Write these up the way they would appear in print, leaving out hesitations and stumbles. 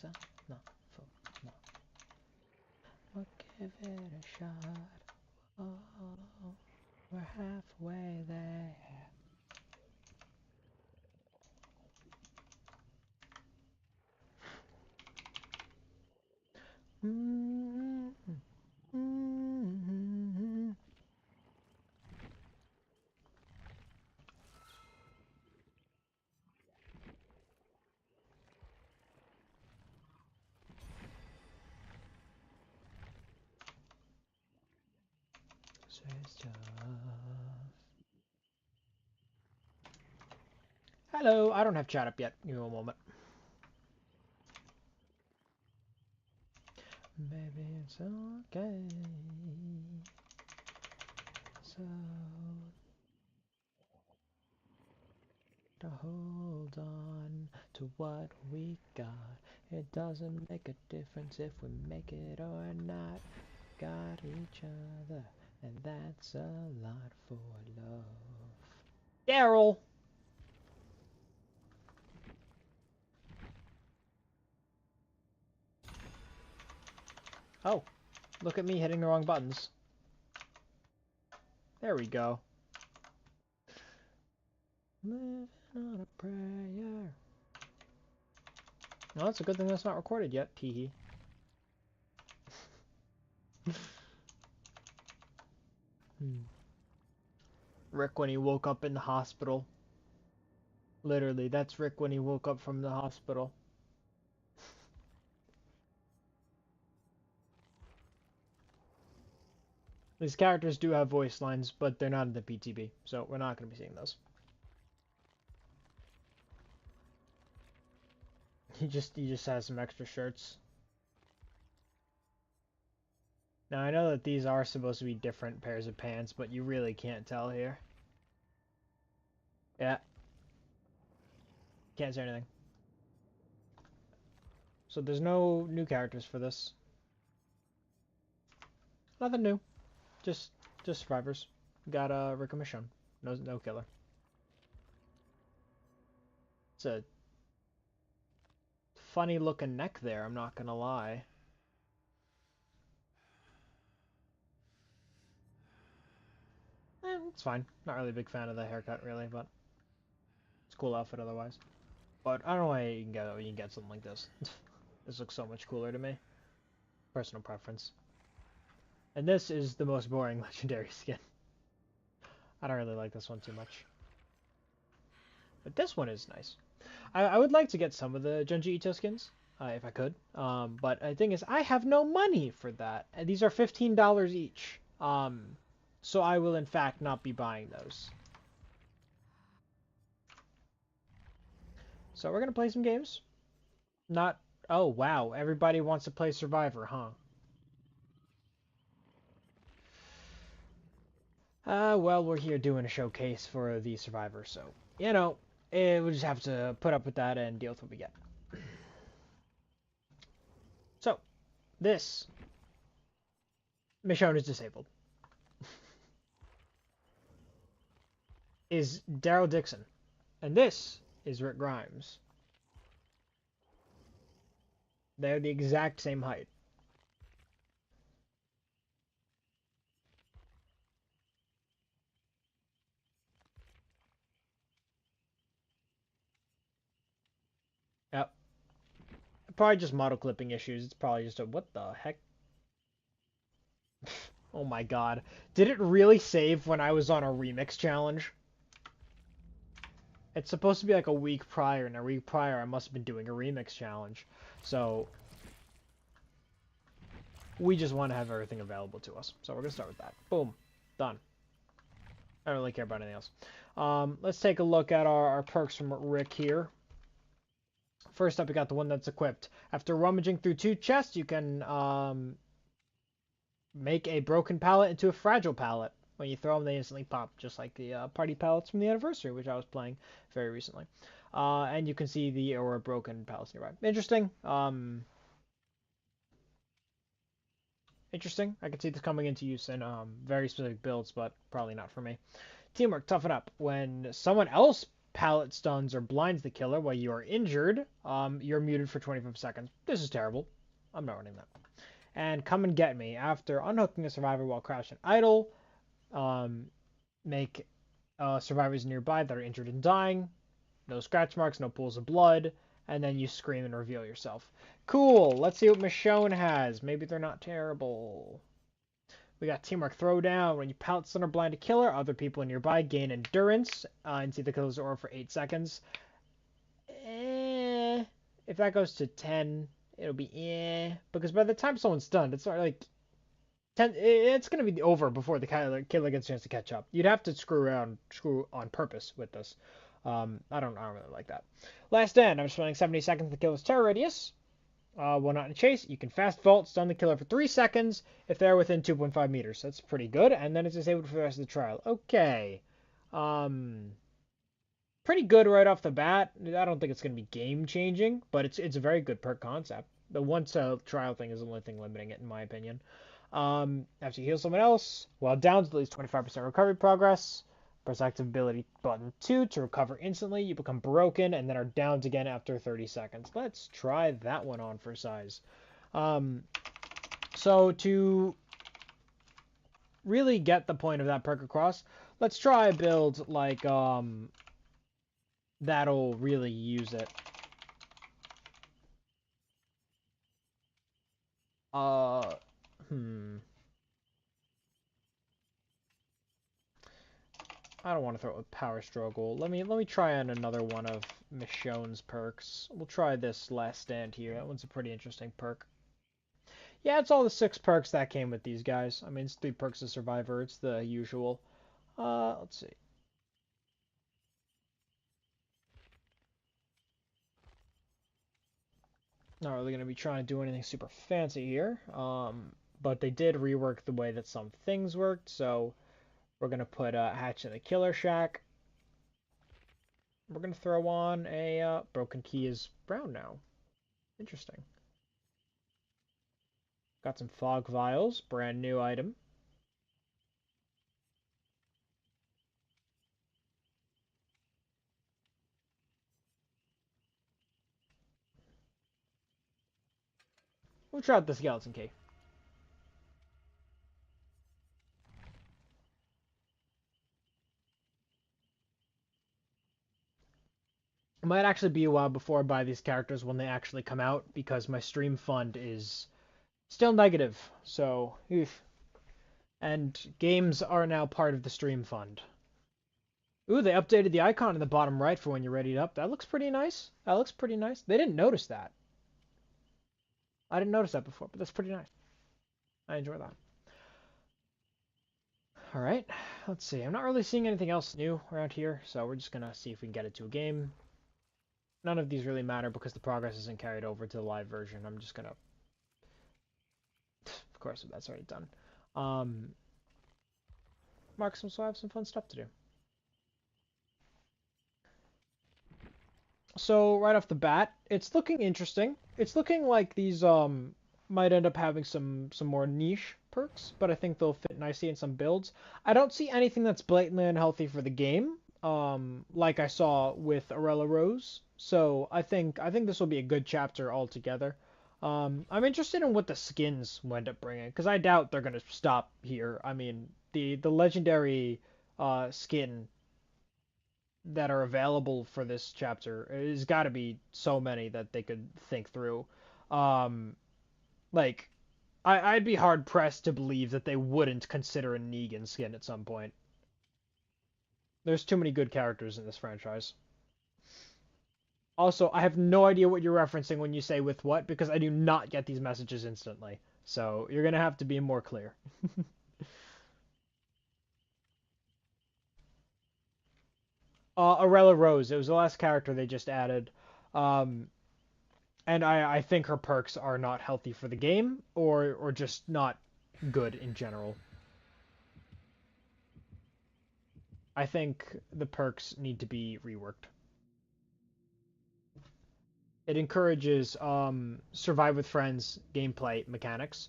pizza? No. Food? No. We'll give it a shot. Oh, we're halfway there. Mm-hmm. Mm-hmm. Hello, I don't have chat up yet. Give me a moment. Baby, it's okay. So to hold on to what we got. It doesn't make a difference if we make it or not. Got each other, and that's a lot for love. Daryl! Oh, look at me hitting the wrong buttons. There we go. Living on a prayer. Well, it's a good thing that's not recorded yet, teehee. Rick when he woke up in the hospital. Literally, that's Rick when he woke up from the hospital. These characters do have voice lines, but they're not in the PTB, so we're not going to be seeing those. He just has some extra shirts. Now I know that these are supposed to be different pairs of pants, but you really can't tell here. Yeah. Can't say anything. So there's no new characters for this. Nothing new. Just survivors. Got Rick and Michonne. No killer. It's a funny looking neck there, I'm not gonna lie. It's fine. Not really a big fan of the haircut, really, but it's a cool outfit otherwise. But I don't know why you can get something like this. This looks so much cooler to me. Personal preference. And this is the most boring legendary skin. I don't really like this one too much. But this one is nice. I would like to get some of the Junji Ito skins, if I could. But the thing is, I have no money for that. And these are $15 each. So I will in fact not be buying those. So we're gonna play some games. Not... Oh, wow. Everybody wants to play Survivor, huh? Well, we're here doing a showcase for the Survivor, so, you know, we'll just have to put up with that and deal with what we get. So, this Michonne is disabled. Is Daryl Dixon. And this is Rick Grimes. They're the exact same height. Yep. Probably just model clipping issues. It's probably just a... What the heck? Oh my god. Did it really save when I was on a remix challenge? It's supposed to be like a week prior, and a week prior I must have been doing a remix challenge. So... we just want to have everything available to us. So we're going to start with that. Boom. Done. I don't really care about anything else. Let's take a look at our perks from Rick here. First up, we got the one that's equipped. After rummaging through 2 chests, you can make a broken pallet into a fragile pallet. When you throw them, they instantly pop, just like the party pallets from the anniversary, which I was playing very recently. And you can see the broken pallets nearby. Interesting. Interesting. I could see this coming into use in very specific builds, but probably not for me. Teamwork, toughen up. When someone else pallet stuns or blinds the killer while you are injured, you're muted for 25 seconds. This is terrible. I'm not running that. And Come and Get Me. After unhooking a survivor while crashing idle, make survivors nearby that are injured and dying. No scratch marks, no pools of blood. And then you scream and reveal yourself. Cool. Let's see what Michonne has. Maybe they're not terrible. We got Teamwork Throwdown. When you pallet stun or blind a killer, other people nearby gain endurance and see the killer's aura for 8 seconds. If that goes to 10, it'll be because by the time someone's stunned, it's not like 10. It's gonna be over before the killer gets a chance to catch up. You'd have to screw on purpose with this. I don't really like that. Last Stand. I'm spending 70 seconds to kill his terror radius. While not in chase, you can fast vault, stun the killer for 3 seconds if they're within 2.5 meters. That's pretty good, and then it's disabled for the rest of the trial. Okay. Pretty good right off the bat. I don't think it's going to be game-changing, but it's a very good perk concept. The once trial thing is the only thing limiting it, in my opinion. After you heal someone else, while down to at least 25% recovery progress, press active ability button 2 to recover instantly. You become broken and then are downed again after 30 seconds. Let's try that one on for size. So to really get the point of that perk across, let's try a build like that'll really use it. I don't want to throw it with Power Struggle. Let me try on another one of Michonne's perks. We'll try this Last Stand here. That one's a pretty interesting perk. Yeah, it's all the 6 perks that came with these guys. I mean, it's 3 perks of Survivor. It's the usual. Let's see. Not really going to be trying to do anything super fancy here. But they did rework the way that some things worked, so we're going to put Hatch in the Killer Shack. We're going to throw on a Broken Key is brown now. Interesting. Got some Fog Vials, brand new item. We'll try out the Skeleton Key. It might actually be a while before I buy these characters when they actually come out, because my stream fund is still negative, so oof. And games are now part of the stream fund. Ooh, they updated the icon in the bottom right for when you're ready up. That looks pretty nice. That looks pretty nice. They didn't notice that. I didn't notice that before, but that's pretty nice. I enjoy that. Alright, let's see. I'm not really seeing anything else new around here, so we're just gonna see if we can get it to a game. None of these really matter because the progress isn't carried over to the live version. I'm just gonna... Of course, that's already done. Mark some, so I have some fun stuff to do. So right off the bat, it's looking interesting. It's looking like these might end up having some more niche perks, but I think they'll fit nicely in some builds. I don't see anything that's blatantly unhealthy for the game, like I saw with Arella Rose. So I think this will be a good chapter altogether. I'm interested in what the skins will end up bringing, because I doubt they're gonna stop here. I mean, the legendary skin that are available for this chapter has got to be so many that they could think through. Like, I'd be hard pressed to believe that they wouldn't consider a Negan skin at some point. There's too many good characters in this franchise. Also, I have no idea what you're referencing when you say with what, because I do not get these messages instantly. So you're gonna have to be more clear. Arella Rose, it was the last character they just added. And I think her perks are not healthy for the game, or just not good in general. I think the perks need to be reworked. It encourages survive with friends gameplay mechanics,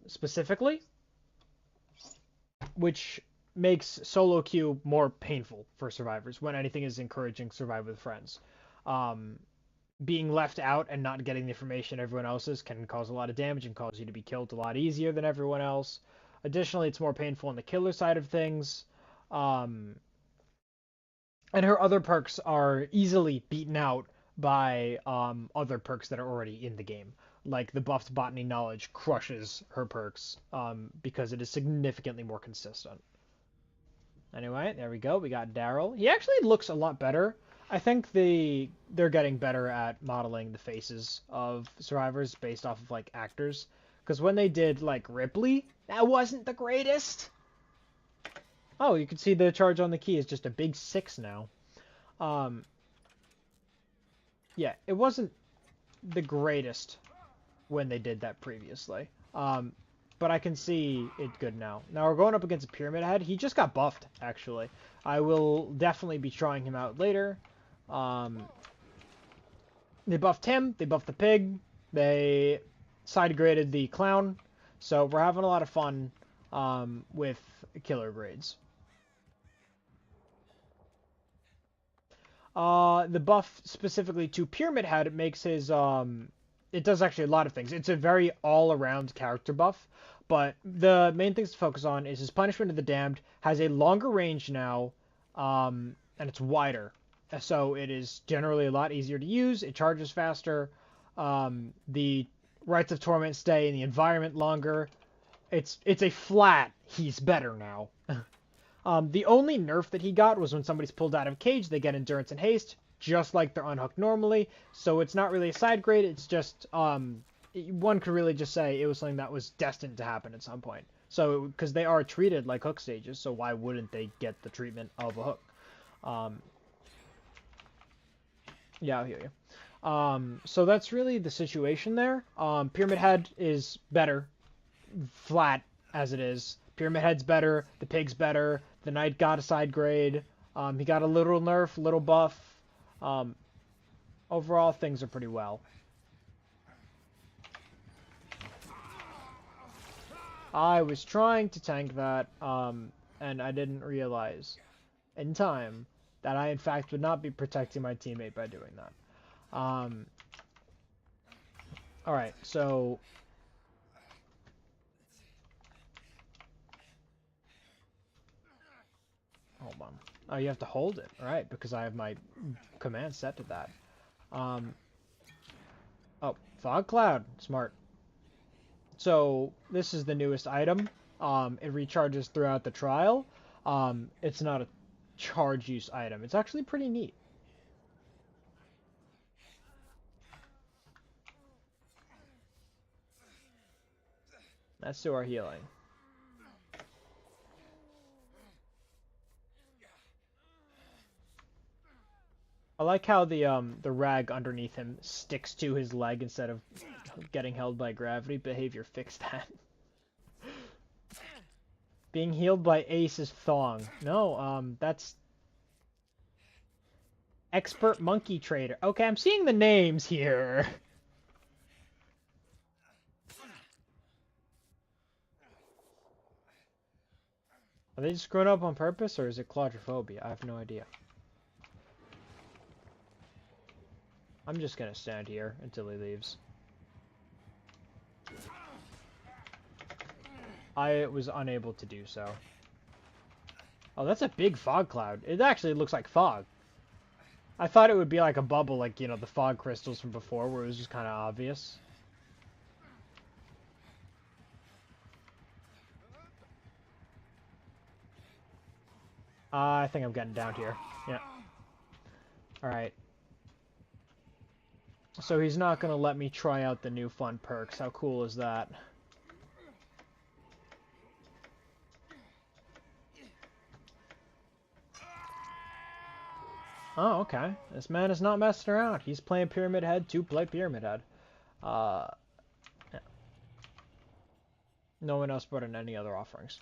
specifically, which makes solo queue more painful for survivors when anything is encouraging survive with friends. Um, Being left out and not getting the information everyone else is can cause a lot of damage and cause you to be killed a lot easier than everyone else. Additionally, it's more painful on the killer side of things. Um, and her other perks are easily beaten out by other perks that are already in the game. Like the buffed botany knowledge crushes her perks because it is significantly more consistent. Anyway, there we go. We got Daryl. He actually looks a lot better. I think they're getting better at modeling the faces of survivors based off of like actors. Because when they did like Ripley, that wasn't the greatest. Oh, you can see the charge on the key is just a big 6 now. Um, yeah, it wasn't the greatest when they did that previously. But I can see it good now. Now we're going up against a Pyramid Head. He just got buffed, actually. I will definitely be trying him out later. They buffed him. They buffed the pig. They side-graded the clown. So we're having a lot of fun with killer grades. The buff specifically to Pyramid Head, it makes his it does actually a lot of things. It's a very all-around character buff, but the main things to focus on is his Punishment of the Damned has a longer range now, and it's wider. So it is generally a lot easier to use. It charges faster. The Rites of Torment stay in the environment longer. It's a flat. He's better now. The only nerf that he got was when somebody's pulled out of a cage, they get Endurance and Haste, just like they're unhooked normally. So it's not really a side grade. It's just one could really just say it was something that was destined to happen at some point. So because they are treated like hook stages, so why wouldn't they get the treatment of a hook? Yeah, I hear you. So that's really the situation there. Pyramid Head is better, flat as it is. Pyramid Head's better. The pig's better. The knight got a side grade. He got a little nerf, little buff. Overall, things are pretty well. I was trying to tank that, and I didn't realize in time that I, in fact, would not be protecting my teammate by doing that. Alright, so... Hold on. Oh, you have to hold it. Alright, because I have my command set to that. Oh, Fog Cloud. Smart. So, this is the newest item. It recharges throughout the trial. It's not a charge use item. It's actually pretty neat. Let's do our healing. I like how the rag underneath him sticks to his leg instead of getting held by gravity. Behavior, fix that. Being healed by Ace's thong. No, that's Expert Monkey Trader. Okay, I'm seeing the names here. Are they just screwing up on purpose, or is it claustrophobia? I have no idea. I'm just gonna stand here until he leaves. I was unable to do so. Oh, that's a big fog cloud. It actually looks like fog. I thought it would be like a bubble, like, you know, the fog crystals from before, where it was just kind of obvious. I think I'm getting down here. Yeah. Alright. So he's not going to let me try out the new fun perks. How cool is that? Oh, okay. This man is not messing around. He's playing Pyramid Head to play Pyramid Head. Yeah. No one else brought in any other offerings.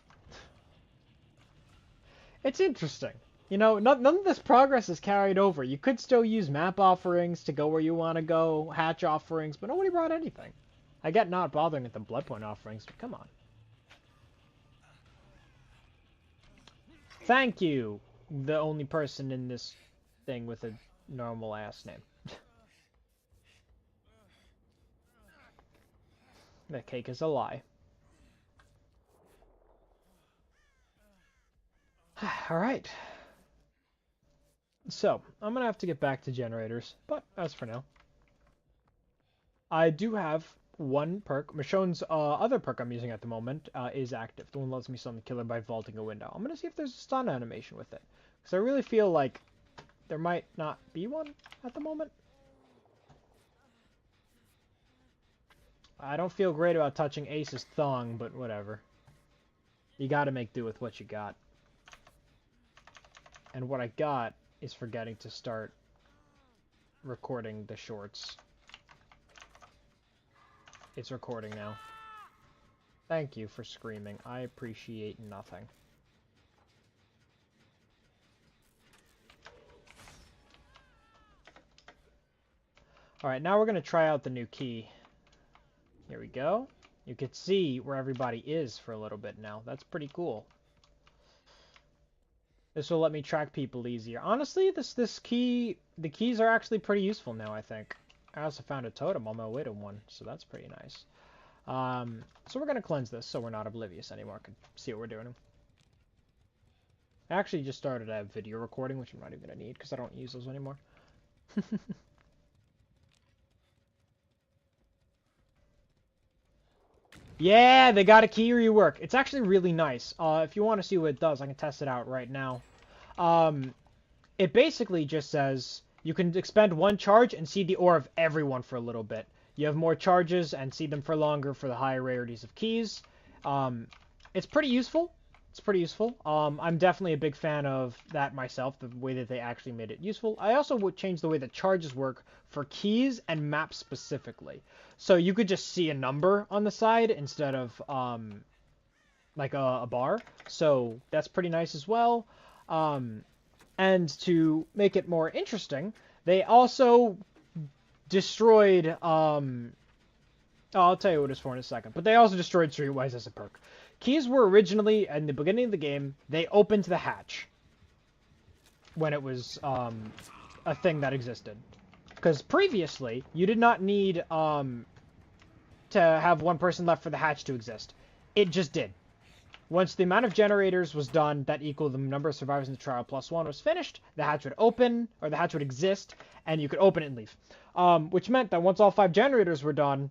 It's interesting. You know, none of this progress is carried over. You could still use map offerings to go where you want to go, hatch offerings, but nobody brought anything. I get not bothering with the blood point offerings, but come on. Thank you, the only person in this thing with a normal ass name. The cake is a lie. Alright. So, I'm gonna have to get back to generators, but as for now. I do have one perk. Michonne's other perk I'm using at the moment is active. The one that lets me stun the killer by vaulting a window. I'm gonna see if there's a stun animation with it. Because I really feel like there might not be one at the moment. I don't feel great about touching Ace's thong, but whatever. You gotta make do with what you got. And what I got is forgetting to start recording the shorts. It's recording now. Thank you for screaming. I appreciate nothing. Alright, now we're going to try out the new key. Here we go. You can see where everybody is for a little bit now. That's pretty cool. This will let me track people easier. Honestly, the keys are actually pretty useful now, I think. I also found a totem on my way to one, so that's pretty nice. So we're going to cleanse this so we're not oblivious anymore. Can see what we're doing. I actually just started a video recording, which I'm not even going to need because I don't use those anymore. Yeah, they got a key rework. It's actually really nice. If you want to see what it does, I can test it out right now. It basically just says you can expend one charge and see the aura of everyone for a little bit. You have more charges and see them for longer for the higher rarities of keys. It's pretty useful. It's pretty useful. I'm definitely a big fan of that myself, the way that they actually made it useful. I also would change the way that charges work for keys and maps specifically. So you could just see a number on the side instead of like a bar. So that's pretty nice as well. And to make it more interesting, they also destroyed... I'll tell you what it's for in a second. But they also destroyed Streetwise as a perk. Keys were originally, in the beginning of the game, they opened the hatch. When it was a thing that existed. Because previously, you did not need to have one person left for the hatch to exist. It just did. Once the amount of generators was done that equaled the number of survivors in the trial plus one was finished, the hatch would open, or the hatch would exist, and you could open it and leave. Which meant that once all 5 generators were done,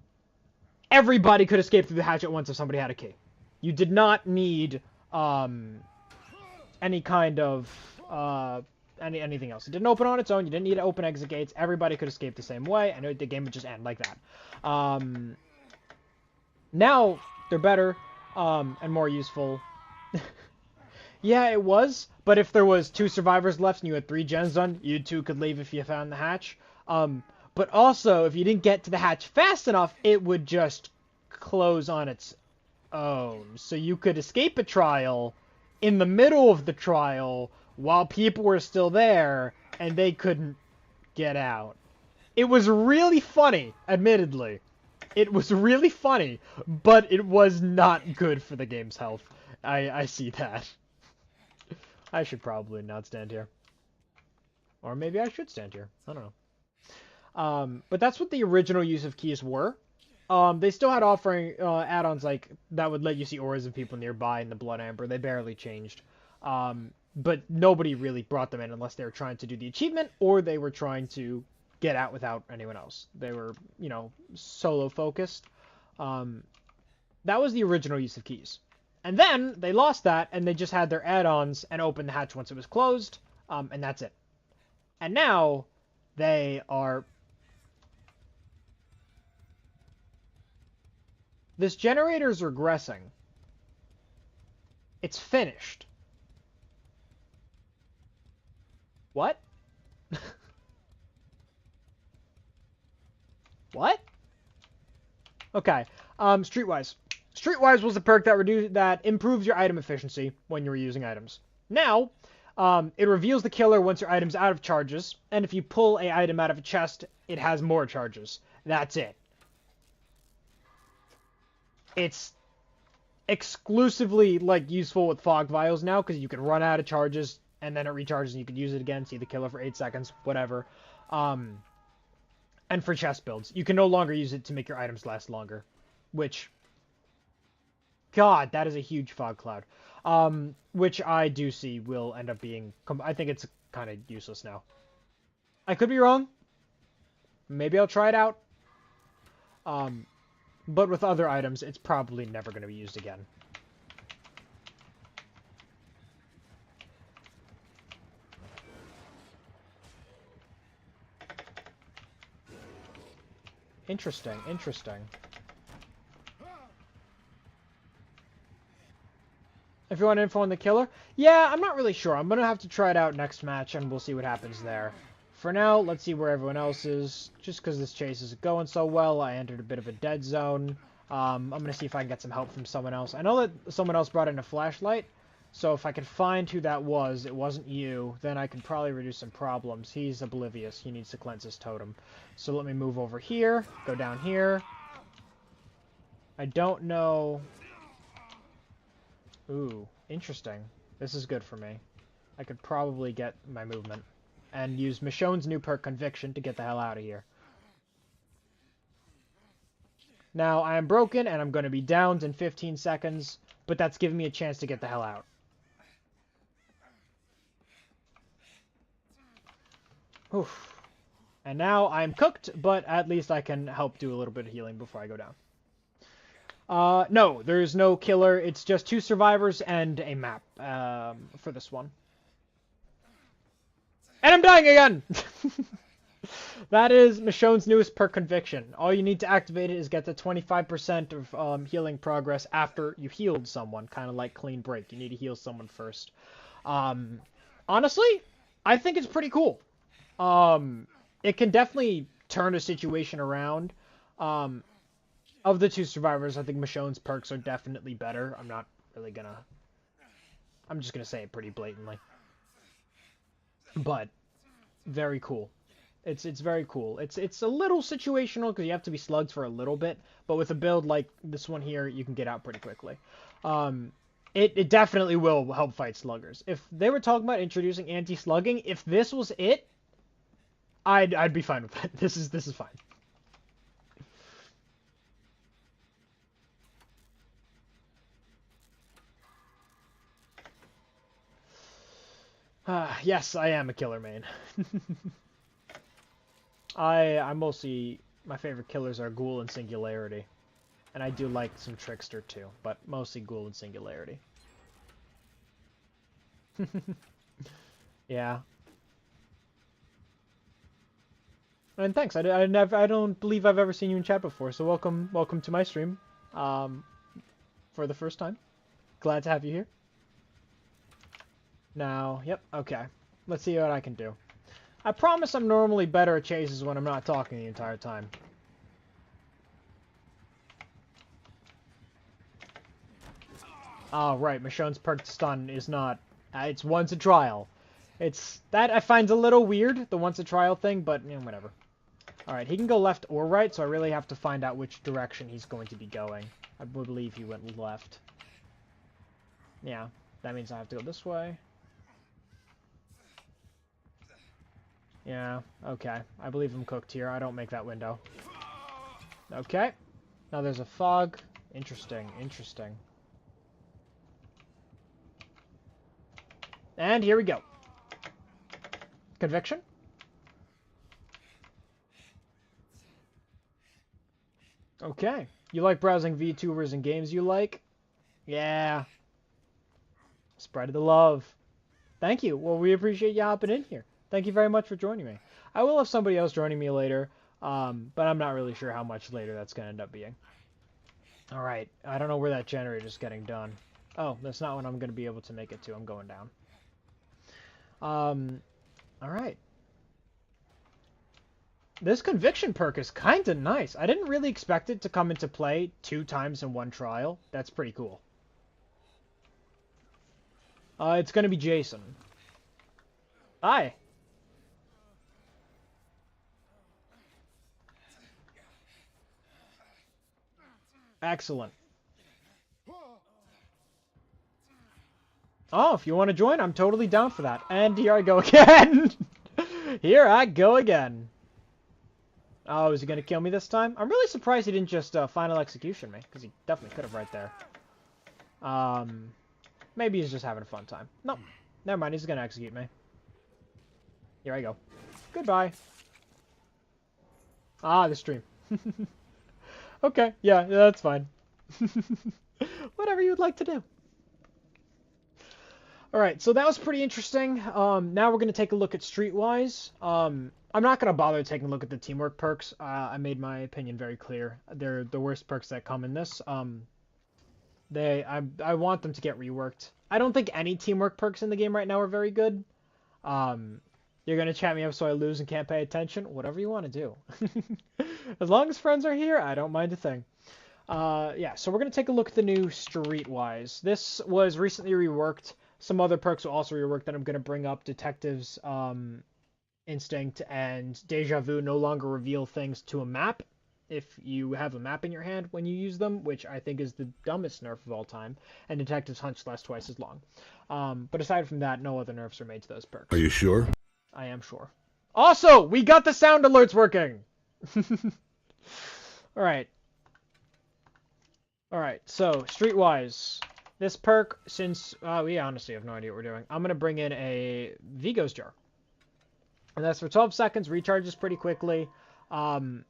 everybody could escape through the hatch at once if somebody had a key. You did not need any kind of anything else. It didn't open on its own. You didn't need to open exit gates. Everybody could escape the same way, and the game would just end like that. Now they're better and more useful. Yeah, it was. But if there was 2 survivors left and you had 3 gens done, you 2 could leave if you found the hatch. But also, if you didn't get to the hatch fast enough, it would just close on its own. So you could escape a trial in the middle of the trial while people were still there and they couldn't get out. It was really funny, admittedly. It was really funny, but it was not good for the game's health. I see that. I should probably not stand here. Or maybe I should stand here. I don't know. But that's what the original use of keys were. They still had offering add-ons like that would let you see auras of people nearby in the Blood Amber. They barely changed. But nobody really brought them in unless they were trying to do the achievement or they were trying to get out without anyone else. They were, you know, solo focused. That was the original use of keys. And then they lost that and they just had their add-ons and opened the hatch once it was closed. And that's it. And now they are... This generator's regressing. It's finished. What? What? Okay. Streetwise. Streetwise was a perk that improves your item efficiency when you're using items. Now, it reveals the killer once your item's out of charges, and if you pull an item out of a chest, it has more charges. That's it. It's exclusively, like, useful with fog vials now, because you can run out of charges, and then it recharges, and you can use it again, see the killer for 8 seconds, whatever. And for chest builds. You can no longer use it to make your items last longer, which... God, that is a huge fog cloud. Which I do see will end up being... I think it's kind of useless now. I could be wrong. Maybe I'll try it out. But with other items, it's probably never going to be used again. Interesting, interesting. If you want info on the killer? Yeah, I'm not really sure. I'm going to have to try it out next match, and we'll see what happens there. For now, let's see where everyone else is. Just because this chase is going so well, I entered a bit of a dead zone. I'm going to see if I can get some help from someone else. I know that someone else brought in a flashlight, so if I can find who that was, it wasn't you, then I can probably reduce some problems. He's oblivious. He needs to cleanse his totem. So let me move over here, go down here. I don't know... Ooh, interesting. This is good for me. I could probably get my movement. And use Michonne's new perk, Conviction, to get the hell out of here. Now, I am broken, and I'm going to be downed in 15 seconds, but that's giving me a chance to get the hell out. Oof. And now I'm cooked, but at least I can help do a little bit of healing before I go down. No, there's no killer. It's just 2 survivors and a map for this one. And I'm dying again! That is Michonne's newest perk, Conviction. All you need to activate it is get the 25% of healing progress after you healed someone. Kind of like Clean Break. You need to heal someone first. Honestly, I think it's pretty cool. It can definitely turn a situation around. Of the 2 survivors, I think Michonne's perks are definitely better. I'm not really gonna... I'm just gonna say it pretty blatantly. But, very cool. It's very cool. It's a little situational, because you have to be slugged for a little bit, but with a build like this one here, you can get out pretty quickly. It definitely will help fight sluggers. If they were talking about introducing anti-slugging, if this was it, I'd be fine with it. This is fine. Yes, I am a killer main. I'm mostly... My favorite killers are Ghoul and Singularity. And I do like some Trickster too, but mostly Ghoul and Singularity. Yeah. And thanks, I don't believe I've ever seen you in chat before, so welcome to my stream. For the first time. Glad to have you here. Now, yep, okay. Let's see what I can do. I promise I'm normally better at chases when I'm not talking the entire time. Oh, right, Michonne's perk stun is not... it's once a trial. It's... That I find a little weird, the once a trial thing, but, whatever. Alright, he can go left or right, so I really have to find out which direction he's going to be going. I believe he went left. Yeah, that means I have to go this way. Yeah, okay. I believe I'm cooked here. I don't make that window. Okay. Now there's a fog. Interesting, interesting. And here we go. Conviction. Okay. You like browsing VTubers and games you like? Yeah. Spread the love. Thank you. Well, we appreciate you hopping in here. Thank you very much for joining me. I will have somebody else joining me later, but I'm not really sure how much later that's going to end up being. Alright, I don't know where that generator's getting done. Oh, that's not when I'm going to be able to make it to. I'm going down. Alright. This Conviction perk is kind of nice. I didn't really expect it to come into play 2 times in one trial. That's pretty cool. It's going to be Jason. Hi. Excellent. Oh, if you want to join, I'm totally down for that. And here I go again. Here I go again. Oh, is he going to kill me this time? I'm really surprised he didn't just final execution me, because he definitely could have right there. Maybe he's just having a fun time. No, never mind, he's going to execute me. Here I go. Goodbye. Ah, the stream. Okay, yeah, that's fine. Whatever you'd like to do. Alright, so that was pretty interesting. Now we're going to take a look at Streetwise. I'm not going to bother taking a look at the teamwork perks. I made my opinion very clear. They're the worst perks that come in this. I want them to get reworked. I don't think any teamwork perks in the game right now are very good. You're going to chat me up so I lose and can't pay attention? Whatever you want to do. As long as friends are here, I don't mind a thing. Yeah, so we're going to take a look at the new Streetwise. This was recently reworked. Some other perks were also reworked that I'm going to bring up. Detective's Instinct and Deja Vu no longer reveal things to a map if you have a map in your hand when you use them, which I think is the dumbest nerf of all time. And Detective's Hunch lasts twice as long. But aside from that, no other nerfs are made to those perks. Are you sure? I am sure. Also, we got the sound alerts working! Alright. Alright, so, Streetwise. This perk, since we honestly have no idea what we're doing, I'm going to bring in a Vigo's Jar. And that's for 12 seconds, recharges pretty quickly. When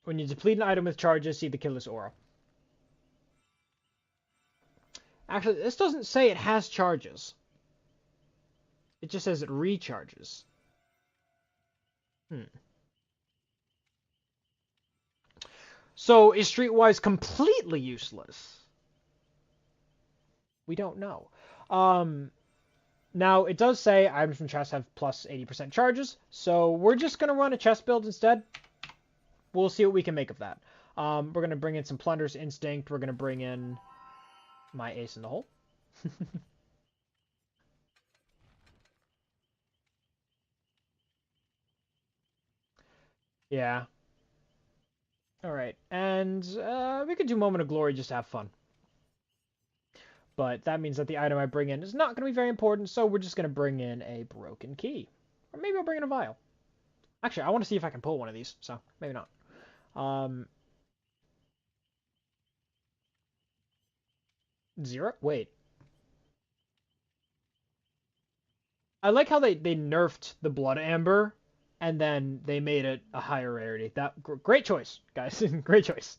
you deplete an item with charges, see the killer's aura. Actually, this doesn't say it has charges. It just says it recharges. So, is Streetwise completely useless? We don't know. Now, it does say items from chests have plus 80% charges, so we're just going to run a chest build instead. We'll see what we can make of that. We're going to bring in some Plunder's Instinct. We're going to bring in my ace in the hole. Yeah. Alright, and we could do Moment of Glory just to have fun. But that means that the item I bring in is not going to be very important, so we're just going to bring in a Broken Key. Or maybe I'll bring in a Vial. Actually, I want to see if I can pull one of these, so maybe not. 0? Wait. I like how they nerfed the Blood Amber, and then they made it a higher rarity. That great choice, guys. Great choice.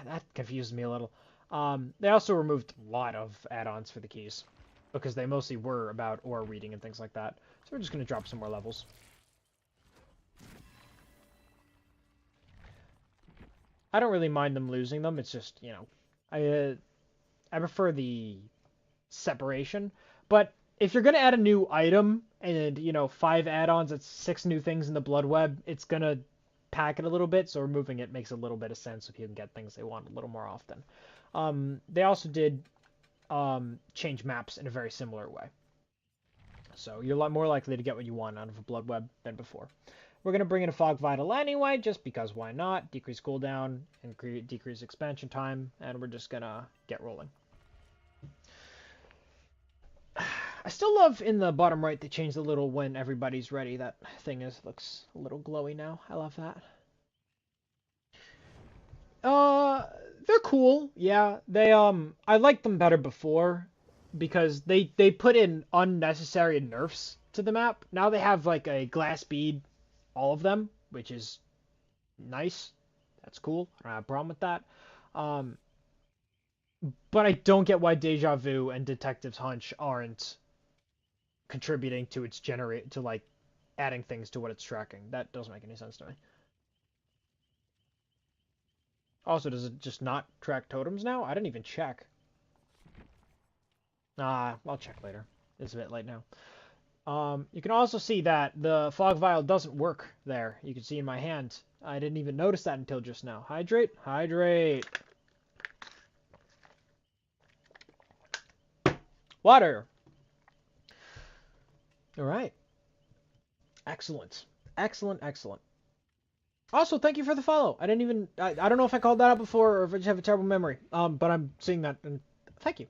That confuses me a little. They also removed a lot of add-ons for the keys, because they mostly were about aura reading and things like that. So we're just going to drop some more levels. I don't really mind them losing them. It's just, you know, I prefer the separation. But if you're going to add a new item and, you know, 5 add-ons, it's 6 new things in the Blood Web, it's going to pack it a little bit, so removing it makes a little bit of sense if you can get things they want a little more often. They also did change maps in a very similar way. So you're a lot more likely to get what you want out of a Blood Web than before. We're going to bring in a Fog Vital anyway, just because why not? Decrease cooldown, and decrease expansion time, and we're just going to get rolling. I still love in the bottom right they changed the little when everybody's ready. That thing looks a little glowy now. I love that. They're cool. Yeah, I liked them better before because they put in unnecessary nerfs to the map. Now they have like a glass bead, all of them, which is nice. That's cool. I don't have a problem with that. But I don't get why Deja Vu and Detective's Hunch aren't contributing to its like adding things to what it's tracking. That doesn't make any sense to me. Also, does it just not track totems now? I didn't even check. I'll check later. It's a bit late now. You can also see that the Fog Vial doesn't work there. You can see in my hand. I didn't even notice that until just now. Hydrate, hydrate. Water. All right. Excellent. Excellent, excellent. Also, thank you for the follow. I didn't even... I don't know if I called that out before or if I just have a terrible memory. But I'm seeing that, and thank you.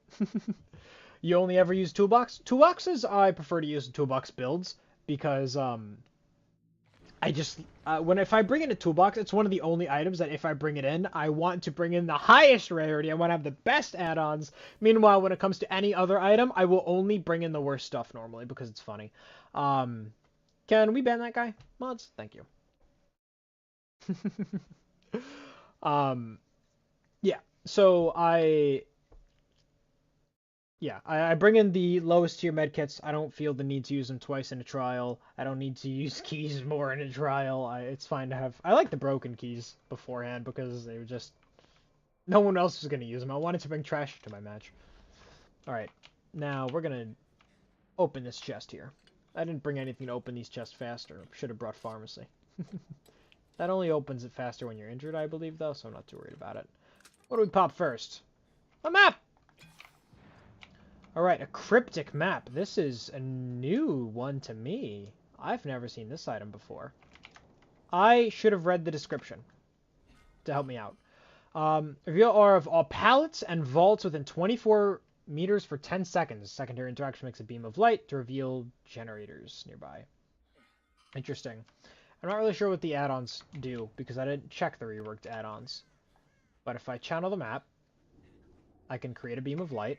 You only ever use toolbox? Toolboxes, I prefer to use toolbox builds because, I just... if I bring in a toolbox, it's one of the only items that if I bring it in, I want to bring in the highest rarity. I want to have the best add-ons. Meanwhile, when it comes to any other item, I will only bring in the worst stuff normally because it's funny. Can we ban that guy? Mods? Thank you. Yeah, so I bring in the lowest tier medkits. I don't feel the need to use them twice in a trial. I don't need to use keys more in a trial. It's fine to have... I like the broken keys beforehand because they were just... No one else was going to use them. I wanted to bring trash to my match. Alright, now we're going to open this chest here. I didn't bring anything to open these chests faster. Should have brought pharmacy. That only opens it faster when you're injured, I believe, though, so I'm not too worried about it. What do we pop first? A map! Alright, a cryptic map. This is a new one to me. I've never seen this item before. I should have read the description to help me out. Reveal aura of all pallets and vaults within 24 meters for 10 seconds. Secondary interaction makes a beam of light to reveal generators nearby. Interesting. I'm not really sure what the add-ons do, because I didn't check the reworked add-ons. But if I channel the map, I can create a beam of light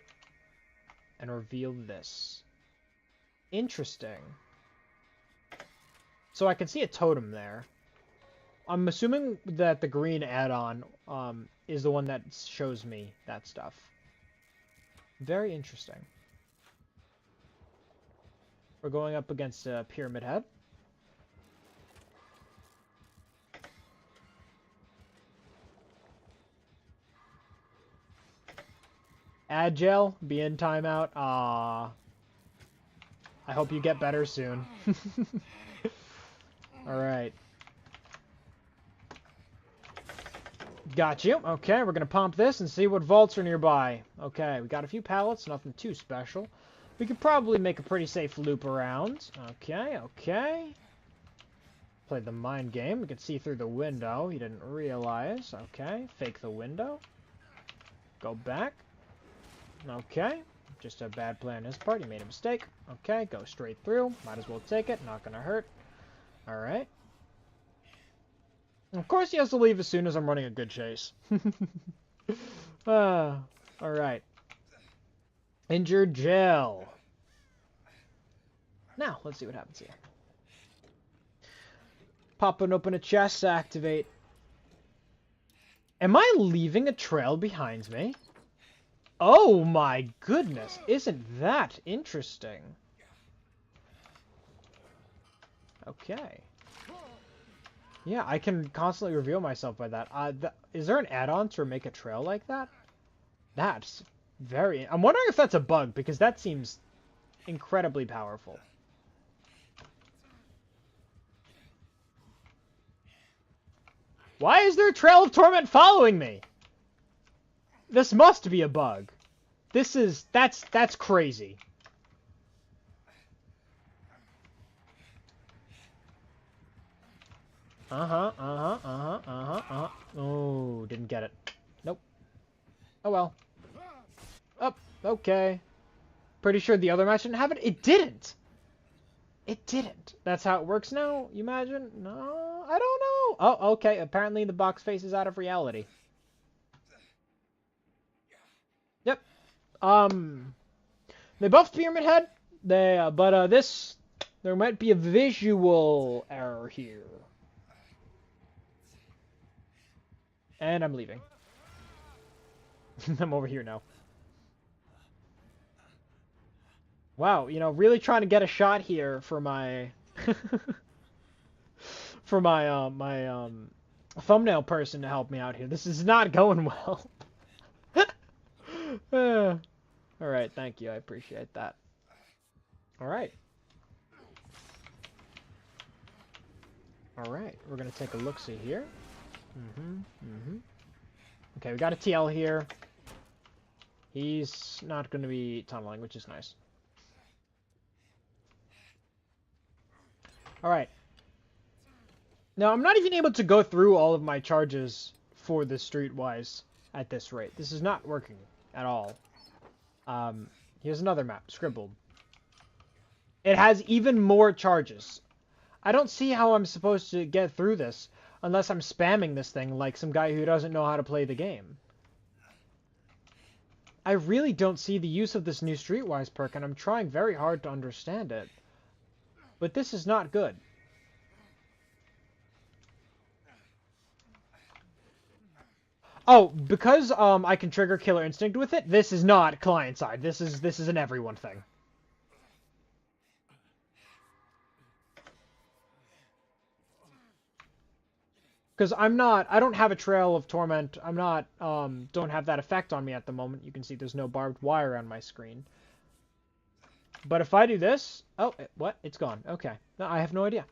and reveal this. Interesting. So I can see a totem there. I'm assuming that the green add-on is the one that shows me that stuff. Very interesting. We're going up against a pyramid head. Agile, be in timeout. Ah, I hope you get better soon. Alright. Got you. Okay, we're gonna pump this and see what vaults are nearby. Okay, we got a few pallets, nothing too special. We could probably make a pretty safe loop around. Okay, okay. Played the mind game. We could see through the window. He didn't realize. Okay, fake the window. Go back. Okay, just a bad plan on his part. He made a mistake. Okay, go straight through. Might as well take it. Not gonna hurt. Alright. Of course he has to leave as soon as I'm running a good chase. Alright. Injured gel. Now, let's see what happens here. Popping open a chest, activate. Am I leaving a trail behind me? Oh my goodness, isn't that interesting? Okay. Yeah, I can constantly reveal myself by that. Is there an add-on to make a trail like that? That's very... I'm wondering if that's a bug, because that seems incredibly powerful. Why is there a trail of torment following me? This must be a bug. That's crazy. Oh, didn't get it. Nope. Oh well. Oh, okay. Pretty sure the other match didn't have it. It didn't. It didn't. That's how it works now, you imagine? No, I don't know. Oh, okay. Apparently the box face is out of reality. Yep. They buffed Pyramid Head. There might be a visual error here. And I'm leaving. I'm over here now. Wow, you know, really trying to get a shot here for my for my thumbnail person to help me out here. This is not going well. All right, thank you. I appreciate that. All right. All right, we're gonna take a look-see here. Okay, we got a TL here. He's not gonna be tunneling, which is nice. All right. Now, I'm not even able to go through all of my charges for this streetwise at this rate. This is not working at all. Here's another map, scribbled. It has even more charges. I don't see how I'm supposed to get through this unless I'm spamming this thing like some guy who doesn't know how to play the game. I really don't see the use of this new Streetwise perk, and I'm trying very hard to understand it. But this is not good. Oh, because I can trigger Killer Instinct with it, this is not client side. This is an everyone thing. Because I don't have a Trail of Torment. I'm not, don't have that effect on me at the moment. You can see there's no barbed wire on my screen. But if I do this, oh, what? It's gone. Okay. No, I have no idea.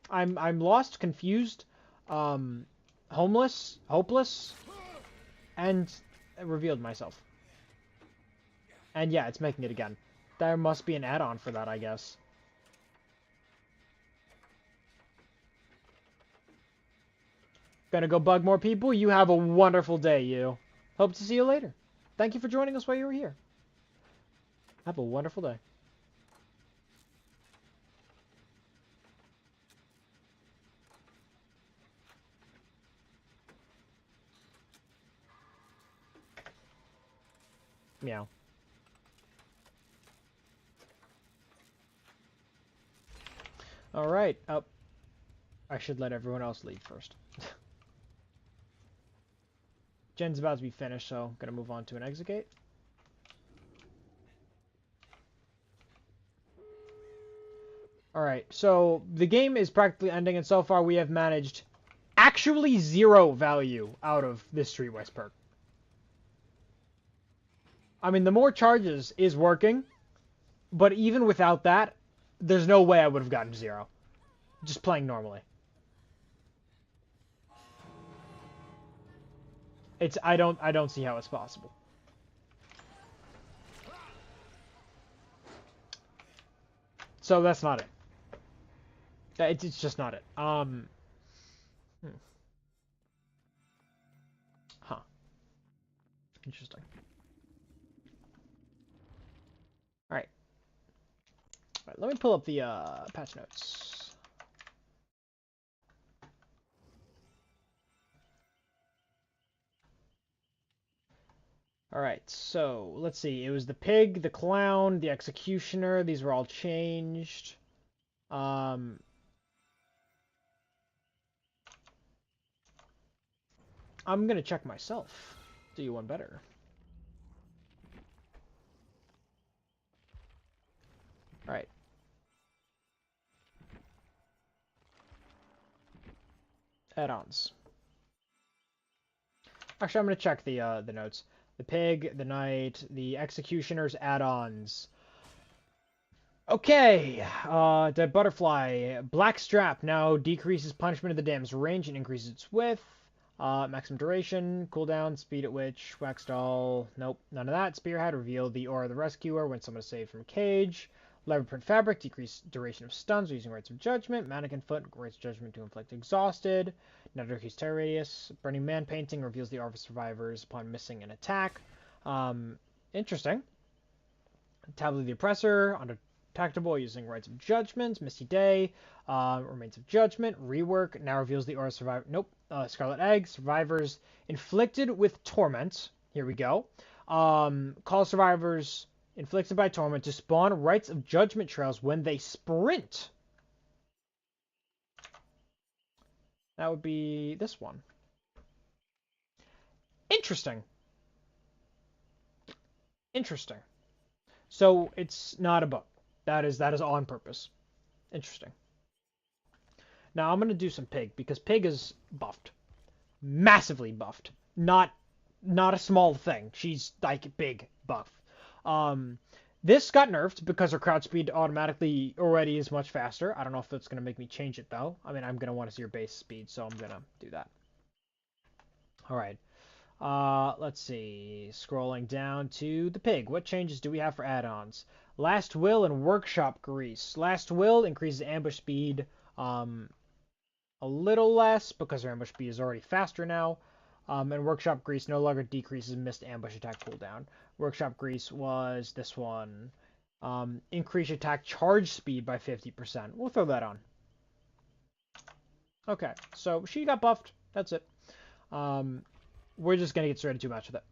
I'm lost, confused, homeless, hopeless, and I revealed myself. And yeah, it's making it again. There must be an add-on for that, I guess. Gonna go bug more people? You have a wonderful day, you. Hope to see you later. Thank you for joining us while you were here. Have a wonderful day. Meow. Alright, oh. I should let everyone else leave first. Gen's about to be finished, so I'm gonna move on to an exit gate. Alright, so the game is practically ending, and so far we have managed actually 0 value out of this Streetwise perk. I mean, the more charges is working, but even without that, there's no way I would have gotten 0. Just playing normally. I don't see how it's possible. So that's not it. It's just not it. Huh. Interesting. Alright. Alright, let me pull up the patch notes. Alright, so let's see. It was the pig, the clown, the executioner. These were all changed. I'm gonna check myself. Do you one better? Alright. Add-ons. Actually, I'm gonna check the notes. The pig, the knight, the executioner's add-ons. Okay, the butterfly. Black strap now decreases punishment of the dam's range and increases its width. Maximum duration, cooldown, speed at which, wax doll. Nope, none of that. Spearhead, reveal the aura of the rescuer when someone is saved from a cage. Leopard print fabric, decrease duration of stuns using Rites of Judgment. Mannequin foot, Rites of Judgment to inflict exhausted. Now decrease terror radius. Burning Man painting reveals the aura of survivors upon missing an attack. Interesting. Tablet of the Oppressor, undetectable using Rites of Judgment. Misty Day, Remains of Judgment. Rework, now reveals the aura of survivor. Nope. Scarlet Egg, survivors inflicted with torment. Here we go. Call survivors inflicted by torment to spawn Rites of Judgment trails when they sprint. That would be this one. Interesting. Interesting. So it's not a bug. That is on purpose. Interesting. Now I'm gonna do some pig because pig is buffed, massively buffed. Not a small thing. She's like big buff. This got nerfed because her crouch speed automatically already is much faster. I don't know if that's going to make me change it, though. I mean, I'm going to want to see her base speed, so I'm going to do that. Alright. Let's see. Scrolling down to the pig. What changes do we have for add-ons? Last Will and Workshop Grease. Last Will increases ambush speed a a little less because our ambush speed is already faster now. And Workshop Grease no longer decreases missed ambush attack cooldown. Workshop Grease was this one. Increase attack charge speed by 50%. We'll throw that on. Okay, so she got buffed. That's it. We're just going to get straight into a match with it.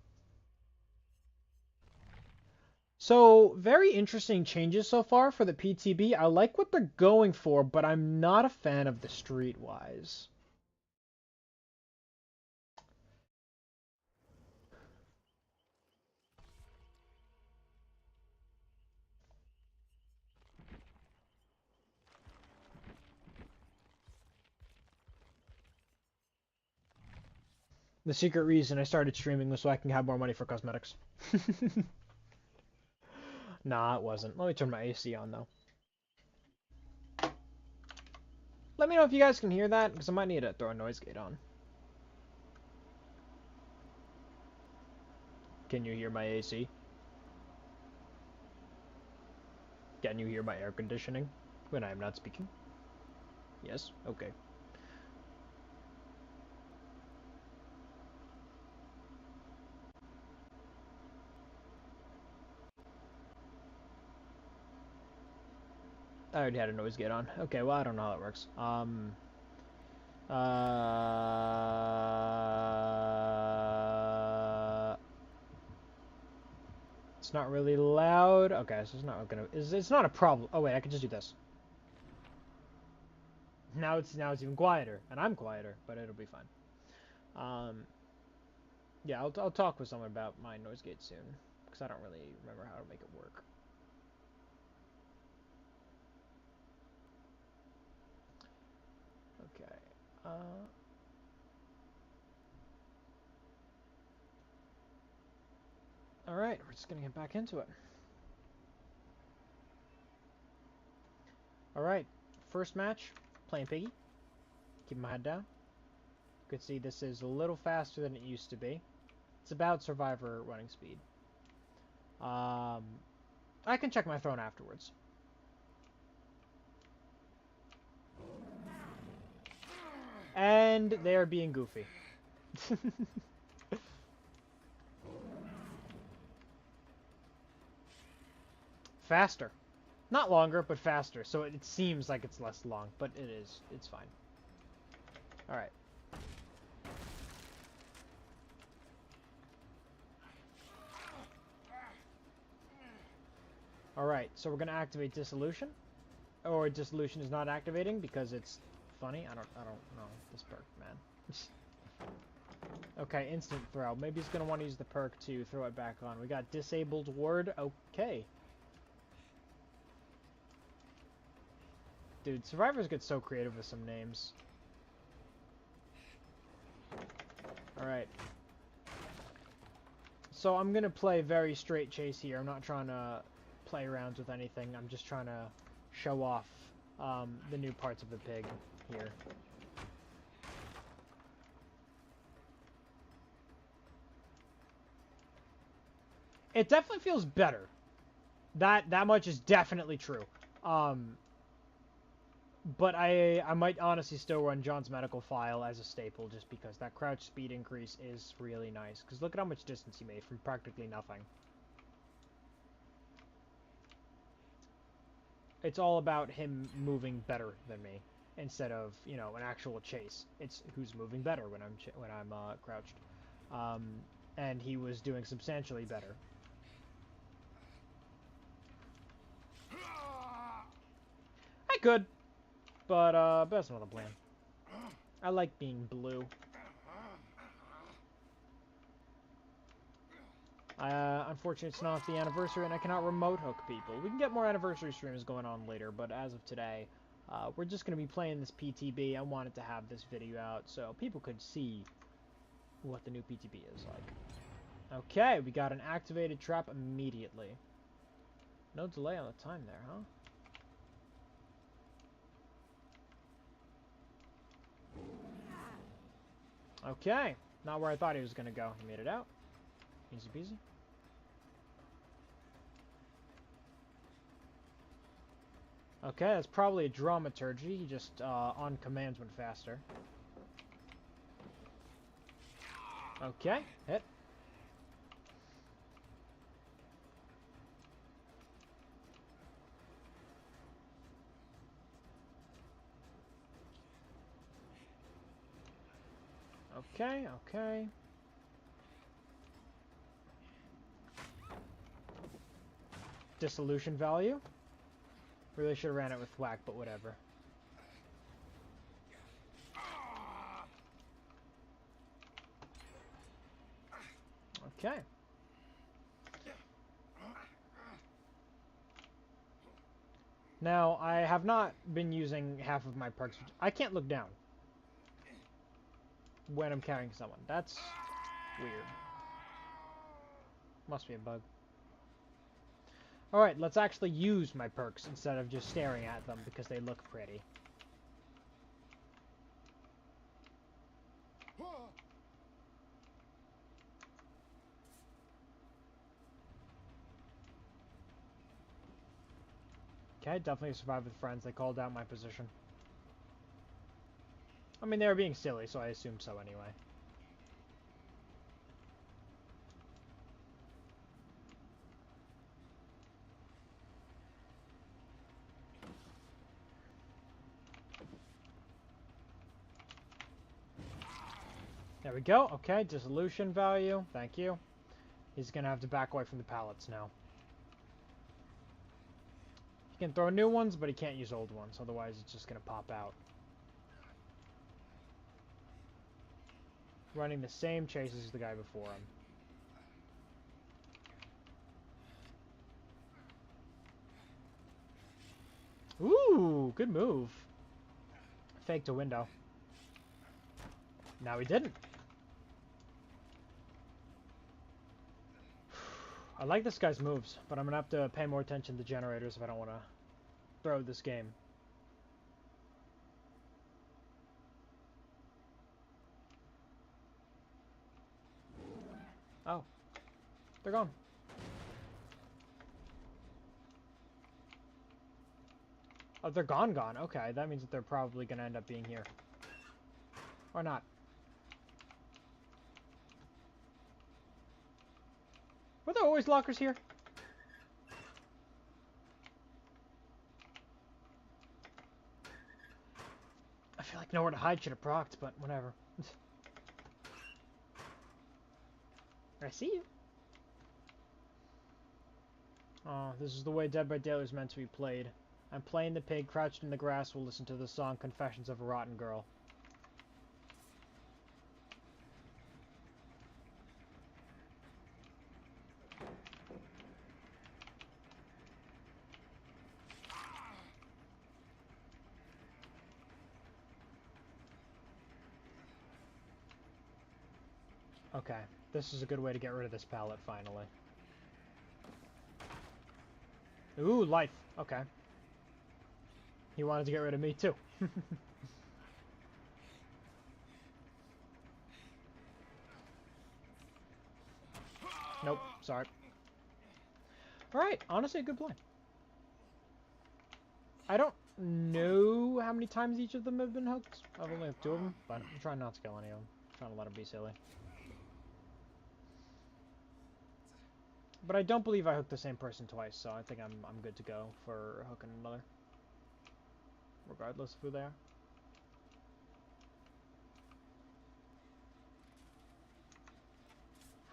So, very interesting changes so far for the PTB. I like what they're going for, but I'm not a fan of the Streetwise. The secret reason I started streaming was so I can have more money for cosmetics. Nah, it wasn't. Let me turn my AC on, though. Let me know if you guys can hear that, because I might need to throw a noise gate on. Can you hear my AC? Can you hear my air conditioning when I am not speaking? Yes? Okay. I already had a noise gate on. Okay, well, I don't know how that works. It's not really loud. Okay, so it's not gonna. It's not a problem. Oh wait, I can just do this. Now it's even quieter, and I'm quieter, but it'll be fine. Yeah, I'll talk with someone about my noise gate soon, because I don't really remember how to make it work. Okay. All right, we're just gonna get back into it. All right, first match, playing Piggy. Keep my head down. You can see this is a little faster than it used to be. It's about Survivor running speed. I can check my throne afterwards. And they are being goofy. Faster. Not longer, but faster. So it seems like it's less long, but it is. It's fine. Alright. Alright, so we're going to activate Dissolution. Or Dissolution is not activating because it's funny. I don't know this perk, man. Okay, instant throw. Maybe he's going to want to use the perk to throw it back on. We got Disabled Ward. Okay. Dude, survivors get so creative with some names. Alright. So I'm going to play very straight chase here. I'm not trying to play around with anything. I'm just trying to show off the new parts of the pig here. It definitely feels better. That much is definitely true. But I might honestly still run John's medical file as a staple just because that crouch speed increase is really nice. Because look at how much distance he made from practically nothing. It's all about him moving better than me instead of, you know, an actual chase. It's who's moving better when I'm crouched. And he was doing substantially better. I could, but that's not the plan. I like being blue. Unfortunately, it's not the anniversary, and I cannot remote hook people. We can get more anniversary streams going on later, but as of today, we're just going to be playing this PTB. I wanted to have this video out so people could see what the new PTB is like. Okay, we got an activated trap immediately. No delay on the time there, huh? Okay, not where I thought he was going to go. He made it out. Easy peasy. Okay, that's probably a dramaturgy. He just on commands went faster. Okay, hit. Okay, okay. Dissolution value. Really should have ran it with whack, but whatever. Okay. Now, I have not been using half of my perks. I can't look down when I'm carrying someone. That's weird. Must be a bug. Alright, let's actually use my perks instead of just staring at them because they look pretty. Okay, definitely survived with friends. They called out my position. I mean, they were being silly, so I assumed so anyway. There we go. Okay, dissolution value. Thank you. He's gonna have to back away from the pallets now. He can throw new ones, but he can't use old ones. Otherwise, it's just gonna pop out. Running the same chases as the guy before him. Ooh, good move. Faked a window. Now he didn't. I like this guy's moves, but I'm gonna have to pay more attention to generators if I don't want to throw this game. Oh. They're gone. Oh, they're gone. Okay, that means that they're probably gonna end up being here. Or not. Were there always lockers here? I feel like nowhere to hide should have procced, but whatever. I see you. Oh, this is the way Dead by Daylight is meant to be played. I'm playing the pig, crouched in the grass, will listen to the song Confessions of a Rotten Girl. Okay, this is a good way to get rid of this pallet, finally. Ooh, life. Okay. He wanted to get rid of me, too. Nope, sorry. Alright, honestly, a good play. I don't know how many times each of them have been hooked. I've only hooked 2 of them, but I'm trying not to kill any of them. I'm trying to let them be silly. But I don't believe I hooked the same person twice, so I think I'm good to go for hooking another. Regardless of who they are.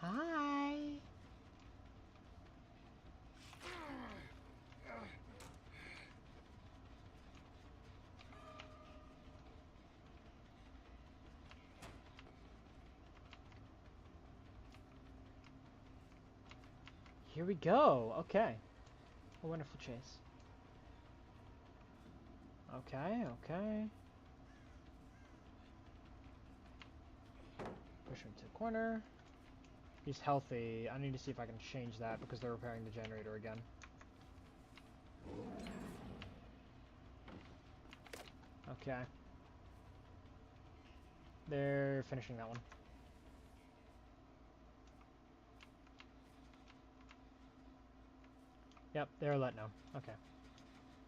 Hi! Here we go. Okay. A wonderful chase. Okay, okay. Push him to the corner. He's healthy. I need to see if I can change that because they're repairing the generator again. Okay. They're finishing that one. Yep, they're let know. Okay.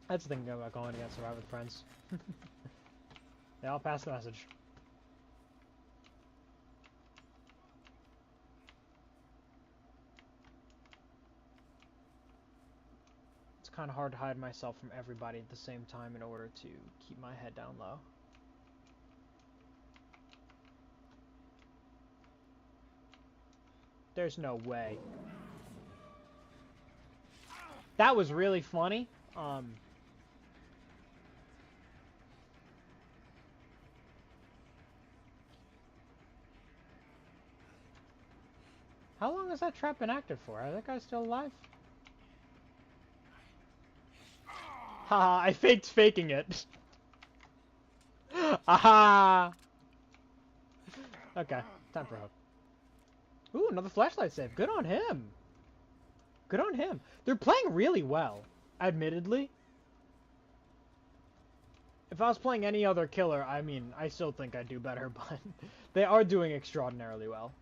That's the thing about going against Survive with friends. They all pass the message. It's kind of hard to hide myself from everybody at the same time in order to keep my head down low. There's no way. That was really funny. How long has that trap been active for? Are that guy still alive? Haha, I faked faking it. Aha! Okay, time for a hook. Ooh, another flashlight save. Good on him. Good on him. They're playing really well, admittedly. If I was playing any other killer, I mean, I still think I'd do better, but they are doing extraordinarily well.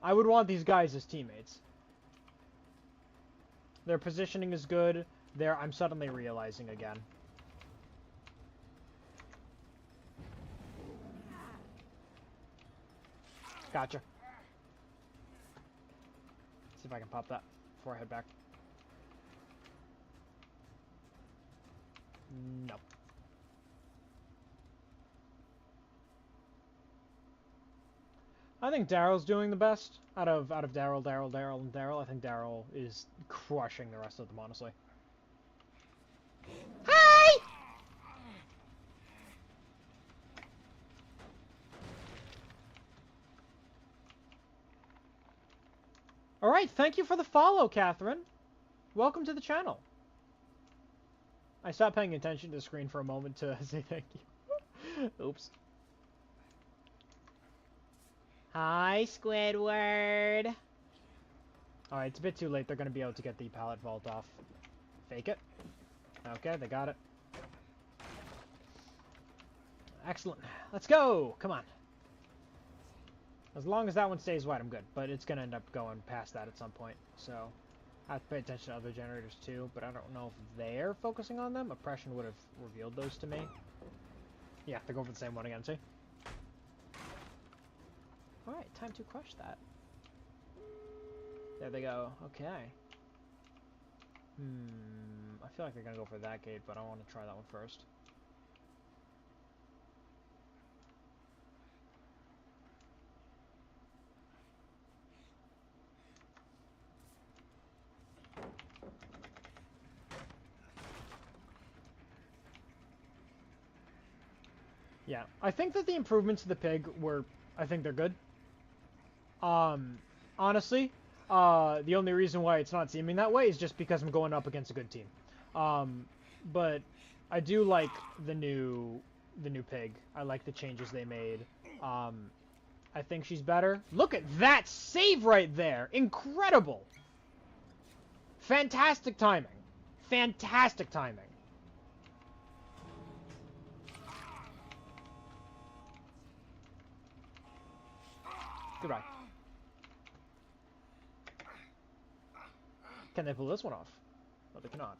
I would want these guys as teammates. Their positioning is good. I'm suddenly realizing again. Gotcha. See if I can pop that before I head back. No. I think Daryl's doing the best out of Daryl, and Daryl. I think Daryl is crushing the rest of them, honestly. Hi! Alright, thank you for the follow, Catherine. Welcome to the channel. I stopped paying attention to the screen for a moment to say thank you. Oops. Hi, Squidward. Alright, it's a bit too late. They're going to be able to get the pallet vault off. Fake it. Okay, they got it. Excellent. Let's go! Come on. As long as that one stays white, I'm good. But it's going to end up going past that at some point. So, I have to pay attention to other generators too. But I don't know if they're focusing on them. Oppression would have revealed those to me. Yeah, they're going for the same one again, see? Alright, time to crush that. There they go. Okay. I feel like they're going to go for that gate, but I want to try that one first. Yeah, I think that the improvements to the pig were, I think they're good. Honestly, the only reason why it's not seeming that way is just because I'm going up against a good team. But I do like the new pig. I like the changes they made. I think she's better. Look at that save right there! Incredible! Fantastic timing. Fantastic timing. Goodbye. Can they pull this one off? No, they cannot.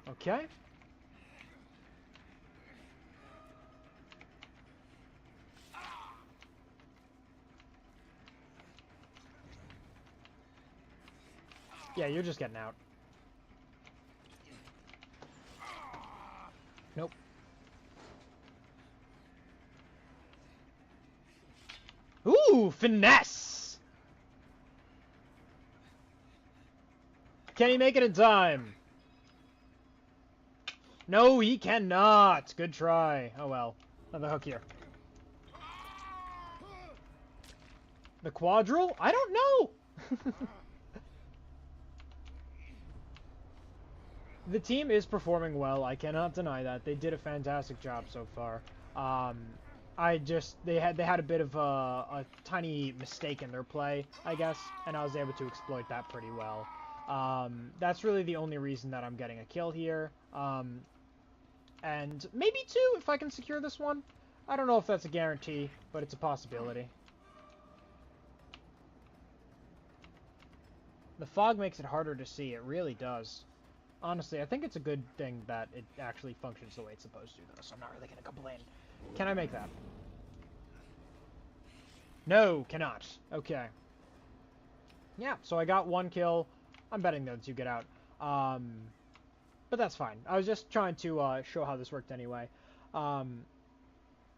Okay. Yeah, you're just getting out. Nope. Ooh, finesse! Can he make it in time? No, he cannot! Good try. Oh well. Another hook here. The quadrille? I don't know! The team is performing well. I cannot deny that. They did a fantastic job so far. They had a bit of a tiny mistake in their play, I guess, and I was able to exploit that pretty well. That's really the only reason that I'm getting a kill here. And maybe two if I can secure this one. I don't know if that's a guarantee, but it's a possibility. The fog makes it harder to see. It really does. Honestly, I think it's a good thing that it actually functions the way it's supposed to, though, so I'm not really going to complain. Can I make that? No, cannot. Okay. Yeah, so I got 1 kill. I'm betting those 2 get out. But that's fine. I was just trying to show how this worked anyway. Yeah,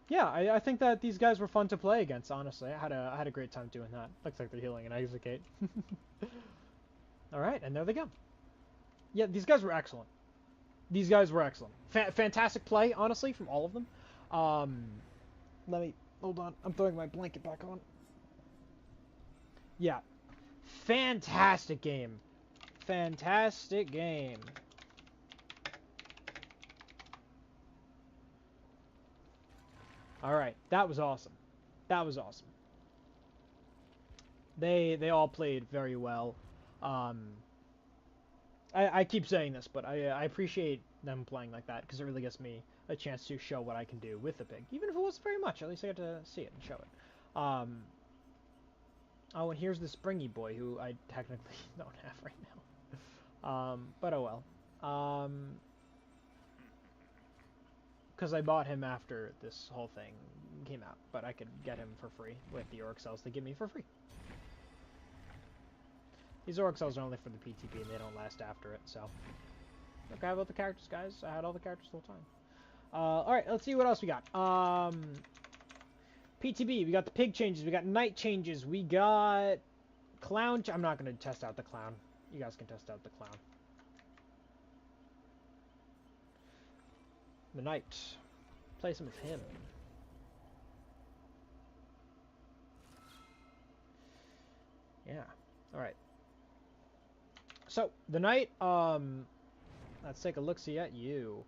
I think that these guys were fun to play against, honestly. I had a great time doing that. Looks like they're healing an execute. Alright, and there they go. Yeah, these guys were excellent. These guys were excellent. Fantastic play, honestly, from all of them. Let me... Hold on. I'm throwing my blanket back on. Yeah. Fantastic game. Fantastic game. Alright, that was awesome. That was awesome. They all played very well. I keep saying this, but I appreciate them playing like that, because it really gives me a chance to show what I can do with the pig. Even if it wasn't very much, at least I got to see it and show it. Oh, and here's the springy boy, who I technically don't have right now. But oh well. Because I bought him after this whole thing came out, but I could get him for free with the orc cells they give me for free. These orc cells are only for the PTB, and they don't last after it, so... Okay, I have all the characters, guys. I had all the characters the whole time. Alright, let's see what else we got. PTB, we got the pig changes, we got knight changes, we got... Clown... I'm not going to test out the clown. You guys can test out the clown. The knight. Play some of him. Yeah. Alright. So, the knight, let's take a look-see at you.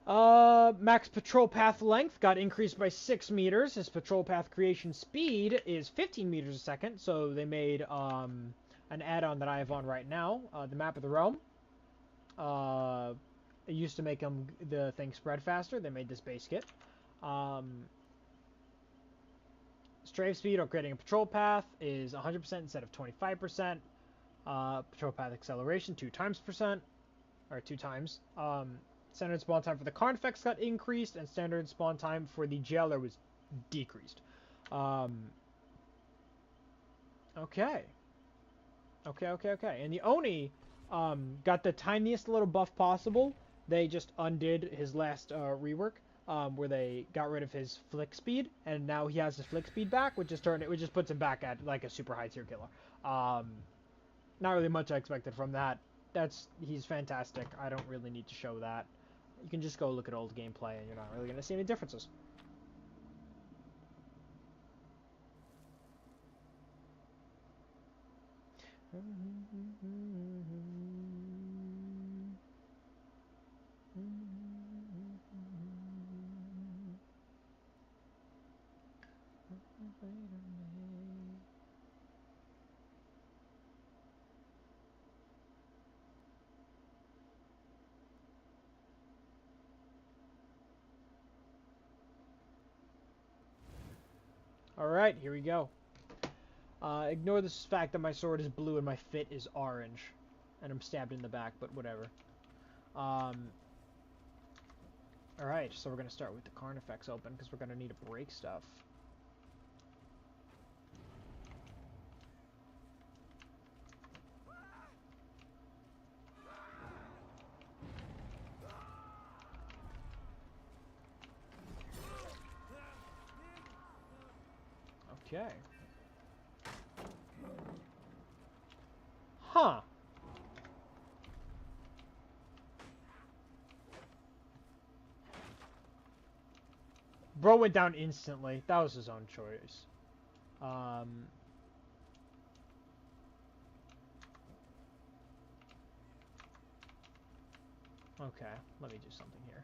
Max patrol path length got increased by 6 meters. His patrol path creation speed is 15 meters a second, so they made, an add-on that I have on right now, the Map of the Realm. It used to make the thing spread faster. They made this base kit. Strafe speed or creating a patrol path is 100% instead of 25%. Patrol path acceleration 2 times. Standard spawn time for the Carnifex got increased, and standard spawn time for the Jailer was decreased. Okay. And the Oni got the tiniest little buff possible. They just undid his last rework, where they got rid of his flick speed, and now he has his flick speed back, which just puts him back at like a super high tier killer. Not really much I expected from that. He's fantastic. I don't really need to show that. You can just go look at old gameplay, and you're not really going to see any differences. Alright, here we go. Ignore the fact that my sword is blue and my fit is orange. And I'm stabbed in the back, but whatever. Alright, so we're going to start with the Carnifex open, because we're going to need to break stuff. Okay. Huh. Bro went down instantly. That was his own choice. Okay, let me do something here.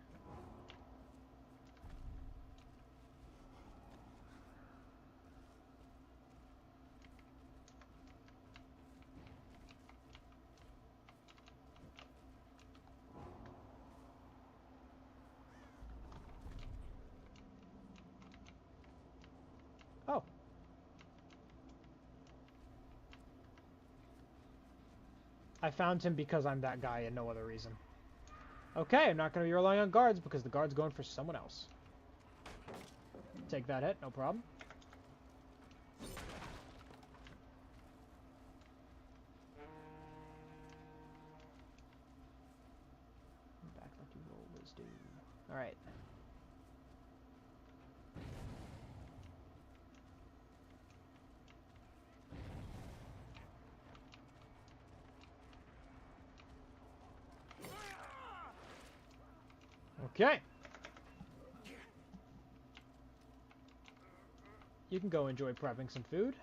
Oh. I found him because I'm that guy and no other reason. Okay, I'm not going to be relying on guards because the guard's going for someone else. Take that hit, no problem. Back like you always do. Alright. Okay. You can go enjoy prepping some food.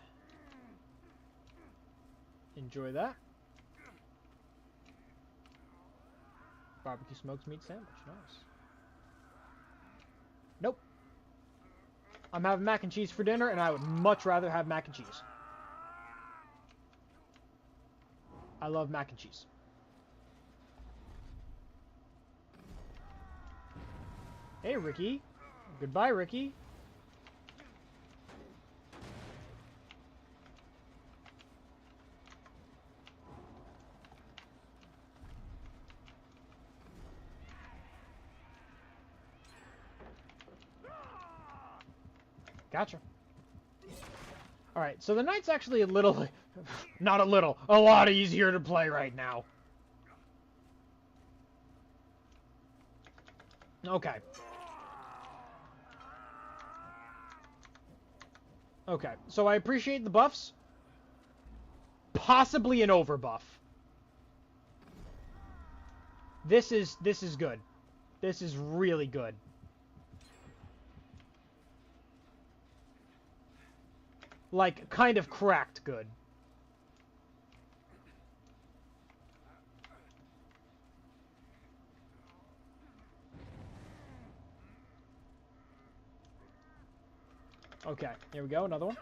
Enjoy that. Barbecue smoked meat sandwich. Nice. Nope. I'm having mac and cheese for dinner, and I would much rather have mac and cheese. I love mac and cheese. Hey, Ricky. Goodbye, Ricky. Gotcha. Alright, so the knight's actually a little... not a little. A lot easier to play right now. Okay. Okay, so I appreciate the buffs. Possibly an overbuff. This is good. This is really good. Like, kind of cracked good. Okay, here we go, another one.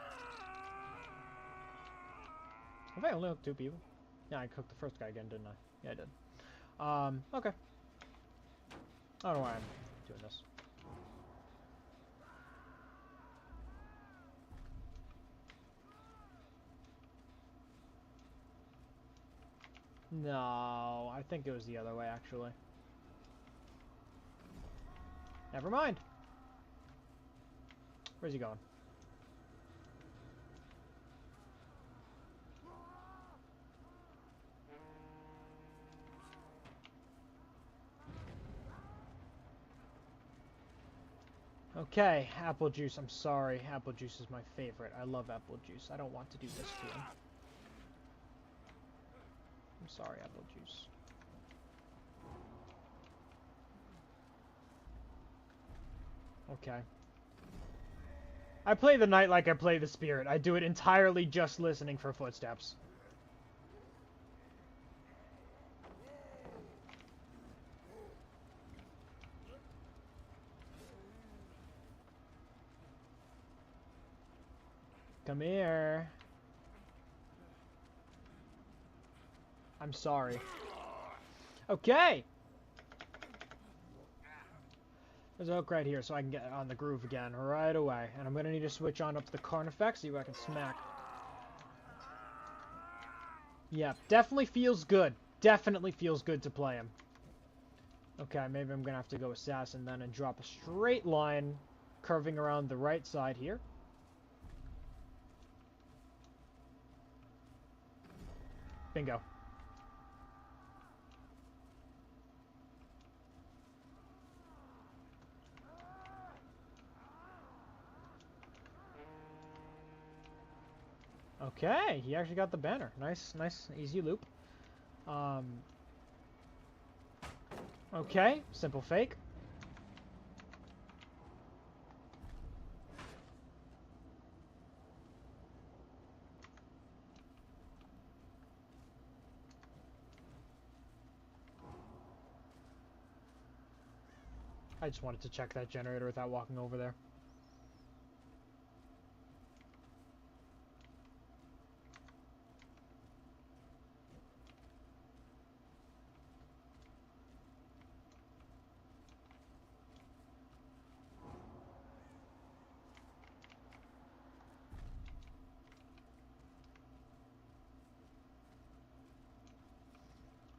Have I only hooked 2 people? Yeah, I cooked the first guy again, didn't I? Yeah, I did. Okay. I don't know why I'm doing this. No, I think it was the other way, actually. Never mind. Where's he going? Okay, apple juice. I'm sorry. Apple juice is my favorite. I love apple juice. I don't want to do this to him. I'm sorry, apple juice. Okay. I play the knight like I play the spirit. I do it entirely just listening for footsteps. Come here. I'm sorry. Okay! There's a hook right here, so I can get on the groove again right away. And I'm gonna need to switch on up the Carnifex, see if I can smack. Yeah, definitely feels good. Definitely feels good to play him. Okay, maybe I'm gonna have to go Assassin then and drop a straight line curving around the right side here. Bingo. Okay, he actually got the banner. Nice, easy loop. Okay, simple fake. I just wanted to check that generator without walking over there.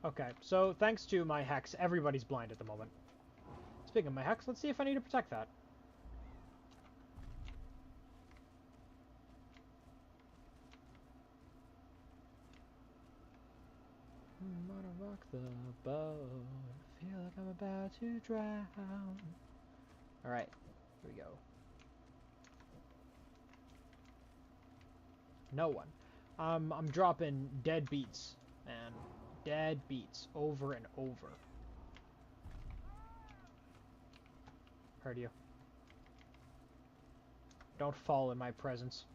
Okay, so thanks to my hex, everybody's blind at the moment. Speaking of my hex, let's see if I need to protect that. I'm gonna rock the boat. Feel like I'm about to drown. Alright, here we go. No one. I'm dropping dead beats, man. Dead beats over and over. Heard you. Don't fall in my presence.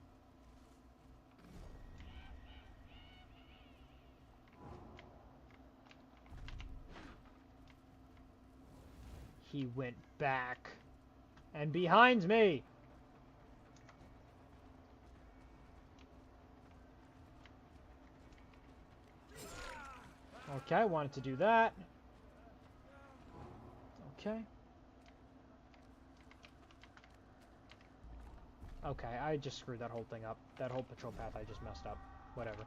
He went back. And behind me! Okay, I wanted to do that. Okay. Okay, I just screwed that whole thing up. That whole patrol path I just messed up. Whatever.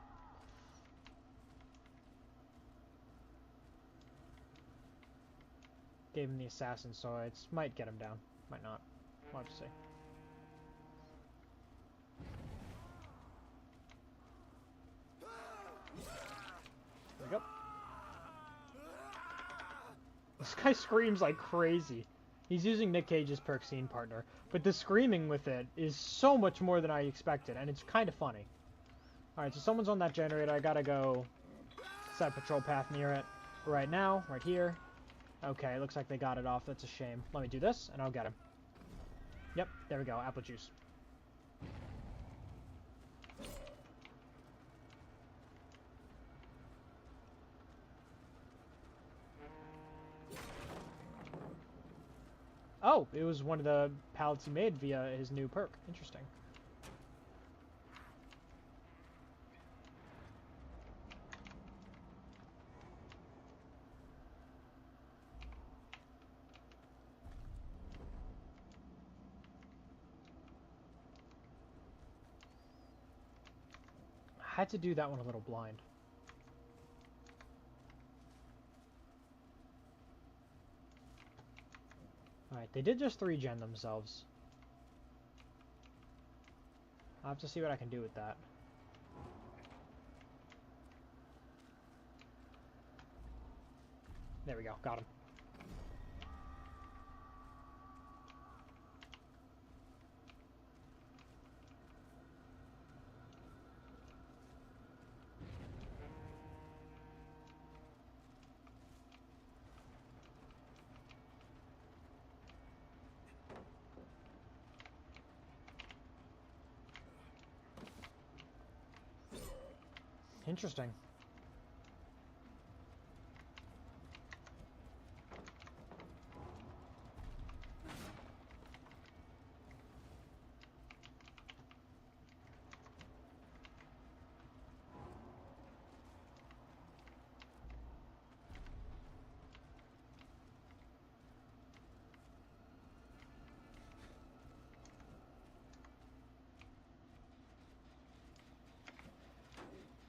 Gave him the assassin, so it might get him down. Might not. We'll have to see. There we go. This guy screams like crazy. He's using Nick Cage's perk Scene Partner, but the screaming with it is so much more than I expected, and it's kind of funny. Alright, so someone's on that generator. I gotta go set patrol path near it right now, right here. Okay, it looks like they got it off. That's a shame. Let me do this, and I'll get him. Yep, there we go. Apple juice. Oh, it was one of the pallets he made via his new perk. Interesting. I had to do that one a little blind. Alright, they did just 3-gen themselves. I'll have to see what I can do with that. There we go, got him. Interesting.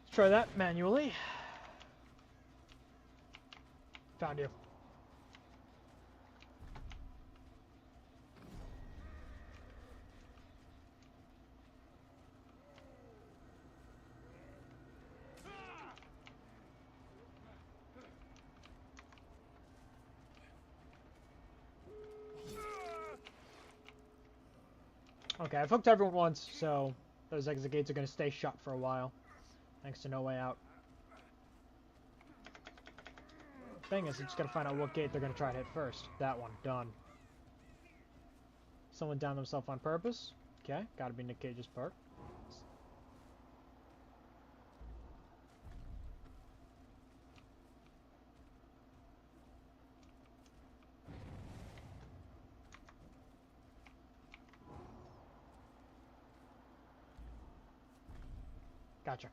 Let's try that manually. Found you. Okay, I've hooked everyone once, so those exit gates are going to stay shut for a while. Thanks to No Way Out. Thing is, I just gotta find out what gate they're gonna try to hit first. That one. Done. Someone downed themselves on purpose. Okay, gotta be Nick Cage's perk. Gotcha.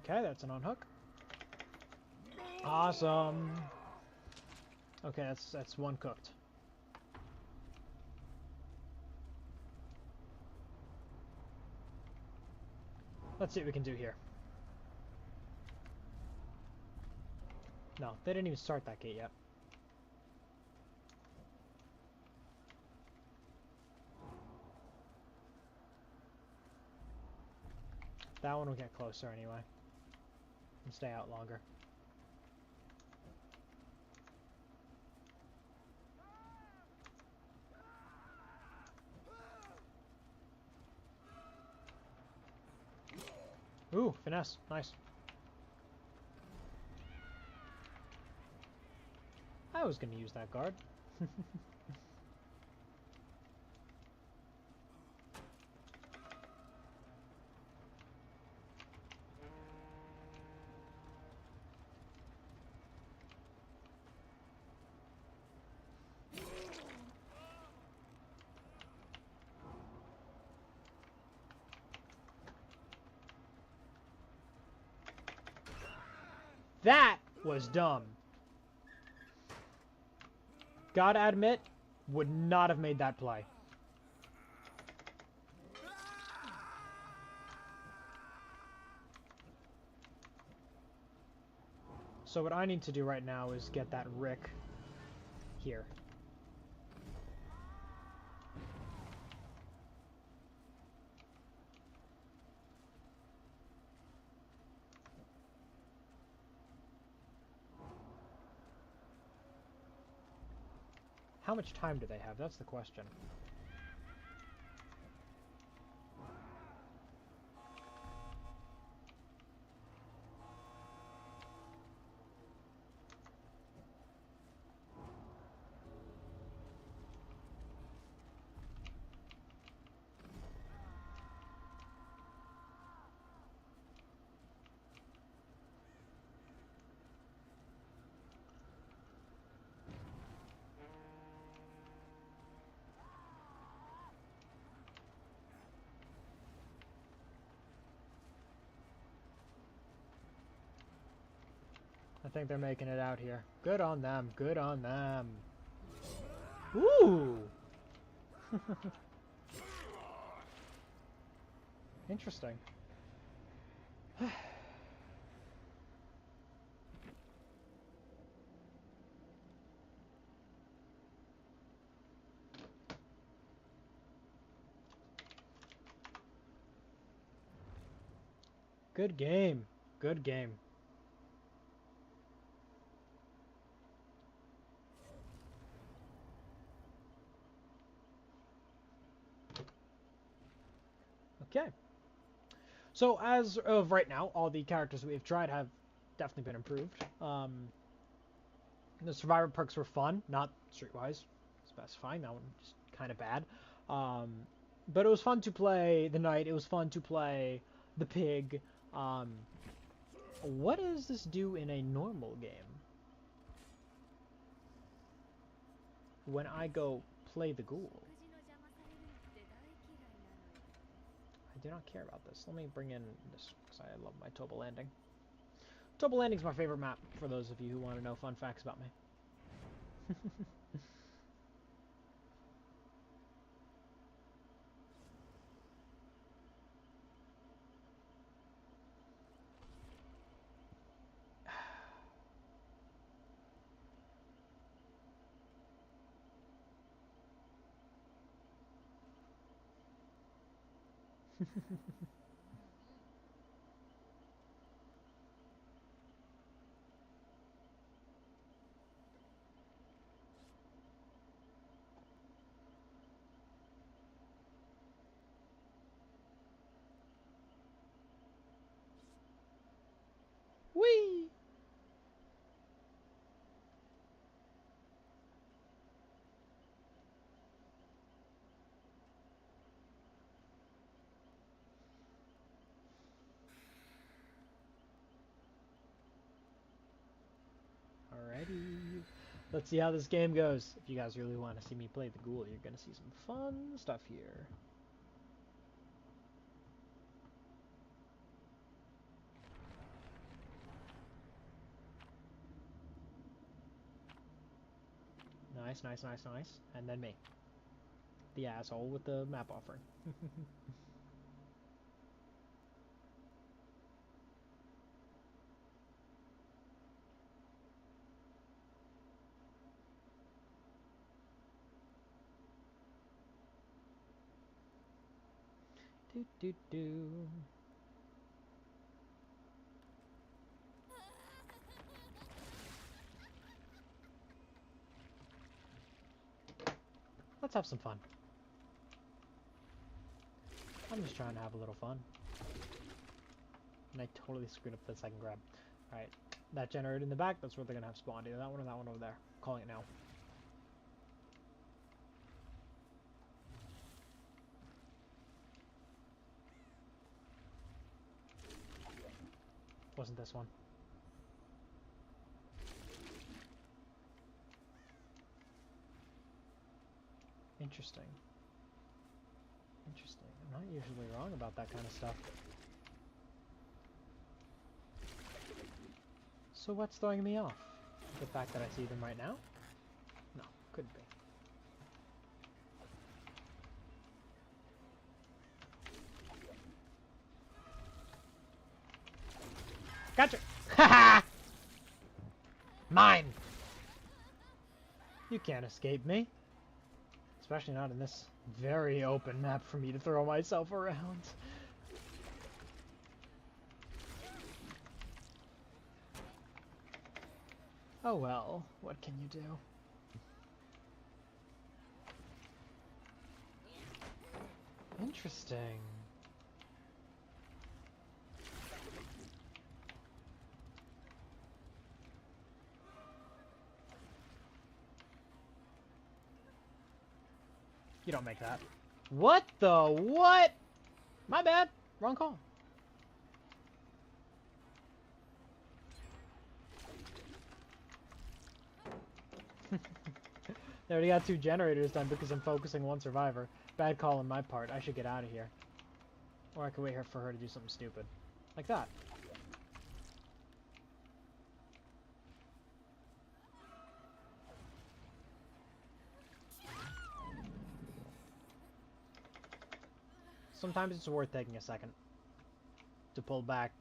Okay, that's an unhook. Awesome. Okay, that's one cooked. Let's see what we can do here. No, they didn't even start that gate yet. That one will get closer anyway. And stay out longer. Ooh, finesse. Nice. I was going to use that guard. That was dumb. Gotta admit, would not have made that play. So what I need to do right now is get that Rick here. How much time do they have? That's the question. I think they're making it out here. Good on them. Good on them. Ooh! Interesting. Good game. Good game. Okay. So as of right now, all the characters we've tried have definitely been improved. The Survivor perks were fun, not streetwise specifying. That one was kind of bad. But it was fun to play the Knight. It was fun to play the Pig. What does this do in a normal game? When I go play the Ghoul. I do not care about this. Let me bring in this, because I love my Toba Landing. Toba Landing's my favorite map, for those of you who want to know fun facts about me. Whee! Alrighty. Let's see how this game goes. If you guys really want to see me play the Ghoul, you're going to see some fun stuff here. Nice, nice, nice, nice. And then me. The asshole with the map offering. Do do do. Let's have some fun. I'm just trying to have a little fun. And I totally screwed up the second grab. Alright, that generator in the back, that's where they're gonna have spawned. Either that one or that one over there. Calling it now. Wasn't this one. Interesting. Interesting. I'm not usually wrong about that kind of stuff. So what's throwing me off? The fact that I see them right now? No, couldn't be. Gotcha! Haha! Mine! You can't escape me. Especially not in this very open map for me to throw myself around. Oh well, what can you do? Interesting. You don't make that. What the what? My bad. Wrong call. They already got 2 generators done because I'm focusing 1 survivor. Bad call on my part. I should get out of here. Or I could wait here for her to do something stupid. Like that. Sometimes it's worth taking a second to pull back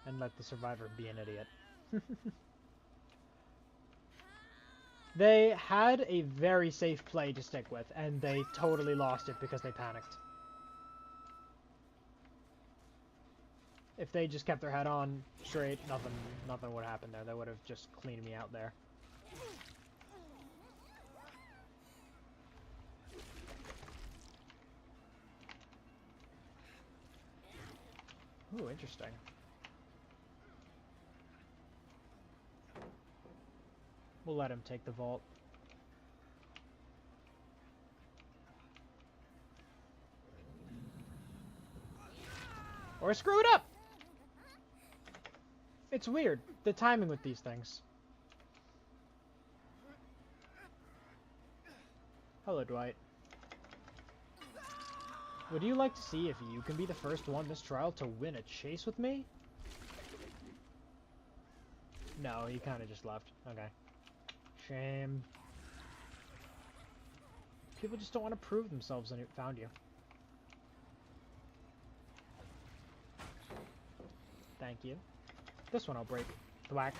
and let the survivor be an idiot. They had a very safe play to stick with, and they totally lost it because they panicked. If they just kept their head on straight, nothing would happen there. They would have just cleaned me out there. Ooh, interesting. We'll let him take the vault. Or screw it up! It's weird, the timing with these things. Hello, Dwight. Would you like to see if you can be the first one this trial to win a chase with me? No, he kind of just left. Okay. Shame. People just don't want to prove themselves and it found you. Thank you. This one I'll break. Thwack.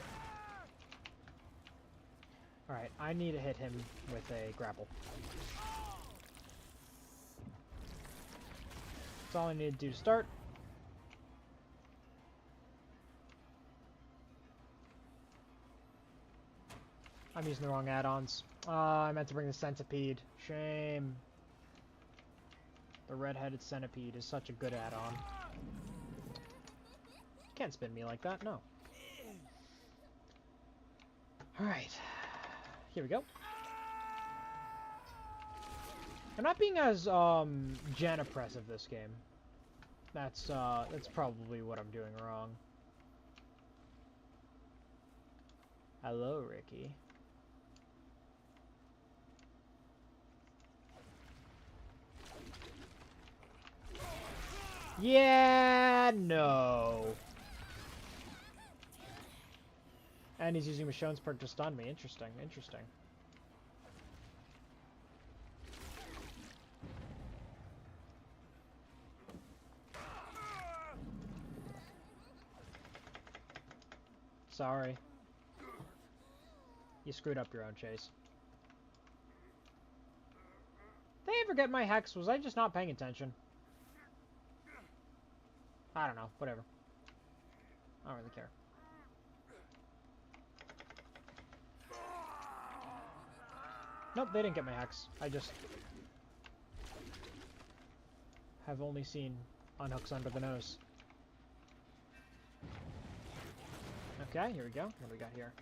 Alright, I need to hit him with a grapple. That's all I need to do to start. I'm using the wrong add-ons. I meant to bring the centipede. Shame. The red-headed centipede is such a good add-on. Can't spin me like that, no. Alright. Here we go. I'm not being as, gen oppressive this game. That's probably what I'm doing wrong. Hello, Ricky. Yeah, no. And he's using Michonne's perk to stun me. Interesting, interesting. Sorry. You screwed up your own chase. Did they ever get my hex? Was I just not paying attention? I don't know. Whatever. I don't really care. Nope, they didn't get my hex. I just have only seen unhooks under the nose. Okay, here we go. What do we got here?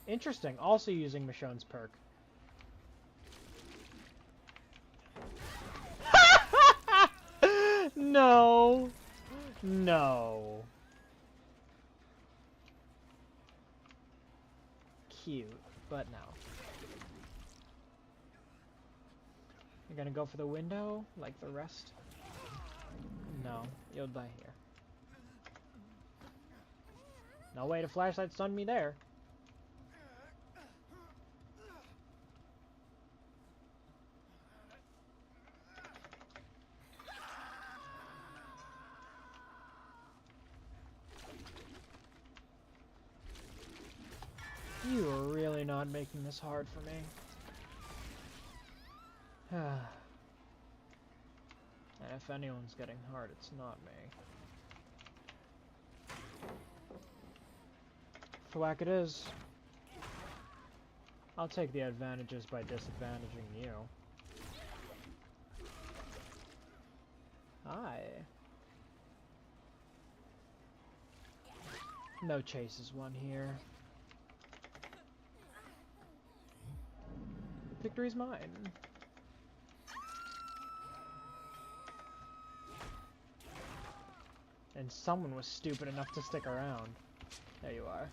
Interesting. Also using Michonne's perk. No. No. Cute, but no. You're gonna go for the window, like the rest? No, you'll die here. No way to flashlight stun me there. You are really not making this hard for me. And if anyone's getting hard, it's not me. Thwack it is. I'll take the advantages by disadvantaging you. Hi. No chases won here. Victory's mine. And someone was stupid enough to stick around. There you are.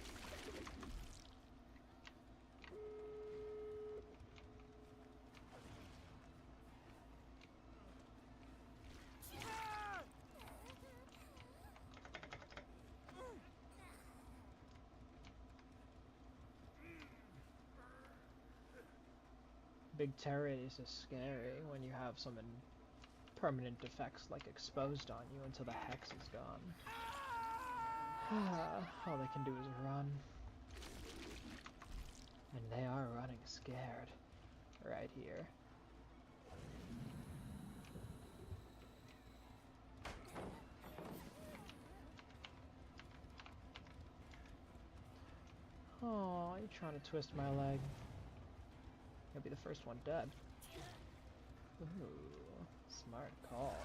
Big terrors is scary when you have some permanent defects like exposed on you until the hex is gone. All they can do is run. And they are running scared. Right here. Oh, you're trying to twist my leg. You'll be the first one dead. Ooh, smart call.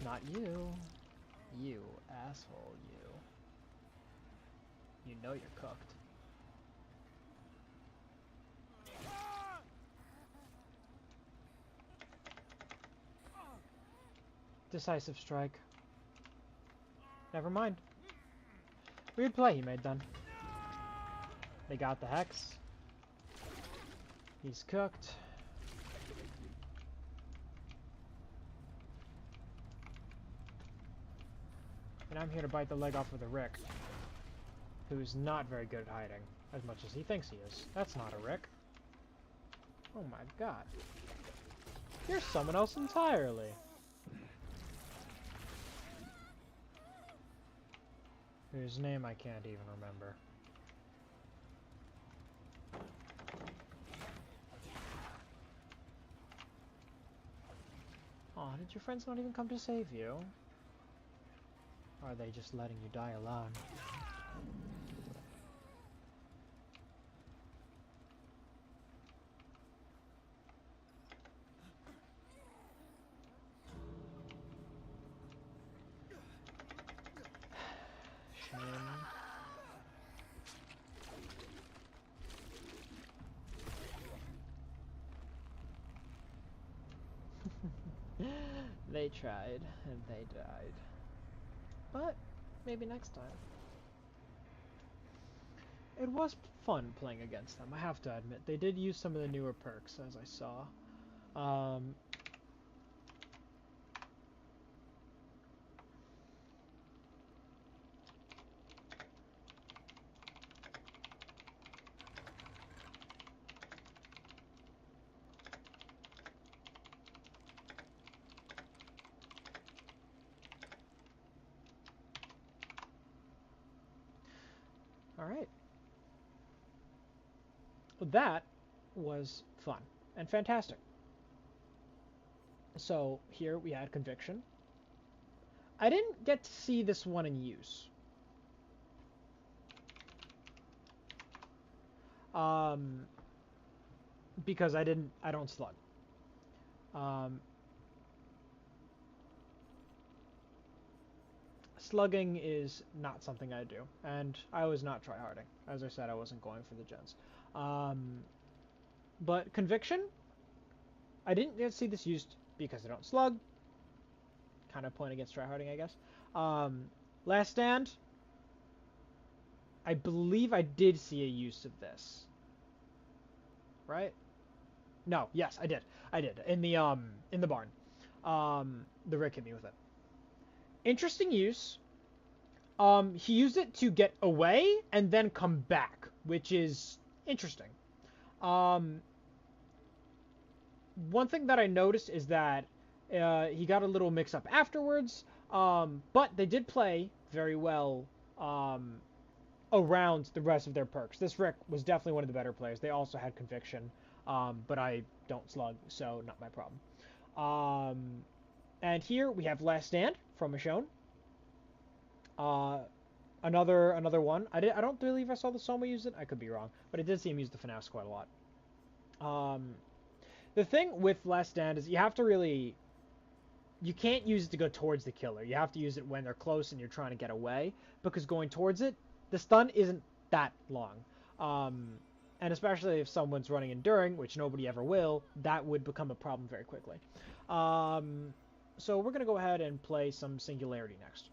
Not you. You, asshole, you. You know you're cooked. Decisive strike. Never mind. Weird play he made then. They got the hex. He's cooked. And I'm here to bite the leg off of the Rick, who's not very good at hiding, as much as he thinks he is. That's not a Rick. Oh my god. You're someone else entirely. Whose name I can't even remember. Aw, did your friends not even come to save you? Or are they just letting you die alone? They tried, and they died. But, maybe next time. It was fun playing against them, I have to admit. They did use some of the newer perks, as I saw. Alright. That was fun and fantastic. So here we had Conviction. I didn't get to see this one in use. Because I don't slug. Slugging is not something I do, and I was not tryharding. As I said, I wasn't going for the gens. But Conviction, I didn't get to see this used because I don't slug. Kind of point against tryharding, I guess. Last Stand, I believe I did see a use of this. Right? No, yes, I did. I did. In the barn. The Rick hit me with it. Interesting use. He used it to get away and then come back, which is interesting. One thing that I noticed is that he got a little mix-up afterwards, but they did play very well around the rest of their perks. This Rick was definitely one of the better players. They also had Conviction, but I don't slug, so not my problem. And here we have Last Stand from Michonne. Another one. I don't believe I saw the Soma use it. I could be wrong, but I did see him use the FNAF quite a lot. The thing with Last Stand is you have to really... You can't use it to go towards the killer. You have to use it when they're close and you're trying to get away, because going towards it, the stun isn't that long. And especially if someone's running Enduring, which nobody ever will, that would become a problem very quickly. So we're going to go ahead and play some Singularity next.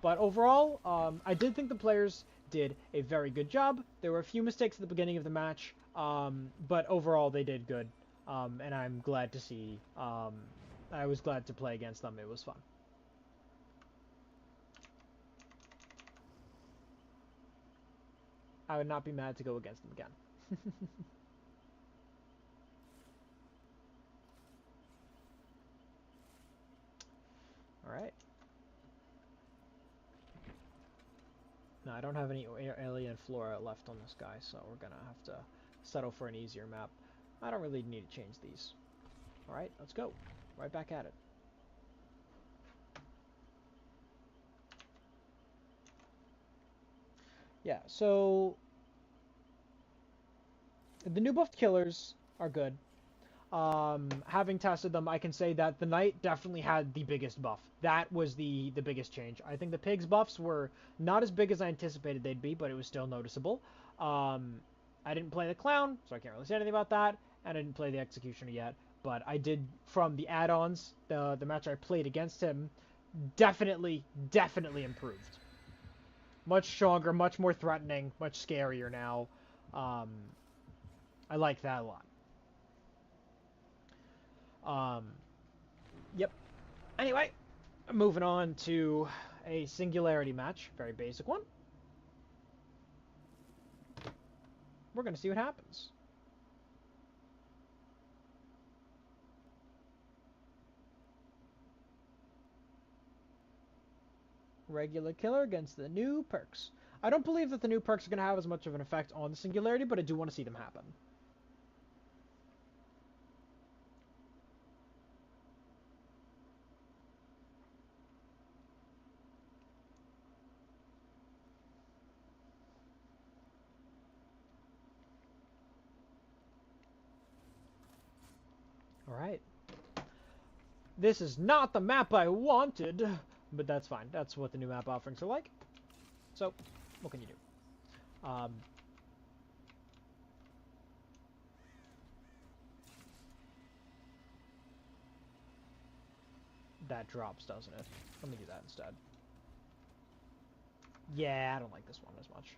But overall, I did think the players did a very good job. There were a few mistakes at the beginning of the match, but overall they did good. And I'm glad to see, I was glad to play against them. It was fun. I would not be mad to go against them again. Alright. No, I don't have any alien flora left on this guy, so we're gonna have to settle for an easier map. I don't really need to change these. Alright, let's go. Right back at it. Yeah, so... the new buffed killers are good. Having tested them, I can say that the Knight definitely had the biggest buff. That was the biggest change. I think the Pig's buffs were not as big as I anticipated they'd be, but it was still noticeable. I didn't play the Clown, so I can't really say anything about that, and I didn't play the Executioner yet, but I did, from the add-ons, the match I played against him, definitely improved. Much stronger, much more threatening, much scarier now. I like that a lot. Yep. Anyway, moving on to a Singularity match. Very basic one. We're going to see what happens. Regular killer against the new perks. I don't believe that the new perks are going to have as much of an effect on the Singularity, but I do want to see them happen. Alright. This is not the map I wanted, but that's fine. That's what the new map offerings are like. So, what can you do? That drops, doesn't it? Let me do that instead. Yeah, I don't like this one as much.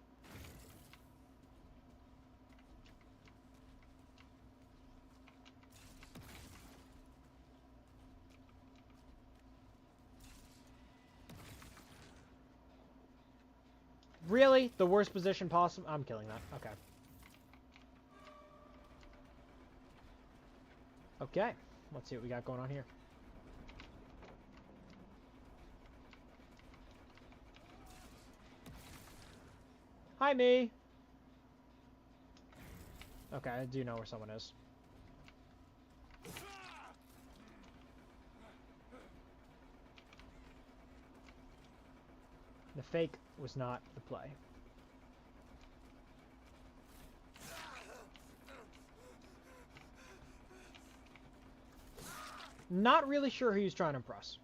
Really? The worst position possible? I'm killing that. Okay. Okay. Let's see what we got going on here. Hi, me! Okay, I do know where someone is. The fake was not the play. Not really sure who he's trying to impress.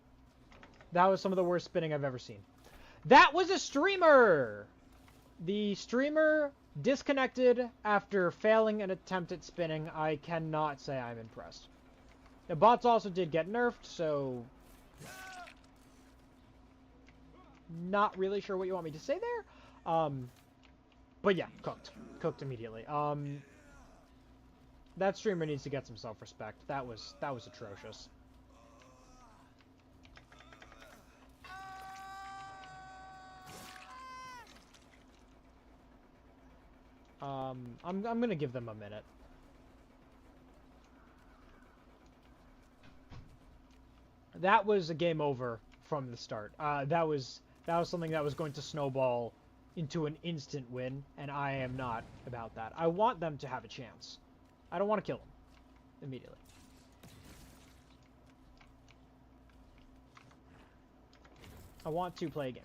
That was some of the worst spinning I've ever seen. That was a streamer! The streamer disconnected after failing an attempt at spinning. I cannot say I'm impressed. The bots also did get nerfed, so... Not really sure what you want me to say there. But yeah, cooked. Cooked immediately. That streamer needs to get some self-respect. That was atrocious. I'm gonna give them a minute. That was a game over from the start. That was something that was going to snowball into an instant win, and I am not about that. I want them to have a chance. I don't want to kill them immediately. I want to play a game.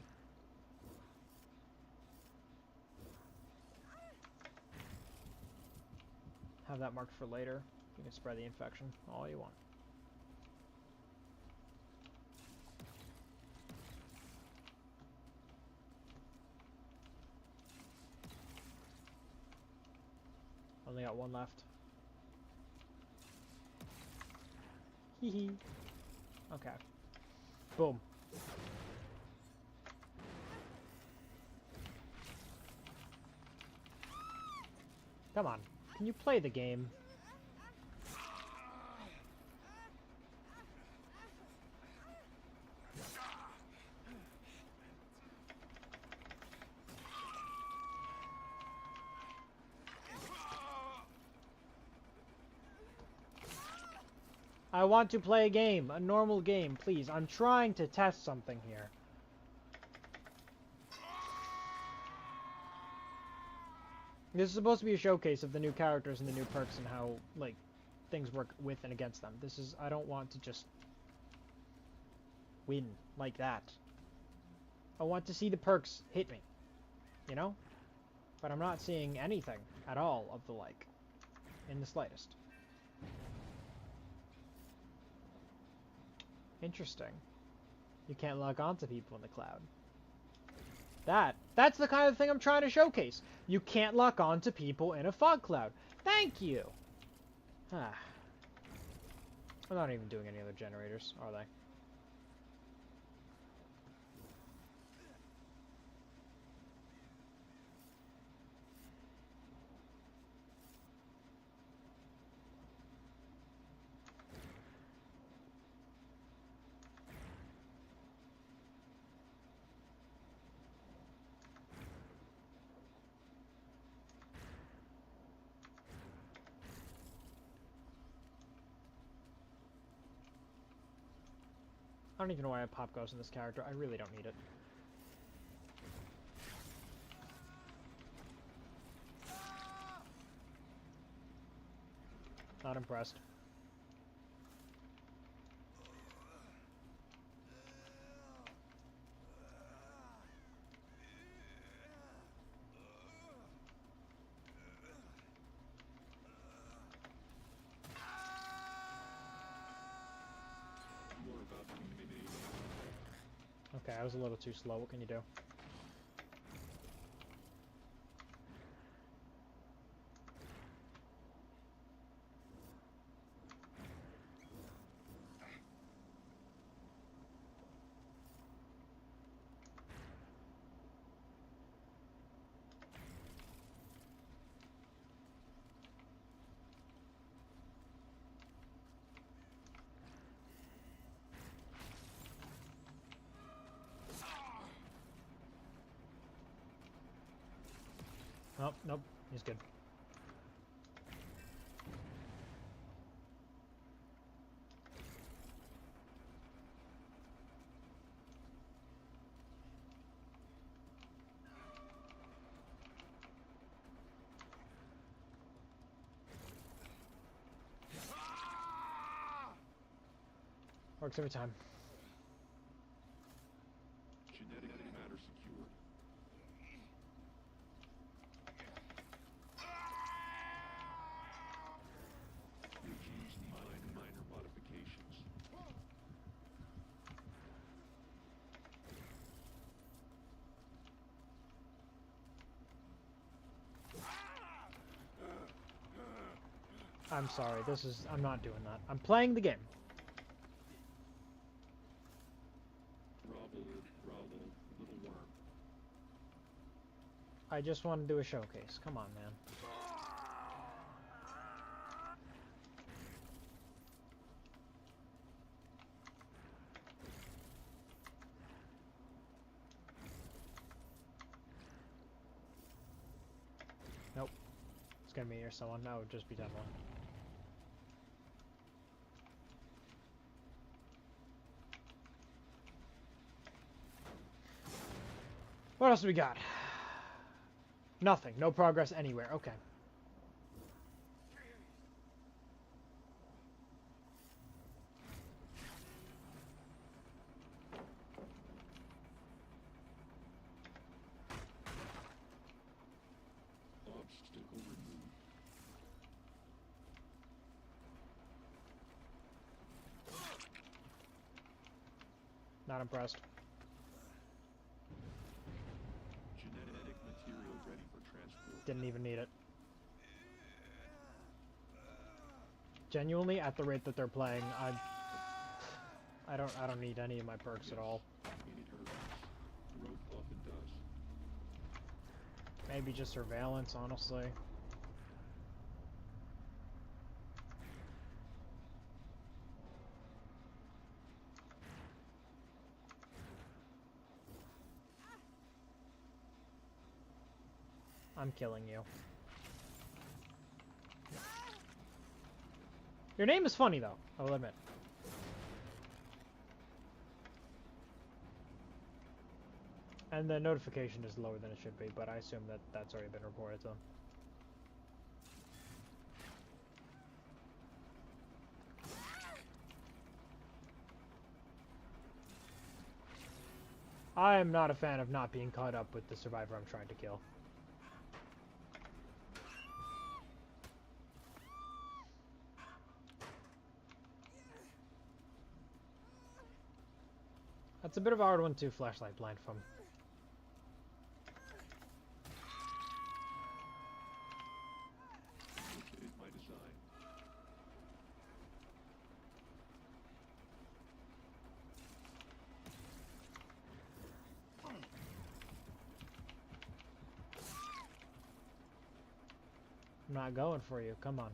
Have that marked for later. You can spread the infection all you want. Only got one left. Hee hee. Okay. Boom. Come on. Can you play the game? I want to play a game. A normal game, please. I'm trying to test something here. This is supposed to be a showcase of the new characters and the new perks and how, like, things work with and against them. This is... I don't want to just win like that. I want to see the perks hit me. You know? But I'm not seeing anything at all of the like. In the slightest. Interesting. You can't log on to people in the cloud. That's the kind of thing I'm trying to showcase. You can't lock on to people in a fog cloud. Thank you! Ah. I'm not even doing any other generators, are they? I don't even know why I pop goes in this character. I really don't need it. Not impressed. Okay, I was a little too slow. What can you do? Oh, nope. He's good. Works every time. Genetic matter secured. Regimes minor modifications. I'm sorry, I'm not doing that. I'm playing the game. Grovel, little worm. I just want to do a showcase. Come on, man. Nope. It's gonna be near someone. No, it would just be Devlin. What else do we got? Nothing. No progress anywhere. Okay. Obstacle removed. Not impressed. Genetic material ready for transport. Didn't even need it. Genuinely, at the rate that they're playing, I don't need any of my perks at all. It hurts. Growth often does. Maybe just surveillance, honestly. I'm killing you. Your name is funny, though, I will admit. And the notification is lower than it should be, but I assume that that's already been reported to them. I am not a fan of not being caught up with the survivor I'm trying to kill. That's a bit of a hard one to flashlight blind from. It is my design. I'm not going for you. Come on.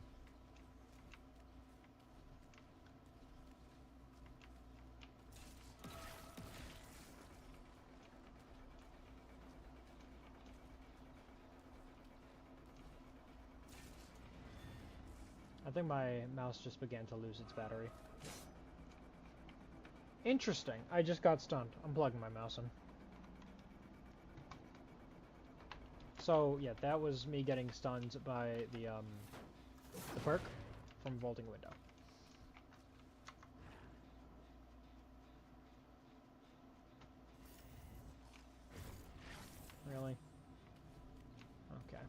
I think my mouse just began to lose its battery. Interesting. I just got stunned. I'm plugging my mouse in. So, yeah, that was me getting stunned by the perk from vaulting a window. Really? Okay.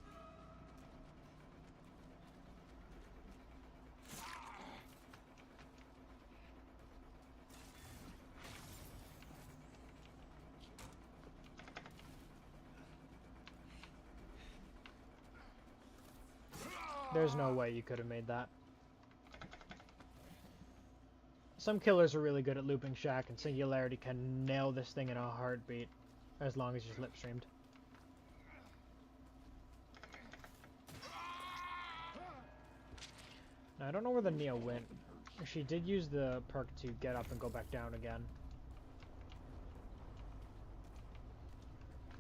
There's no way you could have made that. Some killers are really good at looping Shack, and Singularity can nail this thing in a heartbeat, as long as you're slipstreamed. Now, I don't know where the Neo went. She did use the perk to get up and go back down again.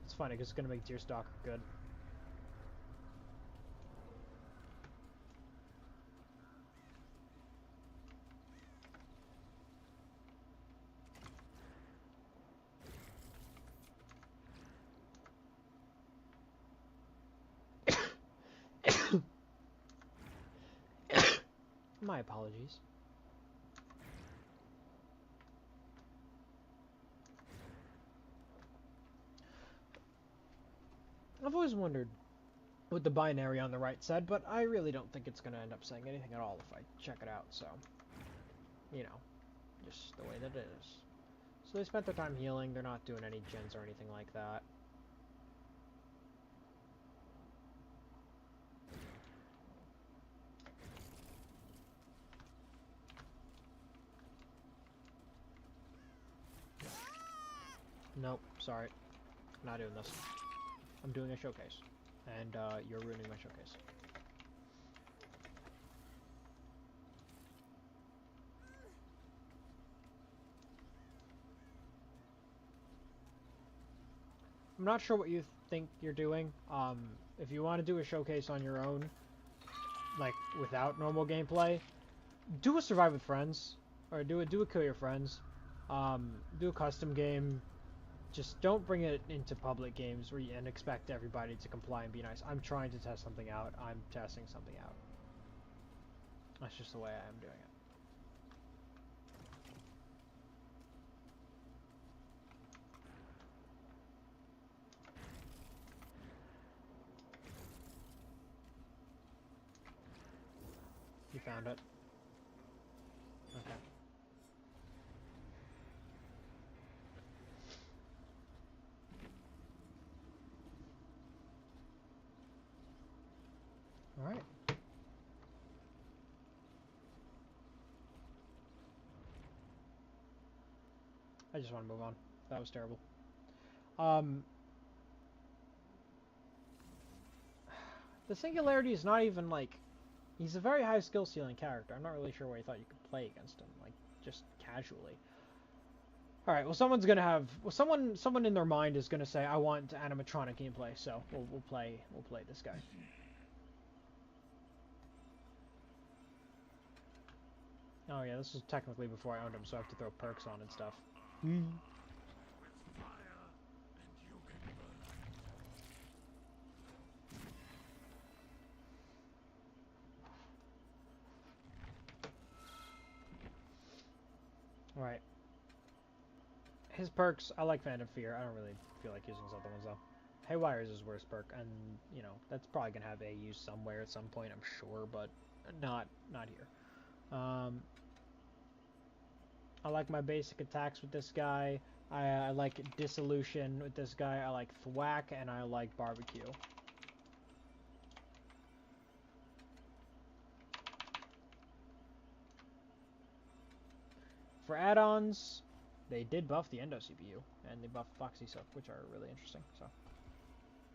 It's funny, because it's going to make Deerstalker good. My apologies. I've always wondered what the binary on the right said, but I really don't think it's going to end up saying anything at all if I check it out, so, you know, just the way that it is. So they spent their time healing, they're not doing any gens or anything like that. Nope, sorry, not doing this. I'm doing a showcase, and you're ruining my showcase. I'm not sure what you think you're doing. If you want to do a showcase on your own, like without normal gameplay, do a survive with friends, or do a kill your friends. Do a custom game. Just don't bring it into public games and expect everybody to comply and be nice. I'm trying to test something out. I'm testing something out. That's just the way I am doing it. You found it. Okay. Alright. I just want to move on. That was terrible. The Singularity is not even like... He's a very high skill ceiling character. I'm not really sure why you thought you could play against him, like, just casually. Alright, well someone's gonna have... Well, someone in their mind is gonna say, I want animatronic gameplay, so we'll play this guy. Oh yeah, this is technically before I owned him, so I have to throw perks on and stuff. Alright. His perks, I like Phantom Fear. I don't really feel like using his other ones though. Haywire is his worst perk, and you know that's probably gonna have a use somewhere at some point, I'm sure, but not here. I like my basic attacks with this guy. I like Dissolution with this guy. I like Thwack, and I like Barbecue. For add-ons, they did buff the Endo CPU, and they buffed Foxy Silk, which are really interesting. So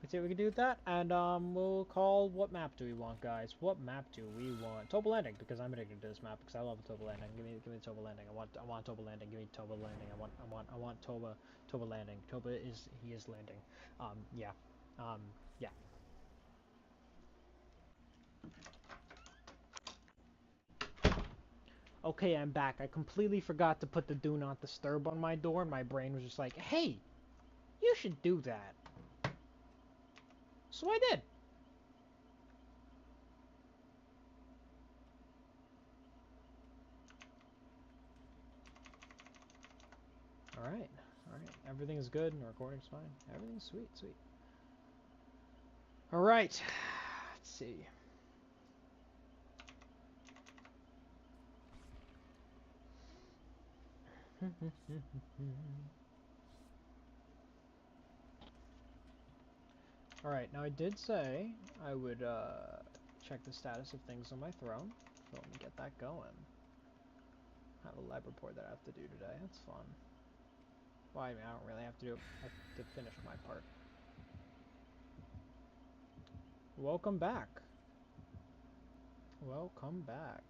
let's see what we can do with that, and we'll call. What map do we want, guys? What map do we want? Toba Landing, because I'm addicted to this map because I love Toba Landing. Give me Toba Landing. I want Toba Landing. Give me Toba Landing. I want Toba Landing. Toba is landing. Yeah. Yeah. Okay, I'm back. I completely forgot to put the Do Not Disturb on my door, and my brain was just like, hey, you should do that. So I did. Alright. Alright. Everything's good, and the recording's fine. Everything's sweet, sweet. Alright. Let's see. Alright, now I did say I would check the status of things on my throne. So let me get that going. I have a lab report that I have to do today. That's fun. Well, I mean, I don't really have to do it. I have to finish my part. Welcome back. Welcome back.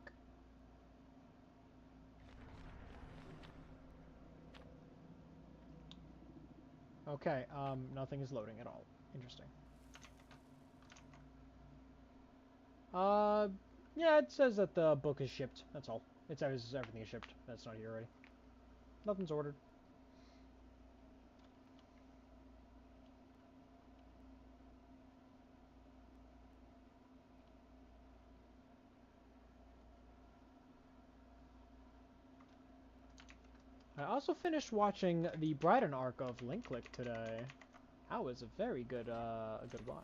Okay, nothing is loading at all. Interesting. Yeah, it says that the book is shipped. That's all. It says everything is shipped. That's not here already. Nothing's ordered. I also finished watching the Brighton arc of Link Click today. That was a very good, a good watch.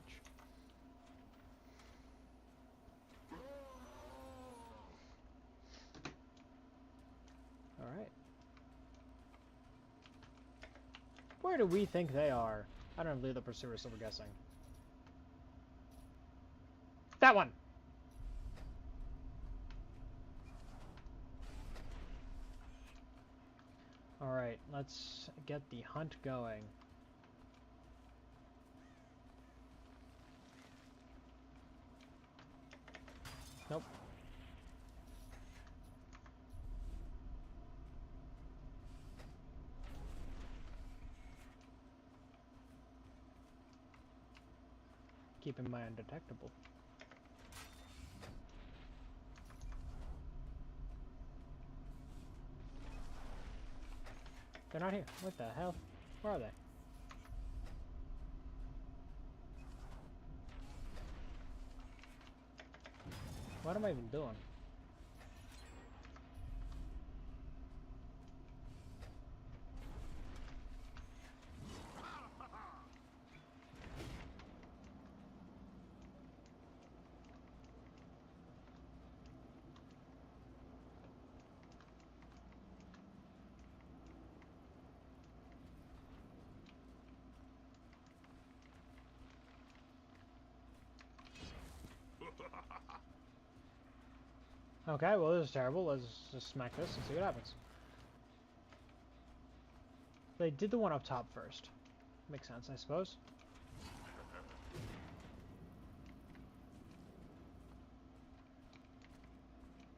Alright. Where do we think they are? I don't believe the pursuers, so we're guessing. That one! Alright, let's get the hunt going. Nope. Keeping my undetectable. They're not here. What the hell? Where are they? What am I even doing? Okay, well this is terrible. Let's just smack this and see what happens. They did the one up top first. Makes sense, I suppose.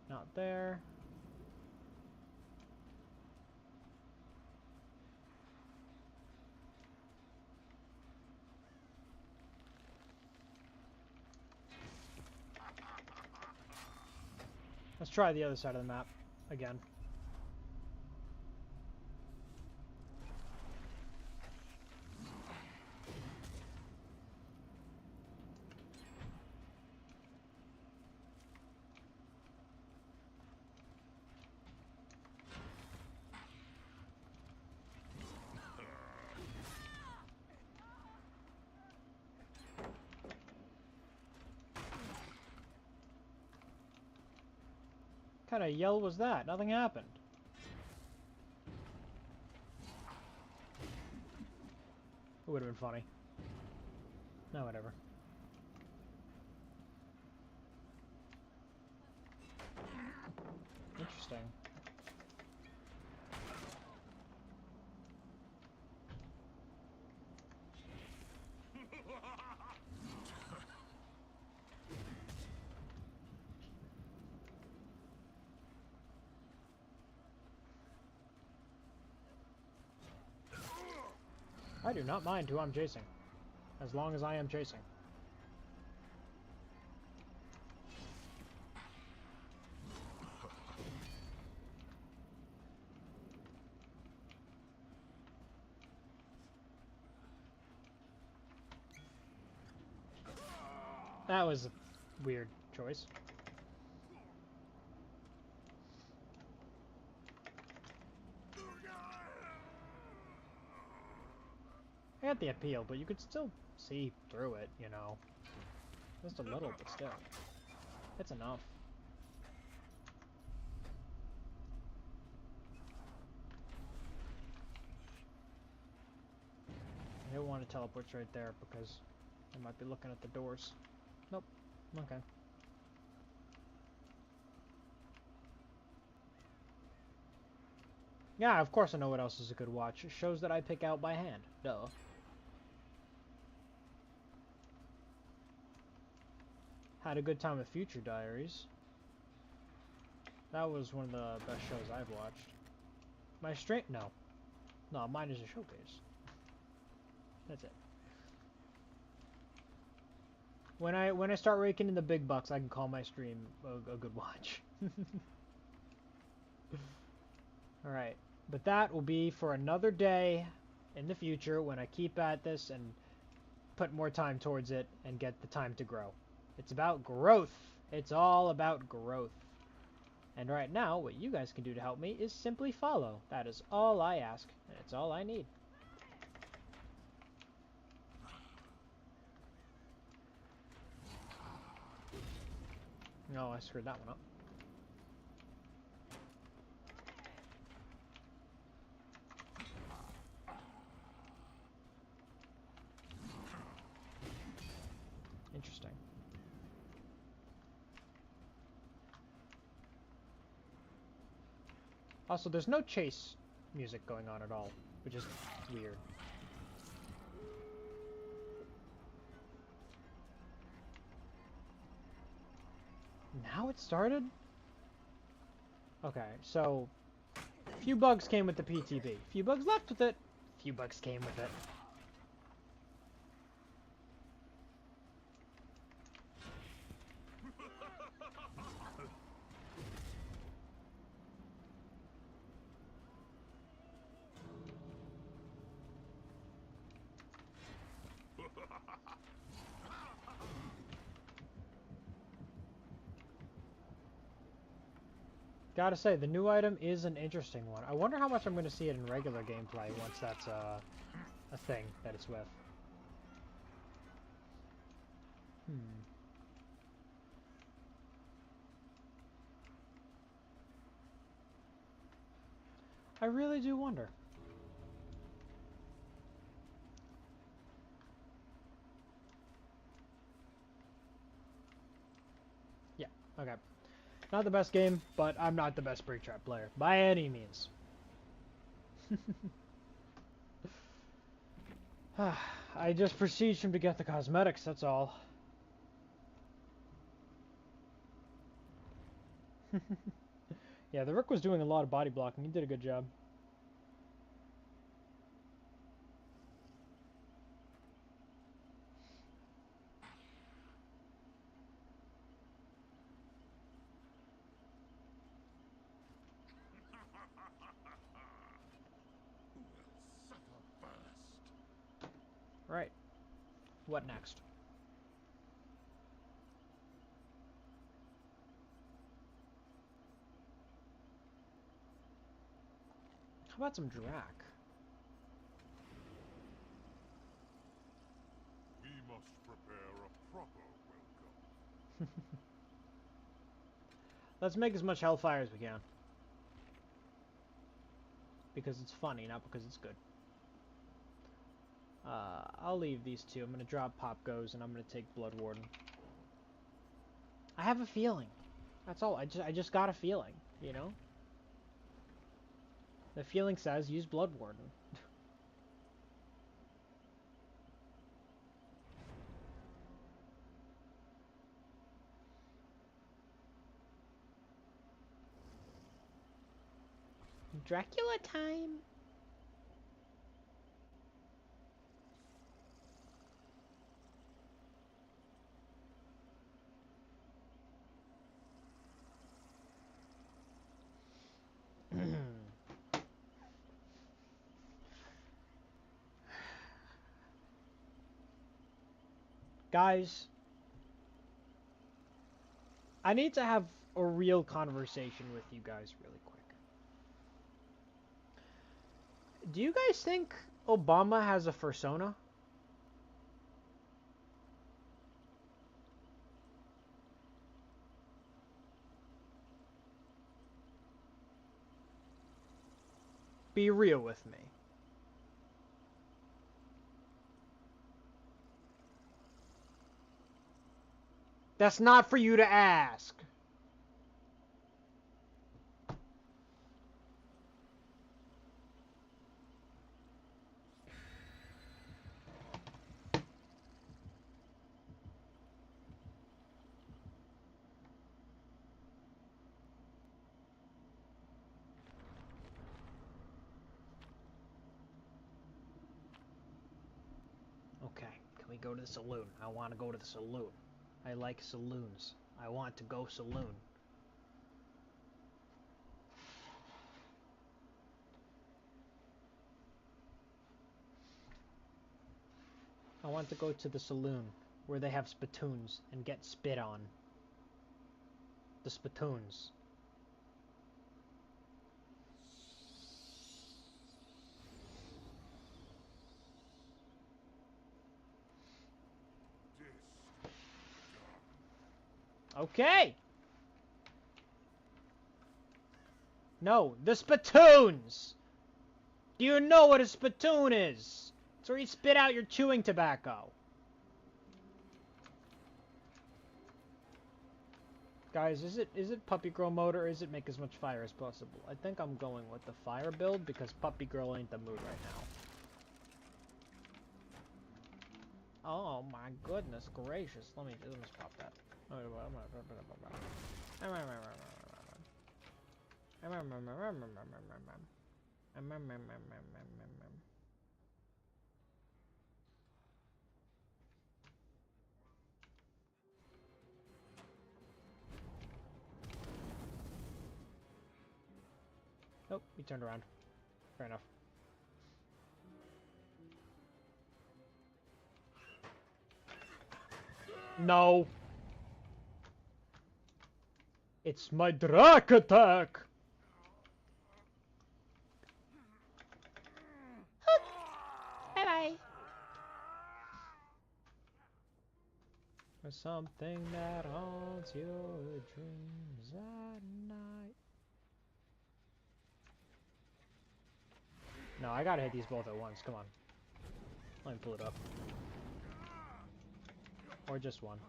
Not there. Let's try the other side of the map again. What kind of yell was that? Nothing happened. It would have been funny. No, whatever. Interesting. I do not mind who I'm chasing, as long as I am chasing. That was a weird choice. I got the appeal, but you could still see through it, you know. Just a little, but still. It's enough. I don't want to teleport right there because I might be looking at the doors. Nope. Okay. Yeah, of course I know what else is a good watch. It shows that I pick out by hand. Duh. Had a good time with Future Diaries. That was one of the best shows I've watched. My straight no. No, mine is a showcase. That's it. When I start raking in the big bucks, I can call my stream a good watch. Alright. But that will be for another day in the future when I keep at this and put more time towards it and get the time to grow. It's about growth. It's all about growth. And right now, what you guys can do to help me is simply follow. That is all I ask, and it's all I need. No, I screwed that one up. Interesting. Also, there's no chase music going on at all, which is weird. Now it started? Okay, so a few bugs came with the PTB. A few bugs left with it. A few bugs came with it. Gotta say, the new item is an interesting one. I wonder how much I'm going to see it in regular gameplay once that's a thing that it's with. I really do wonder. Yeah, okay. Not the best game, but I'm not the best break trap player by any means. I just besieged him to get the cosmetics, that's all. Yeah, the Rook was doing a lot of body blocking. He did a good job. Right. What next? How about some Drac? We must prepare a proper welcome. Let's make as much Hellfire as we can. Because it's funny, not because it's good. I'll leave these two. I'm gonna drop Pop Goes, and I'm gonna take Blood Warden. I have a feeling. That's all. I just got a feeling, you know? The feeling says use Blood Warden. Dracula time! Guys, I need to have a real conversation with you guys really quick. Do you guys think Obama has a fursona? Be real with me. That's not for you to ask. Okay, can we go to the saloon? I want to go to the saloon. I like saloons. I want to go saloon. I want to go to the saloon where they have spittoons and get spit on. The spittoons. Okay. No, the spittoons! Do you know what a spittoon is? It's where you spit out your chewing tobacco. Guys, is it puppy girl mode or is it make as much fire as possible? I think I'm going with the fire build because puppy girl ain't the mood right now. Oh my goodness gracious! Let me just pop that. Nope, he turned around. Fair enough. No! It's my Drac attack! Bye-bye! For something that haunts your dreams at night. No, I gotta hit these both at once, come on. Let me pull it up. Or just one.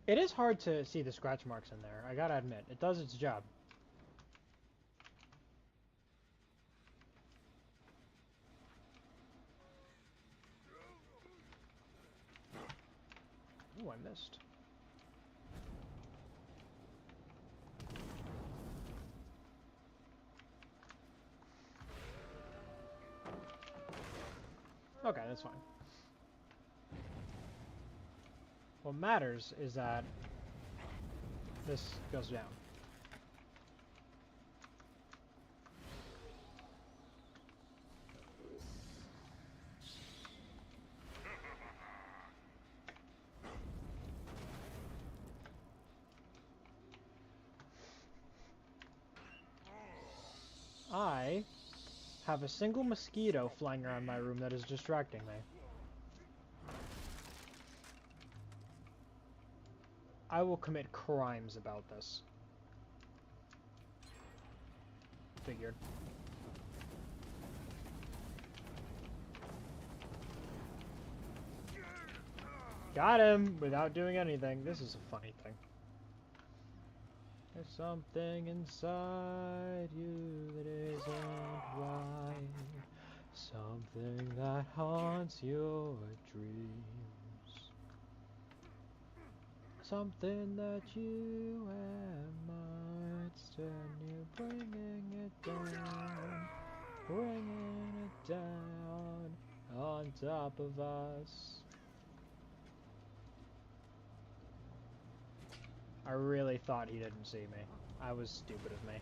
It is hard to see the scratch marks in there, I gotta admit. It does its job. Ooh, I missed. Okay, that's fine. What matters is that this goes down. I have a single mosquito flying around my room that is distracting me. I will commit crimes about this. Figured. Got him without doing anything. This is a funny thing. There's something inside you that isn't right. Something that haunts your dreams. Something that you might stand you bringing it down on top of us. I really thought he didn't see me. I was stupid of me.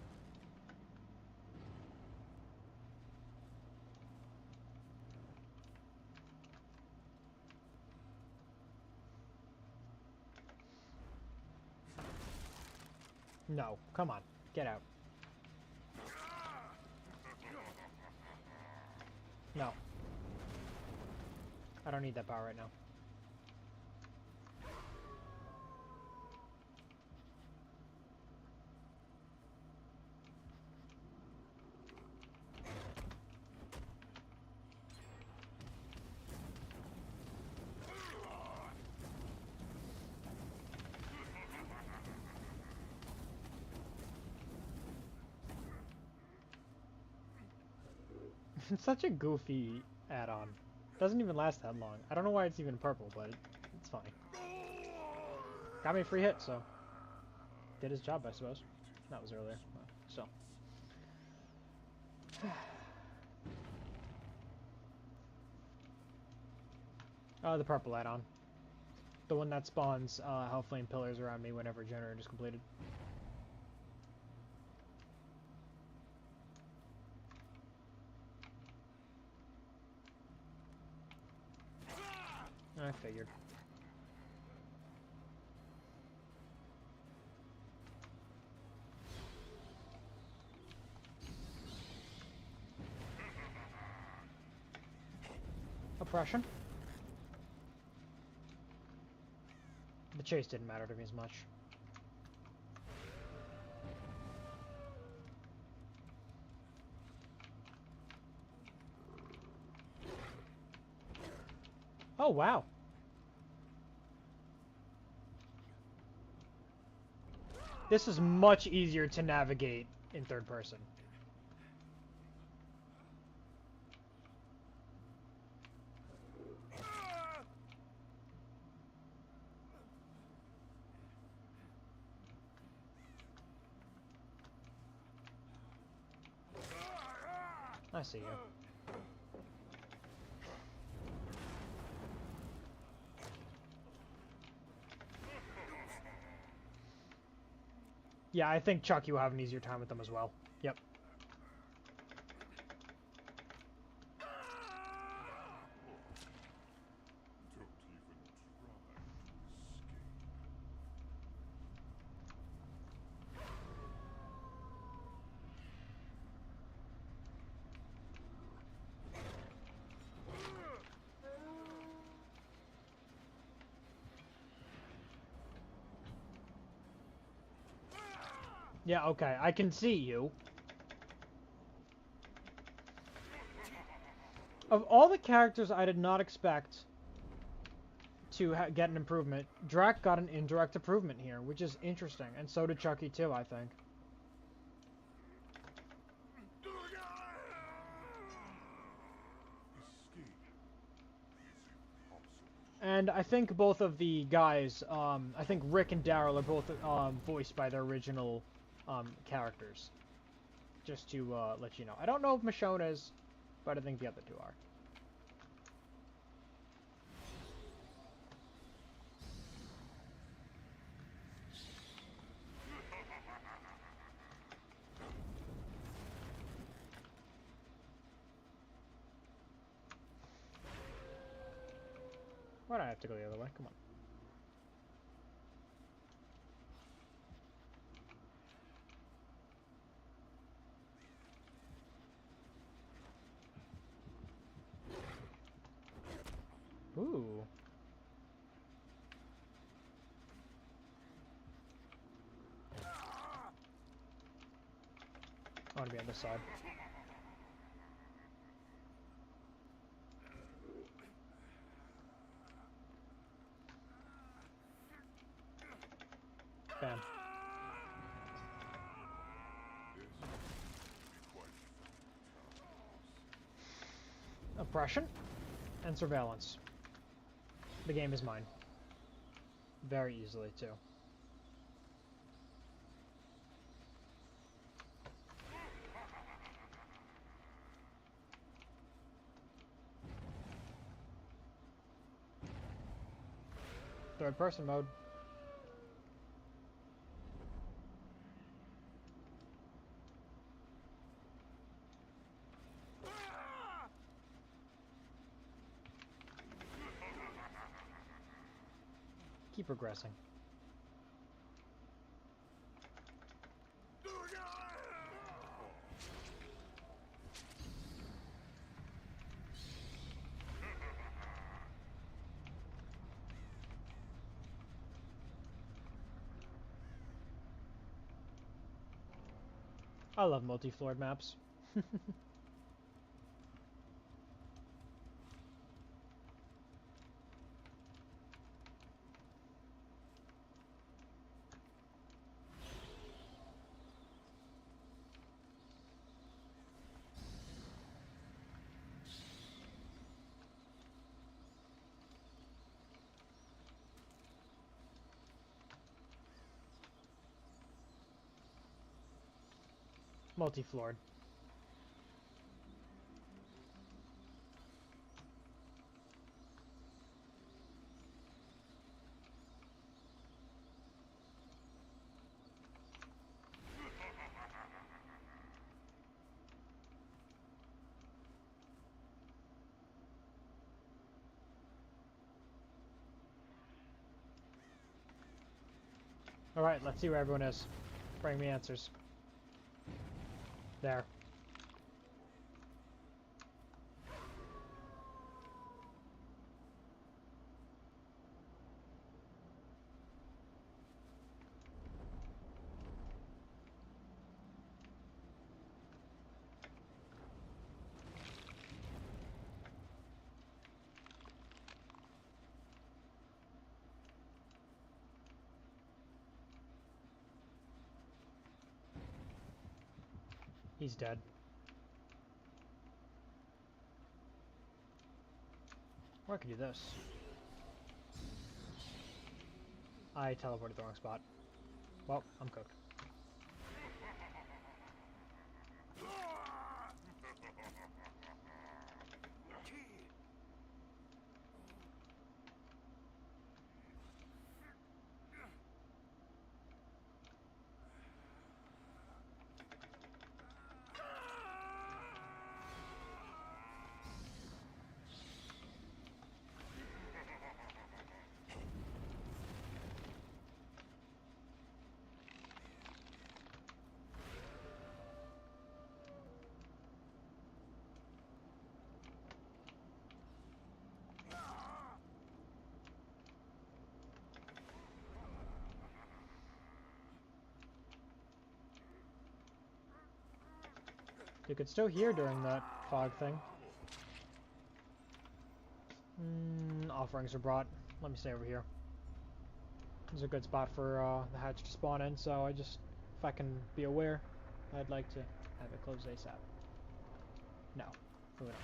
No, come on, get out. No. I don't need that power right now. It's such a goofy add-on. Doesn't even last that long. I don't know why it's even purple, but it's funny. Got me a free hit, so did his job, I suppose. That was earlier, so. The purple add-on. The one that spawns Hellflame pillars around me whenever generator is completed. I figured. Oppression. chase didn't matter to me as much. Oh, wow. This is much easier to navigate in third person. I see you. Yeah, I think Chucky will have an easier time with them as well. Yep. Don't even try to escape. Yeah, okay, I can see you. Of all the characters I did not expect to get an improvement, Drac got an indirect improvement here, which is interesting, and so did Chucky too, I think. Escape is impossible. And I think both of the guys, I think Rick and Daryl are both voiced by their original characters. Just to let you know. I don't know if Michonne is, but I think the other two are. Why do I have to go the other way? Come on. Ooh. I want to be on this side. Bam. This will be quite fun. Oppression and surveillance. The game is mine. Very easily, too. Third person mode. Keep progressing. I love multi-floored maps. Multi-floored. Alright, let's see where everyone is. Bring me answers. There. He's dead. Or I could do this. I teleported the wrong spot. Well, I'm cooked. You could still hear during that fog thing. Offerings are brought. Let me stay over here. This is a good spot for the hatch to spawn in, so if I can be aware, I'd like to have it close ASAP. No, really not.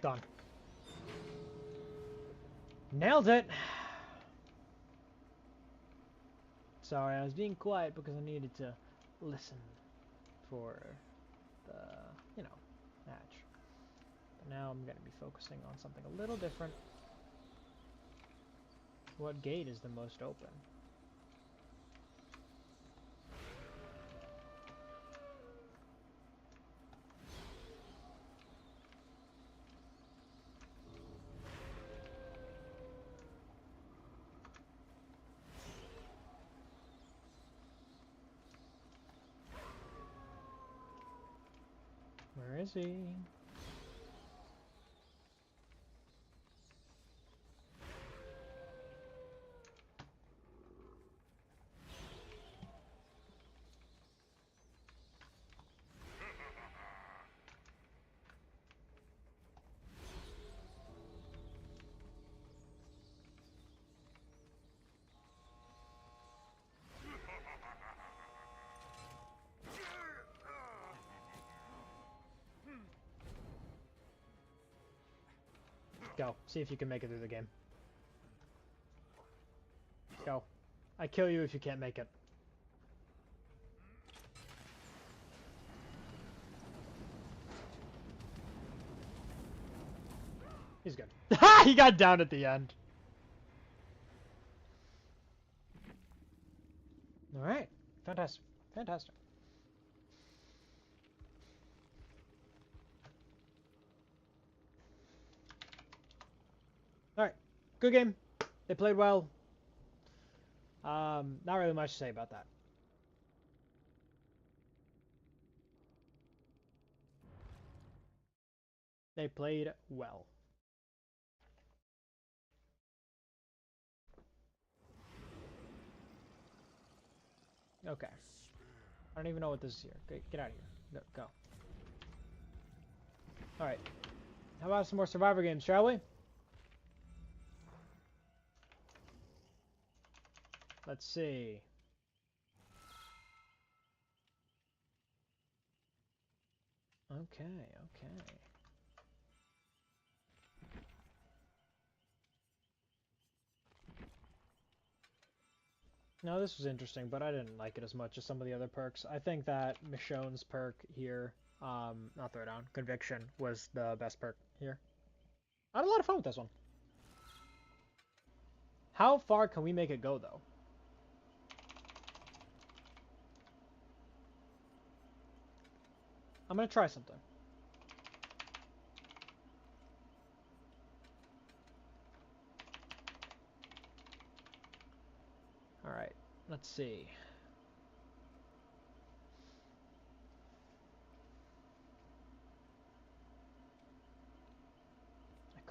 Done. Nailed it! Sorry, I was being quiet because I needed to listen for the, hatch. But now I'm going to be focusing on something a little different. What gate is the most open? Where is he? Go. See if you can make it through the game. Go. I kill you if you can't make it. He's good. He got down at the end. Alright. Fantastic. Fantastic. Alright. Good game. They played well. Not really much to say about that. They played well. Okay. I don't even know what this is here. Get out of here. Go. Alright. How about some more Survivor games, shall we? Let's see. Okay. No, this was interesting, but I didn't like it as much as some of the other perks. I think that Michonne's perk here, not Throwdown, Conviction, was the best perk here. I had a lot of fun with this one. How far can we make it go, though? I'm gonna try something. Alright, let's see.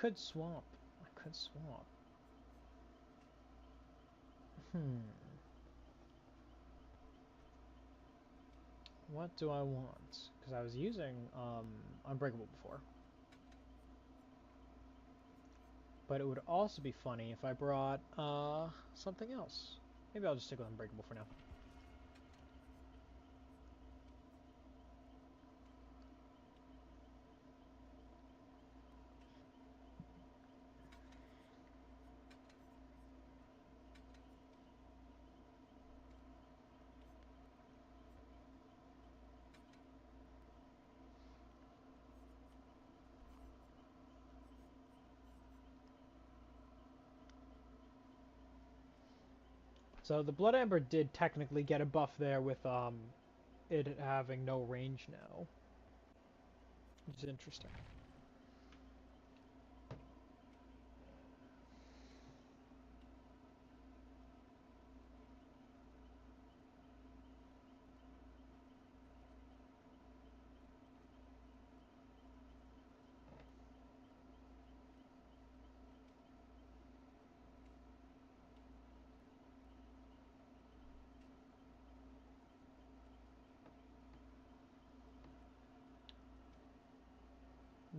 could swap. I could swap. Hmm. What do I want? Because I was using Unbreakable before. But it would also be funny if I brought something else. Maybe I'll just stick with Unbreakable for now. So the Blood Amber did technically get a buff there with it having no range now, which is interesting.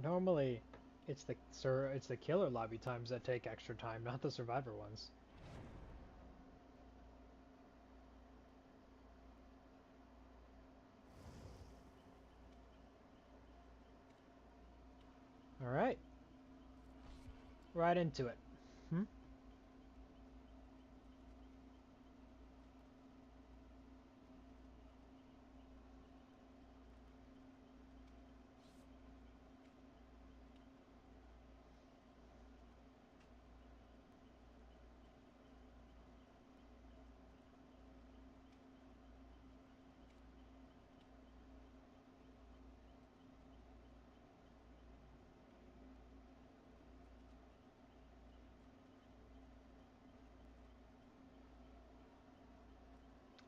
Normally, it's the killer lobby times that take extra time, not the survivor ones. All right, right into it. Hmm?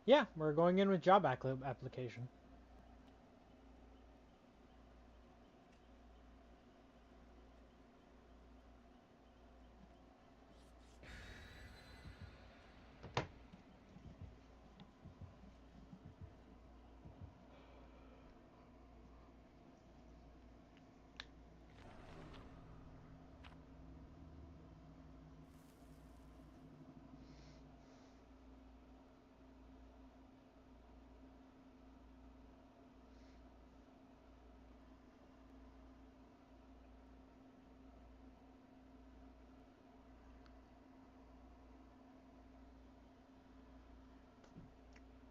Yeah, we're going in with job application.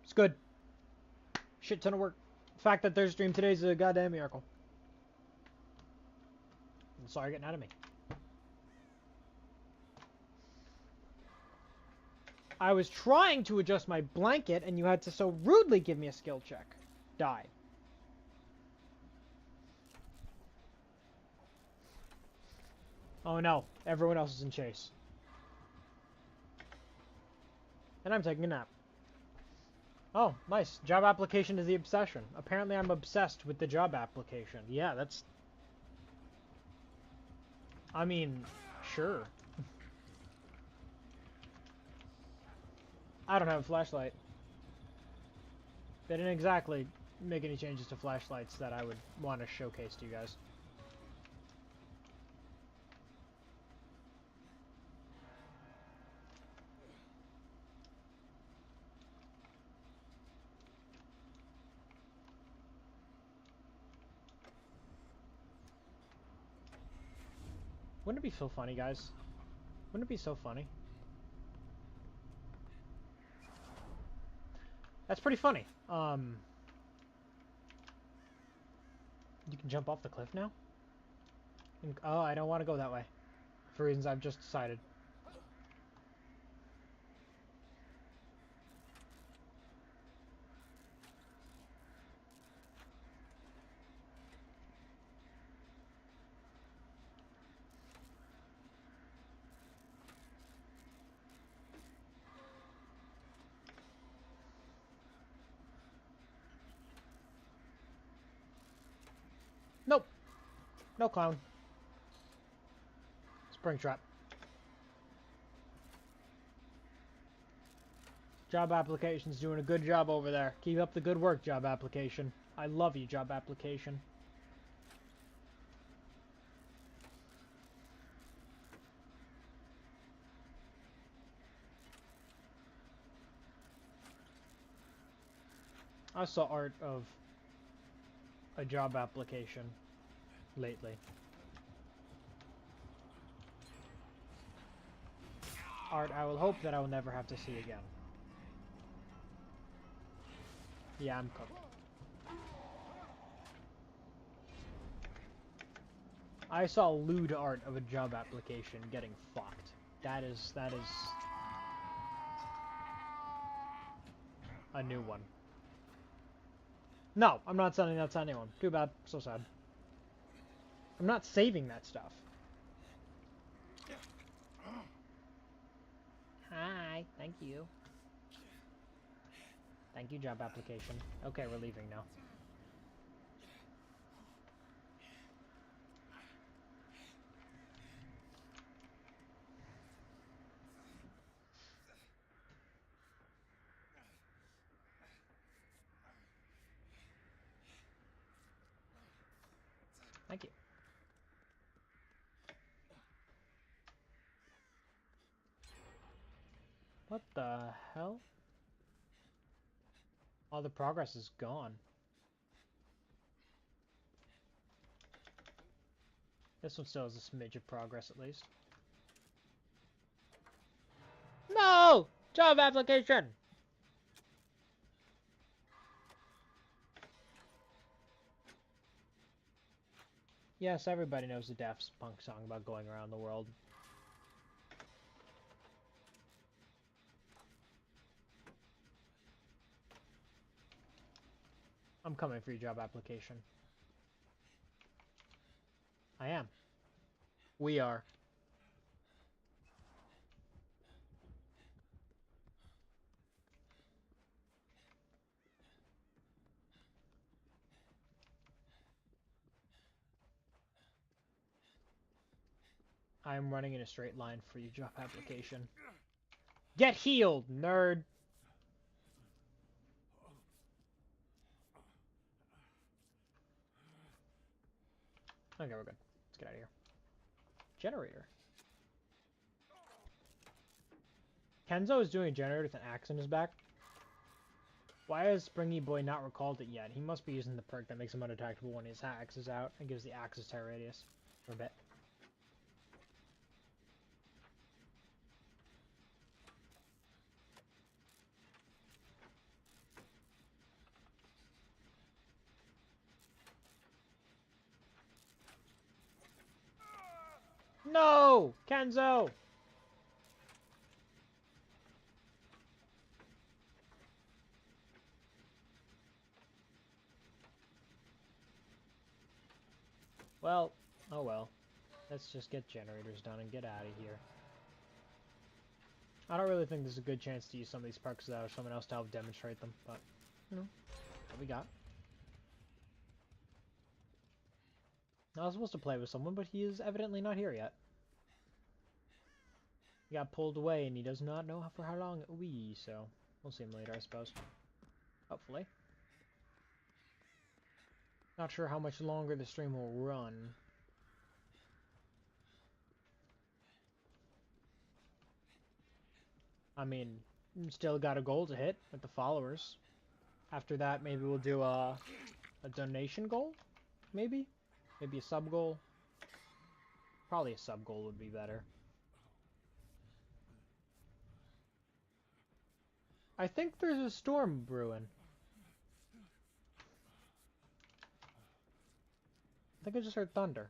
It's good. Shit ton of work. The fact that their stream today is a goddamn miracle. Sorry, getting out of me. I was trying to adjust my blanket, and you had to so rudely give me a skill check. Die. Oh no, everyone else is in chase. And I'm taking a nap. Oh, nice. Job application is the obsession. Apparently I'm obsessed with the job application. Yeah, that's... I mean, sure. I don't have a flashlight. They didn't exactly make any changes to flashlights that I would want to showcase to you guys. Wouldn't it be so funny, guys? Wouldn't it be so funny? That's pretty funny. You can jump off the cliff now? Oh, I don't want to go that way. For reasons I've just decided. Nope. No clown. Springtrap. Job application's doing a good job over there. Keep up the good work, job application. I love you, job application. I saw art of a job application lately. Art I will hope that I will never have to see again. Yeah, I'm cooked. I saw lewd art of a job application getting fucked. That is a new one. No, I'm not sending that to anyone. Too bad. So sad. I'm not saving that stuff. Hi, thank you. Thank you, job application. Okay, we're leaving now. Thank you. What the hell? All the progress is gone. This one still has a smidge of progress at least. No! Job application! Yes, everybody knows the Daft Punk song about going around the world. I'm coming for your job application. I am. We are. I'm running in a straight line for your job application. Get healed, nerd! Okay, we're good. Let's get out of here. Generator. Kenzo is doing a generator with an axe in his back. Why has Springy Boy not recalled it yet? He must be using the perk that makes him undetectable when his axe is out and gives the axe his tear radius for a bit. No! Kenzo! Well, oh well. Let's just get generators done and get out of here. I don't really think there's a good chance to use some of these perks without someone else to help demonstrate them, but, you know, what we got. I was supposed to play with someone, but he is evidently not here yet. He got pulled away, and he does not know for how long it will be, so we'll see him later, I suppose. Hopefully. Not sure how much longer the stream will run. I mean, still got a goal to hit with the followers. After that, maybe we'll do a donation goal? Maybe? Maybe a sub goal? Probably a sub goal would be better. I think there's a storm brewing. I think I just heard thunder.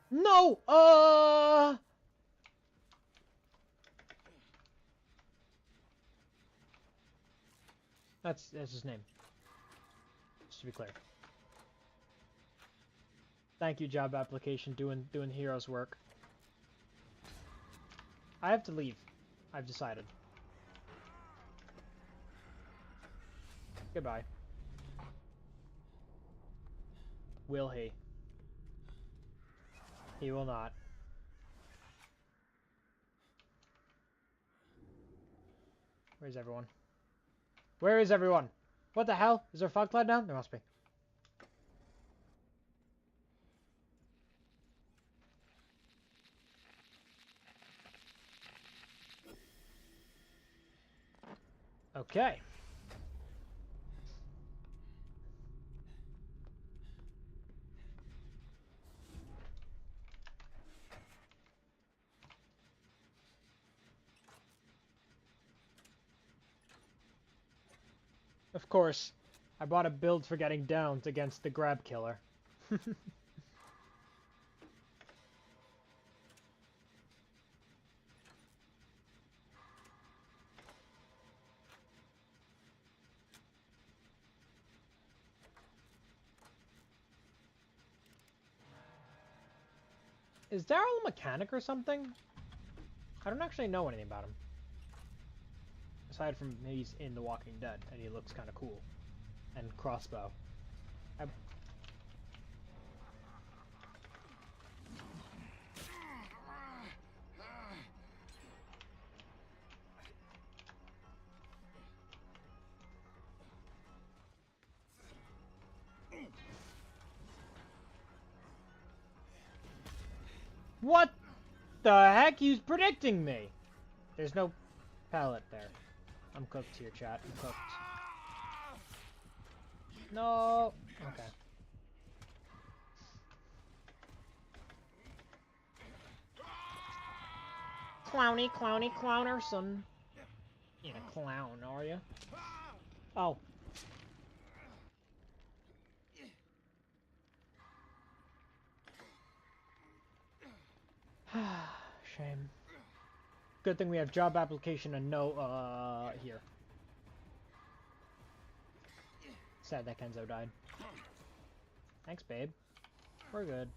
No! That's his name. Just to be clear. Thank you, job application, doing hero's work. I have to leave. I've decided. Goodbye. Will he? He will not. Where's everyone? Where is everyone? What the hell? Is there a fog cloud down? There must be. Okay. Of course, I bought a build for getting downed against the grab killer. Is Daryl a mechanic or something? I don't actually know anything about him. Aside from he's in The Walking Dead, and he looks kind of cool. And crossbow. What the heck? He's predicting me! There's no pallet there. I'm cooked here, chat. I'm cooked. No! Okay. Clowny, clowny, clownerson. You ain't a clown, are you? Oh. Shame. Good thing we have job application and no, here. Sad that Kenzo died. Thanks, babe. We're good.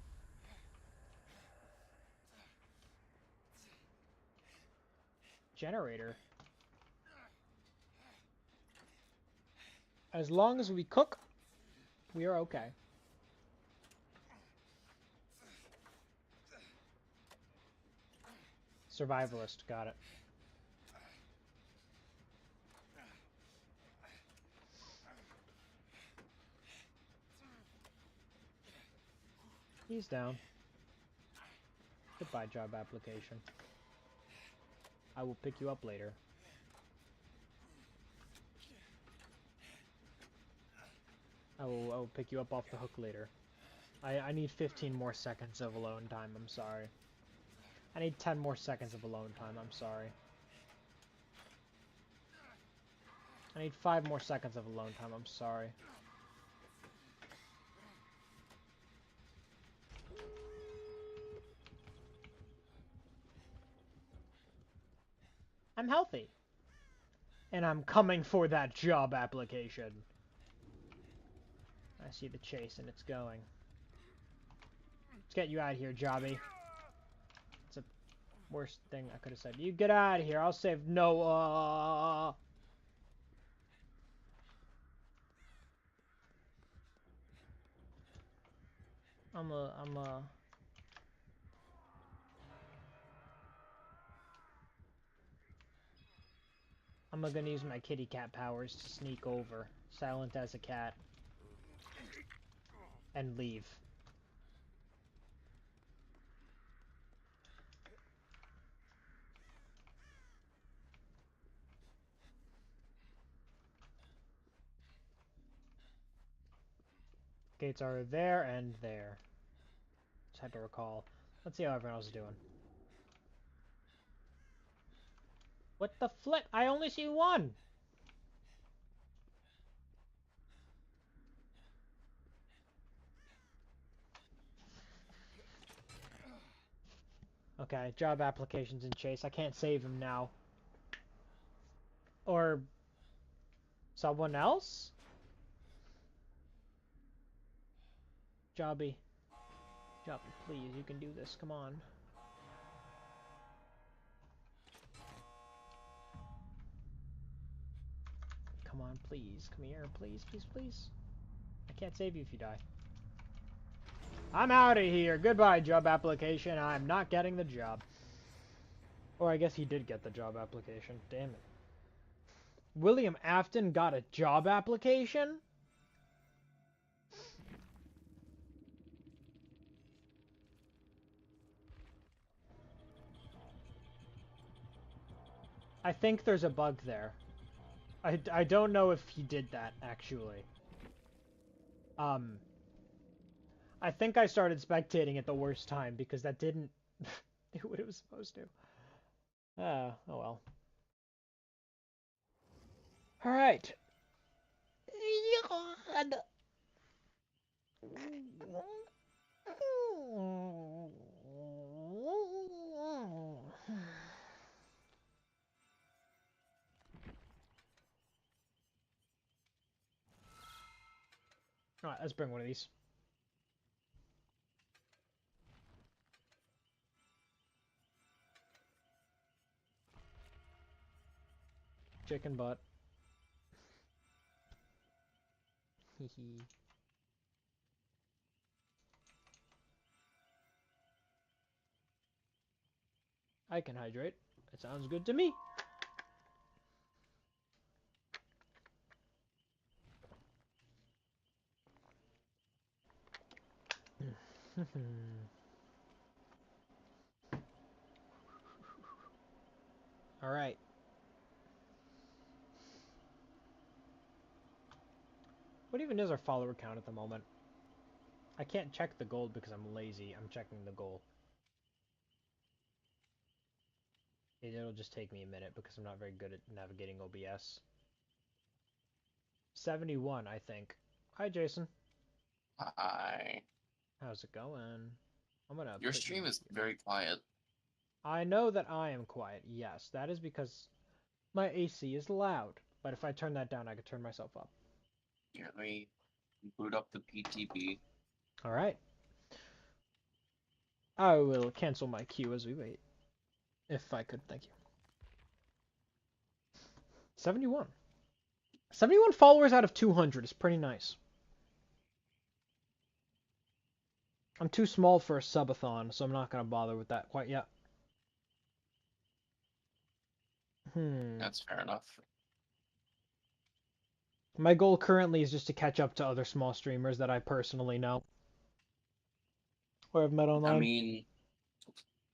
Generator. As long as we cook, we are okay. Survivalist, got it. He's down. Goodbye, job application. I will pick you up later. I will pick you up off the hook later. I need 15 more seconds of alone time, I'm sorry. I need 10 more seconds of alone time, I'm sorry. I need 5 more seconds of alone time, I'm sorry. I'm healthy. And I'm coming for that job application. I see the chase and it's going. Let's get you out of here, Jobby. It's the worst thing I could have said. You get out of here, I'll save Noah. I'm gonna use my kitty cat powers to sneak over, silent as a cat, and leave. Gates are there and there. Just had to recall. Let's see how everyone else is doing. What the flip? I only see one! Okay, job applications in Chase. I can't save him now. Or someone else? Jobby. Jobby, please, you can do this. Come on. Come on, please. Come here, please, please, please. I can't save you if you die. I'm out of here. Goodbye, job application. I'm not getting the job. Or I guess he did get the job application. Damn it. William Afton got a job application? I think there's a bug there. I don't know if he did that, actually. I think I started spectating at the worst time because that didn't do what it was supposed to. Oh well. Alright. Alright, let's bring one of these. Chicken butt. Hehe. I can hydrate. That sounds good to me. Alright. What even is our follower count at the moment? I can't check the gold because I'm lazy. I'm checking the goal. It'll just take me a minute because I'm not very good at navigating OBS. 71, I think. Hi, Jason. Hi. How's it going? I'm gonna Your put stream you... is very quiet. I know that I am quiet. Yes, that is because my AC is loud. But if I turn that down, I could turn myself up. Here, let me boot up the PTB. Alright. I will cancel my queue as we wait. If I could, thank you. 71. 71 followers out of 200 is pretty nice. I'm too small for a subathon, so I'm not going to bother with that quite yet. That's fair enough. My goal currently is just to catch up to other small streamers that I personally know. Or have met online. I mean,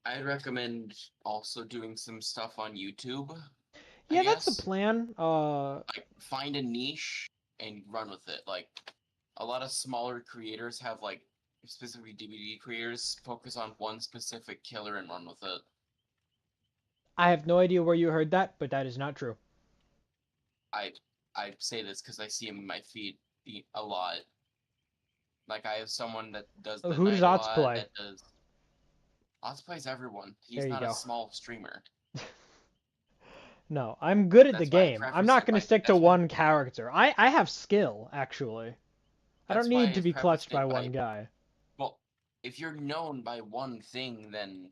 I'd recommend also doing some stuff on YouTube. Yeah, that's the plan. Like, find a niche and run with it. Like, a lot of smaller creators have, like, specifically DBD creators focus on one specific killer and run with it. I have no idea where you heard that, but that is not true. I say this because I see him in my feed a lot. Like, I have someone that does the Who does night a Ots lot, play? that does... Ots plays everyone. He's There you not go. a small streamer. No, I'm good at the That's why I game. I'm preface not it going to by- stick to that's why- one character. I have skill, actually. I don't That's why need to I be prefaced clutched by it one guy. Well, if you're known by one thing, then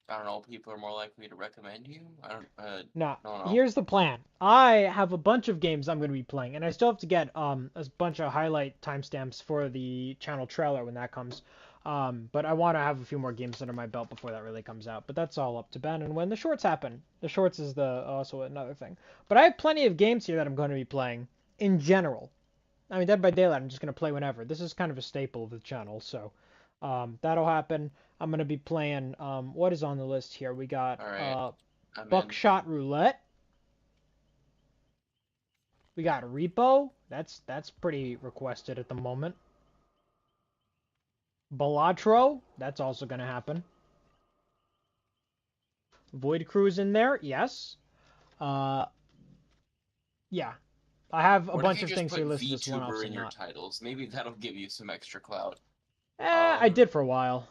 I don't know. People are more likely to recommend you. I don't Nah, know. here's the plan. I have a bunch of games I'm going to be playing, and I still have to get a bunch of highlight timestamps for the channel trailer when that comes. But I want to have a few more games under my belt before that really comes out. But that's all up to Ben and when the shorts happen. The shorts is also another thing. But I have plenty of games here that I'm going to be playing in general. I mean, Dead by Daylight I'm just going to play whenever. This is kind of a staple of the channel, so that'll happen. I'm going to be playing, what is on the list here? We got Buckshot Roulette. We got Repo. That's pretty requested at the moment. Balatro. That's also going to happen. Void Crew's in there. Yes. Yeah. I have a bunch of things here listed as one-offs and not. Titles. Maybe that'll give you some extra clout. I did for a while.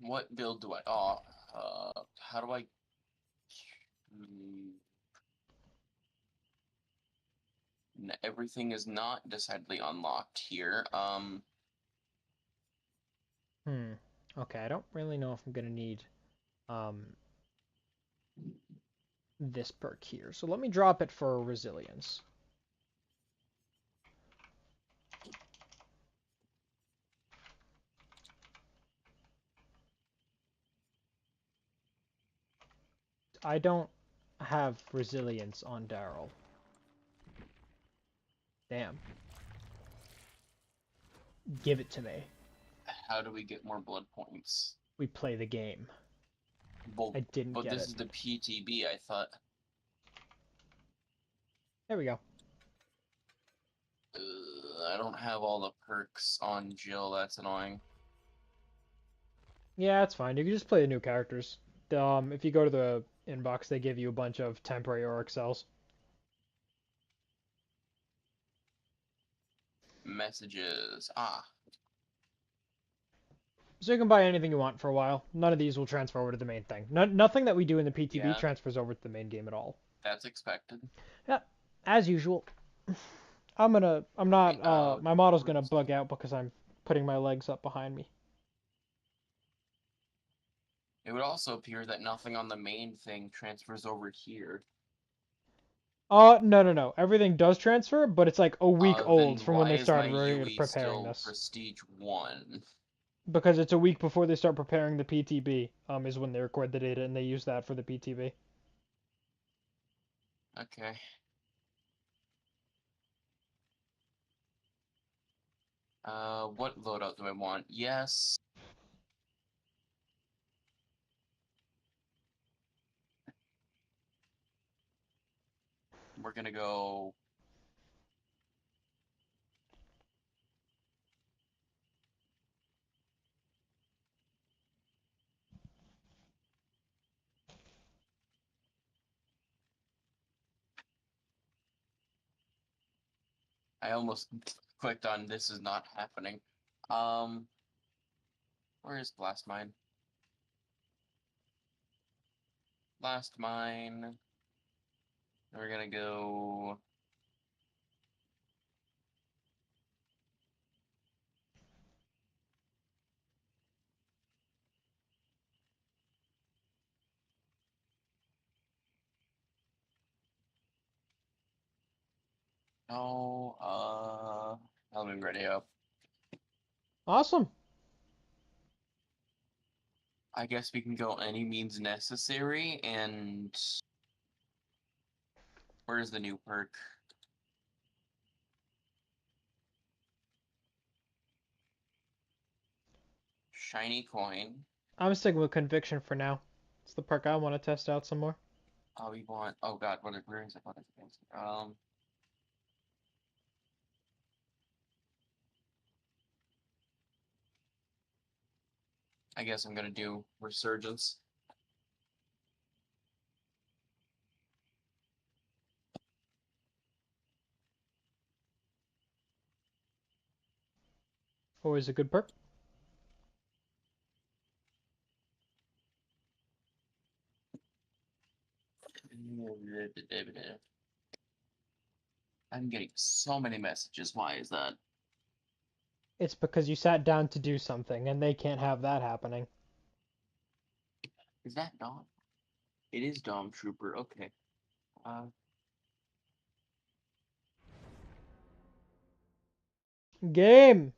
What build do I... how do I... Everything is not decidedly unlocked here. Okay, I don't really know if I'm gonna need this perk here. So let me drop it for resilience. I don't have resilience on Daryl. Damn. Give it to me. How do we get more blood points? We play the game. Well, I didn't but get this it. is the PTB, I thought. There we go. I don't have all the perks on Jill, that's annoying. Yeah, it's fine. You can just play the new characters. If you go to the inbox, they give you a bunch of temporary auric cells. Messages. Ah. So you can buy anything you want for a while. None of these will transfer over to the main thing. Nothing that we do in the PTB Yeah. transfers over to the main game at all. That's expected. Yeah, as usual. I'm not, my model's gonna bug out because I'm putting my legs up behind me. It would also appear that nothing on the main thing transfers over here. No. Everything does transfer, but it's like a week old Then from when why they is started my UE preparing still this. Prestige 1? Because it's a week before they start preparing the PTB, is when they record the data and they use that for the PTB. Okay. What loadout do I want? Yes. We're gonna go... I almost clicked on this is not happening. Where is Blast Mine? Blast Mine. We're gonna go... No, let me ready up. Awesome. I guess we can go any means necessary, and... Where's the new perk? Shiny coin. I'm sticking with conviction for now. It's the perk I want to test out some more. Oh, we want... Oh god, where is it? What is it? I guess I'm gonna do Resurgence. Always a good perk. I'm getting so many messages. Why is that? It's because you sat down to do something, and they can't have that happening. Is that Dom? It is Dom Trooper. Okay. Game!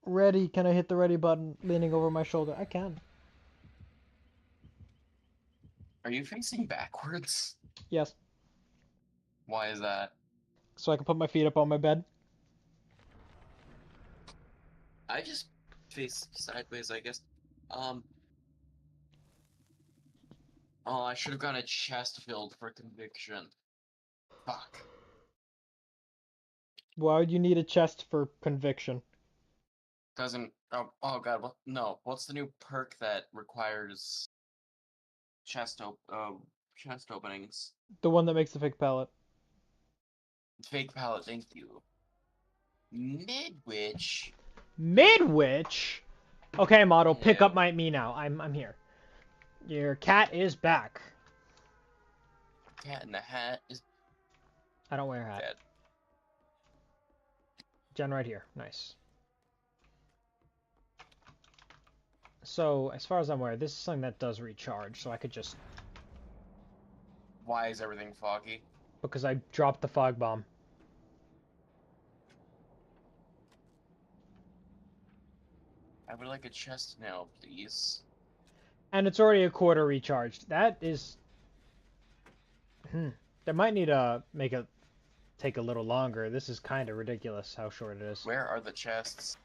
Ready. Can I hit the ready button leaning over my shoulder? I can. Are you facing backwards? Yes. Why is that? So I can put my feet up on my bed. I just face sideways, I guess. Oh, I should have gone a chest filled for conviction. Fuck. Why would you need a chest for conviction? Doesn't. Oh god. What? No. What's the new perk that requires chest openings? The one that makes the fake pallet. Fake palette. Thank you. Midwich. Midwich? Okay, model, pick Ew. up me now. I'm here. Your cat is back. Cat in the Hat is I don't wear a hat. dead. Jen right here. Nice. So, as far as I'm aware, this is something that does recharge, so I could just... Why is everything foggy? because I dropped the fog bomb. I would like a chest now, please. And it's already a quarter recharged. That is... They might need to make it take a little longer. This is kind of ridiculous how short it is. Where are the chests?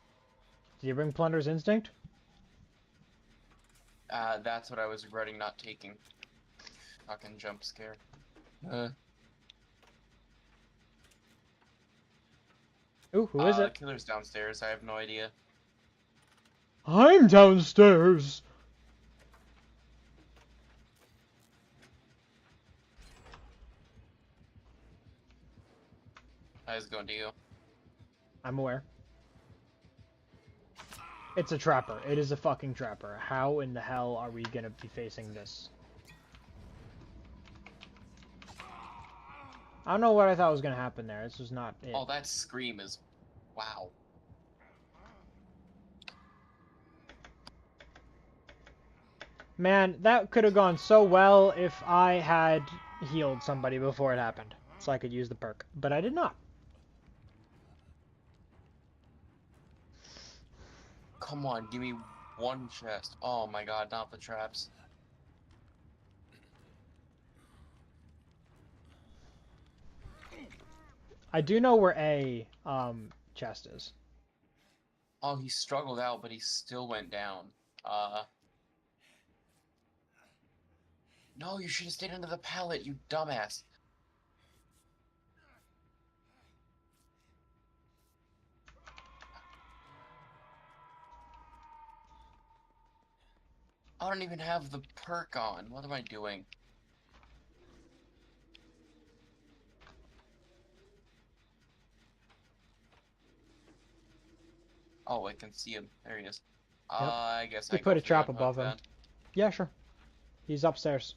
Did you bring Plunder's Instinct? That's what I was regretting not taking. Fucking jump scare. Ooh, who is The it? killer's downstairs. I have no idea. I'm downstairs! How's it going to you? I'm aware. It's a trapper. It is a fucking trapper. How in the hell are we gonna be facing this? I don't know what I thought was gonna happen there. This was not it. Oh, that scream is... Wow. Man, that could have gone so well if I had healed somebody before it happened. So I could use the perk. But I did not. Come on, give me one chest. Oh my god, not the traps. I do know where A chest is. Oh, he struggled out, but he still went down. No, you should have stayed under the pallet, you dumbass. I don't even have the perk on. What am I doing? Oh, I can see him. There he is. I guess You I put go a for trap the above him. then. Yeah, sure. He's upstairs.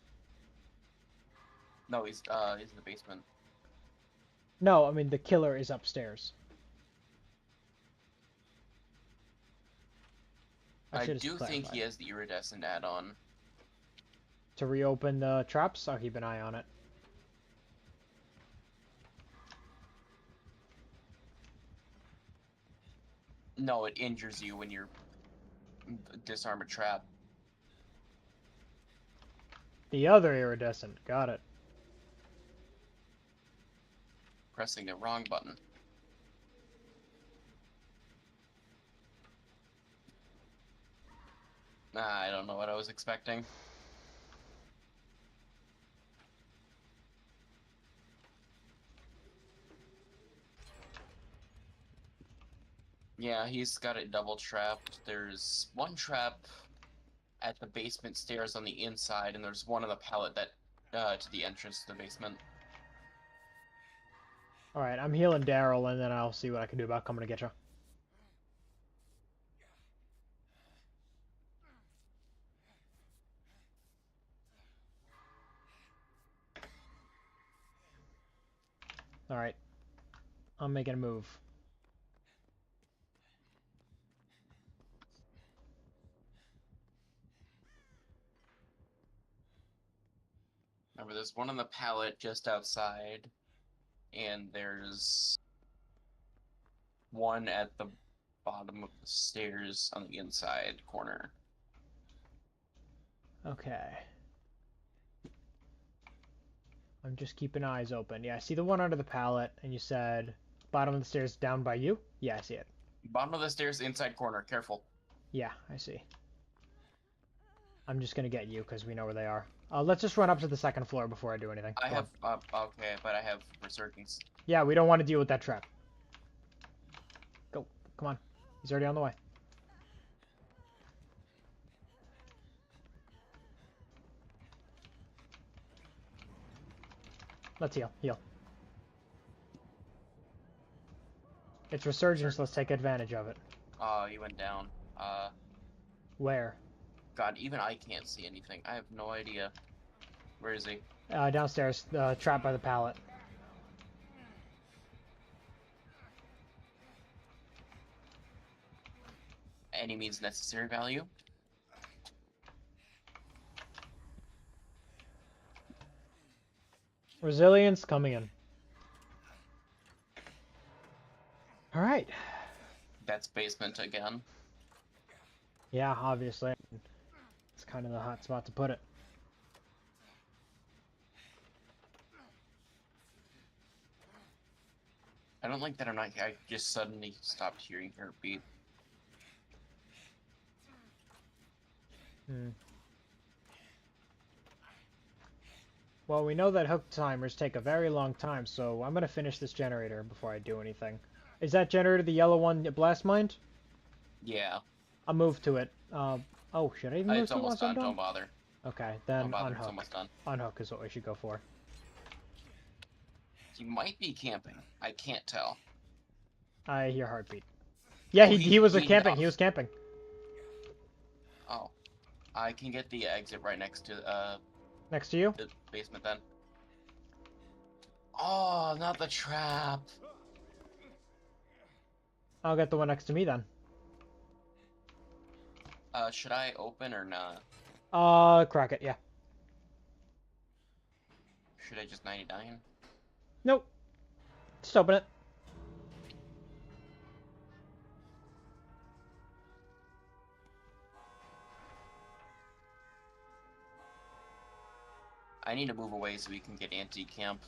No, he's in the basement. No, I mean the killer is upstairs. I should have do think he clarified. has the iridescent add-on. To reopen the traps, I'll keep an eye on it. No, it injures you when you disarm a trap. The other iridescent, got it. Pressing the wrong button. I don't know what I was expecting. Yeah, he's got it double trapped. There's one trap at the basement stairs on the inside, and there's one on the pallet that to the entrance to the basement. Alright, I'm healing Daryl, and then I'll see what I can do about coming to get you. Alright. I'm making a move. Remember, there's one on the pallet just outside, and there's one at the bottom of the stairs on the inside corner. Okay. I'm just keeping eyes open. Yeah, I see the one under the pallet, and you said bottom of the stairs down by you? Yeah, I see it. Bottom of the stairs, inside corner. Careful. Yeah, I see. I'm just gonna get you, because we know where they are. Let's just run up to the second floor before I do anything. I Go have, on. okay, but I have resurgence. Yeah, we don't want to deal with that trap. Go. Come on. He's already on the way. Let's heal. Heal. It's resurgence. Let's take advantage of it. He went down. Where? God, even I can't see anything. I have no idea. Where is he? Downstairs. Trapped by the pallet. Any means necessary value? Resilience coming in. All right. That's basement again. Yeah, obviously. It's kind of the hot spot to put it. I don't like that I just suddenly stopped hearing her beat. Hmm. Well, we know that hook timers take a very long time, so I'm gonna finish this generator before I do anything. Is that generator the yellow one at Blast Mind? Yeah. I'll move to it. Oh, should I even move It's to it almost once I'm done, done? don't bother. Okay, Don't then bother, it's unhook. almost done. Unhook is what we should go for. He might be camping. I can't tell. I hear heartbeat. Yeah, Oh, he was he camping. enough. He was camping. Oh. I can get the exit right next to Next to you? the basement then. Oh, not the trap. I'll get the one next to me then. Should I open or not? Crack it, yeah. Should I just 99? Nope. Just open it. I need to move away so we can get anti-camp.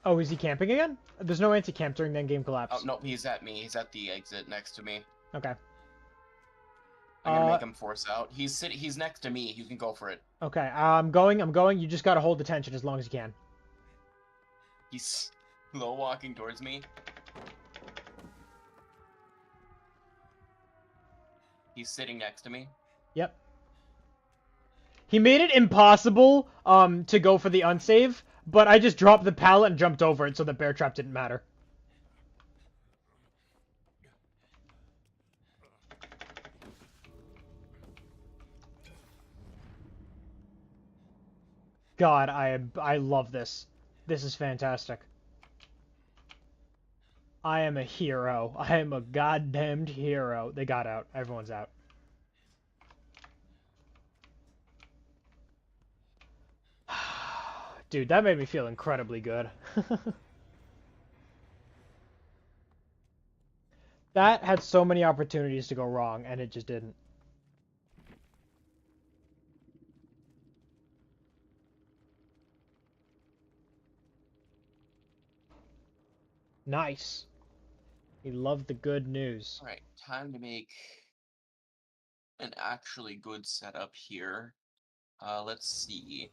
Oh, is he camping again? There's no anti-camp during the end-game collapse. Oh, no, he's at me. He's at the exit next to me. Okay. I'm gonna make him force out. He's next to me. You can go for it. Okay, I'm going. You just gotta hold the tension as long as you can. He's slow walking towards me. He's sitting next to me. Yep. He made it impossible, to go for the unsave, but I just dropped the pallet and jumped over it so the bear trap didn't matter. God, I love this. This is fantastic. I am a hero. I am a goddamned hero. They got out. Everyone's out. Dude, that made me feel incredibly good. That had so many opportunities to go wrong, and it just didn't. Nice. He loved the good news. Alright, time to make an actually good setup here. Let's see.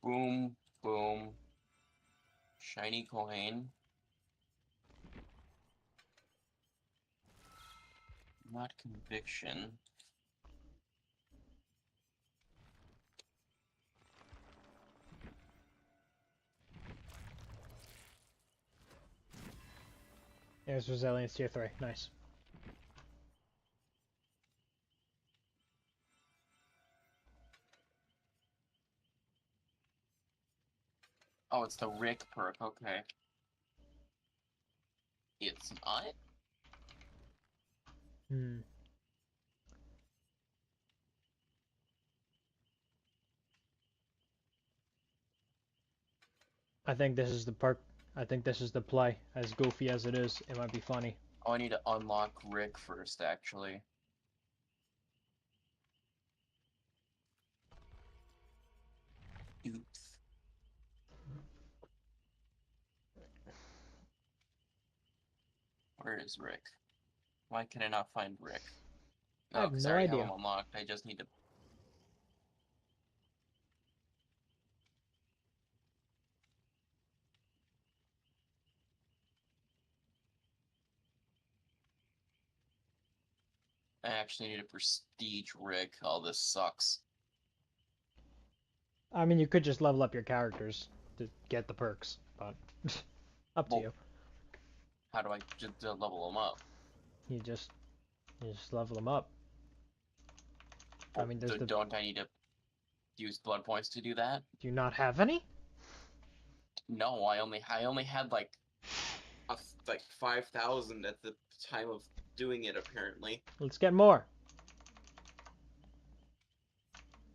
Boom, boom. Shiny coin. Not conviction. There's Resilience tier 3. Nice. Oh, it's the Rick perk, okay. It's not? Hmm. I think this is the perk. I think this is the play. As goofy as it is, it might be funny. Oh, I need to unlock Rick first, actually. Oops. Where is Rick? Why can I not find Rick? I No, have because no I already have idea. him unlocked. I just need to... I actually need a prestige Rick. Oh, this sucks. I mean, you could just level up your characters to get the perks, but up to Well, you. How do I just level him up? You just level them up. I mean, there's the. Don't I need to use blood points to do that? Do you not have any? No, I only had like 5,000 at the time of doing it, apparently. Let's get more.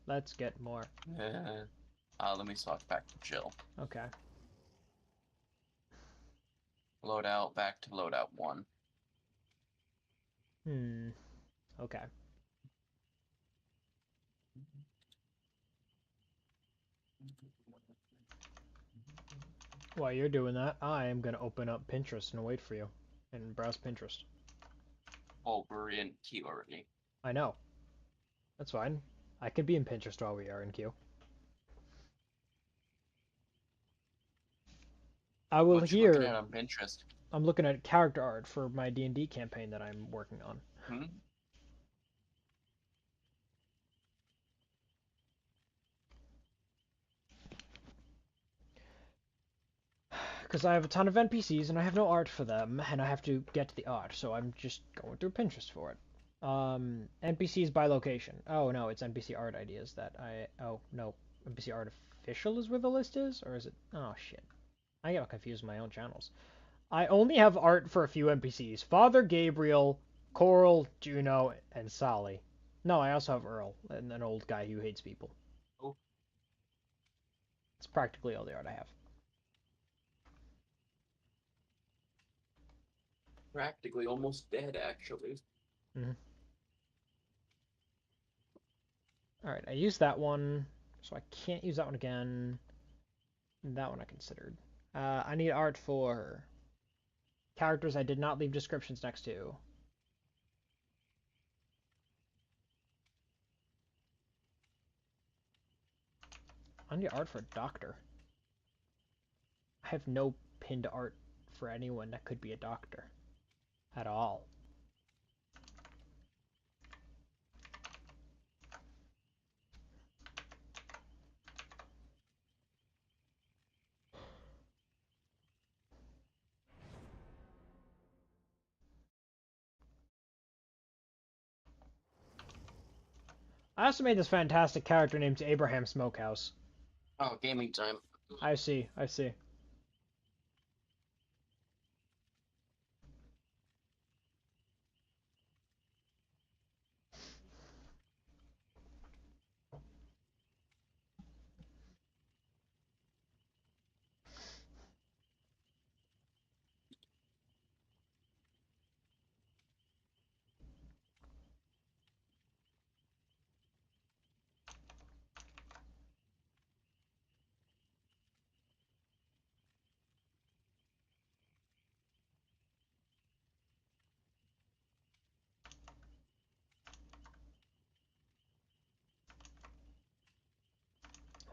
Let's get more. Let me swap back to Jill. Okay. Loadout back to loadout 1. Okay. While you're doing that, I am gonna open up Pinterest and wait for you. And browse Pinterest. Oh, we're in queue already. I know. That's fine. I could be in Pinterest while we are in queue. I will What you looking hear. at on Pinterest? I'm looking at character art for my D&D campaign that I'm working on. Hmm? Because I have a ton of NPCs and I have no art for them, and I have to get to the art, so I'm just going through Pinterest for it. NPCs by location. Oh no, it's NPC art ideas that I. Oh no, NPC art official is where the list is, or is it? Oh shit, I get confused with my own channels. I only have art for a few NPCs: Father Gabriel, Coral, Juno, and Sally. No, I also have Earl, an old guy who hates people. Oh. It's practically all the art I have. Practically almost dead, actually. Mm-hmm. Alright, I used that one, so I can't use that one again. That one I considered. I need art for characters I did not leave descriptions next to. I need art for a doctor. I have no pinned art for anyone that could be a doctor. At all. I also made this fantastic character named Abraham Smokehouse. Oh, gaming time. I see, I see.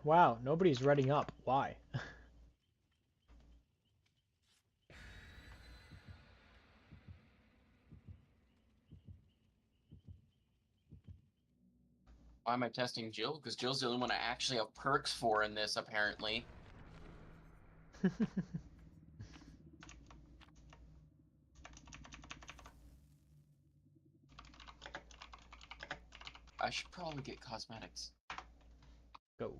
Wow, nobody's reading up. Why? Why am I testing Jill? Because Jill's the only one I actually have perks for in this, apparently. I should probably get cosmetics. Go.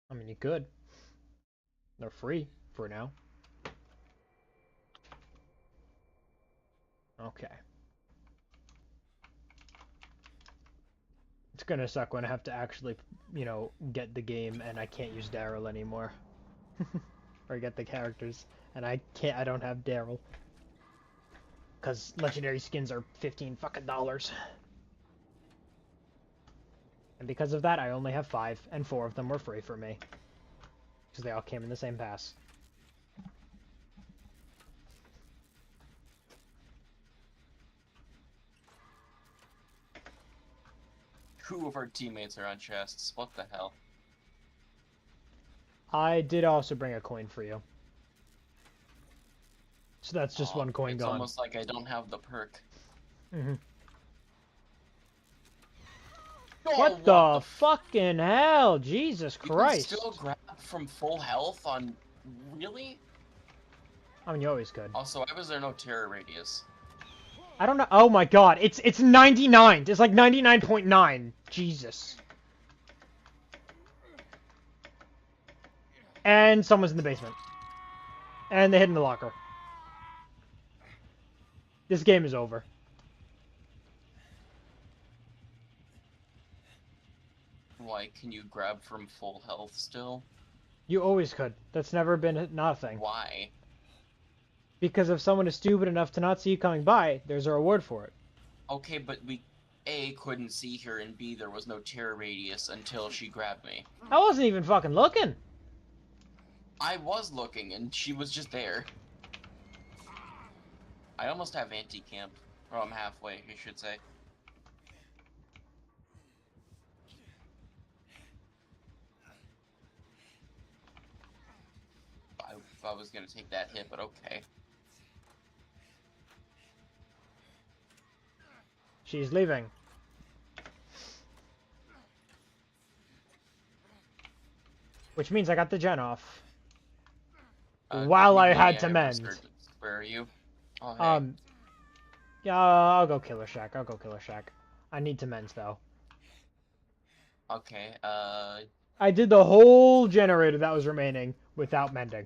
I mean, you could. They're free for now. Okay. It's gonna suck when I have to actually, you know, get the game and I can't use Daryl anymore. Or get the characters. And I don't have Daryl. Because legendary skins are $15 fucking dollars. And because of that, I only have 5, and 4 of them were free for me. Because they all came in the same pass. Two of our teammates are on chests. What the hell? I did also bring a coin for you. So that's just one coin it's gone. Almost like I don't have the perk. Mm-hmm. Oh, What the fucking hell? Jesus you Christ. can still grab from full health on... Really? I mean, you always could. Also, why was there no terror radius? I don't know. Oh my god. It's 99. It's like 99.9. Jesus. And someone's in the basement. And they hid in the locker. This game is over. Why can you grab from full health still? You always could. That's never been not a thing. Why? Because if someone is stupid enough to not see you coming by, there's a reward for it. Okay, but we A, couldn't see her, and B, there was no terror radius until she grabbed me. I wasn't even fucking looking. I was looking, and she was just there. I almost have anti-camp. Or I'm halfway, I should say. I was gonna take that hit, but okay. She's leaving. Which means I got the gen off. While I had to mend. Where are you? Oh, hey. Yeah, I'll go Killer Shack. I'll go Killer Shack. I need to mend, though. Okay, I did the whole generator that was remaining without mending.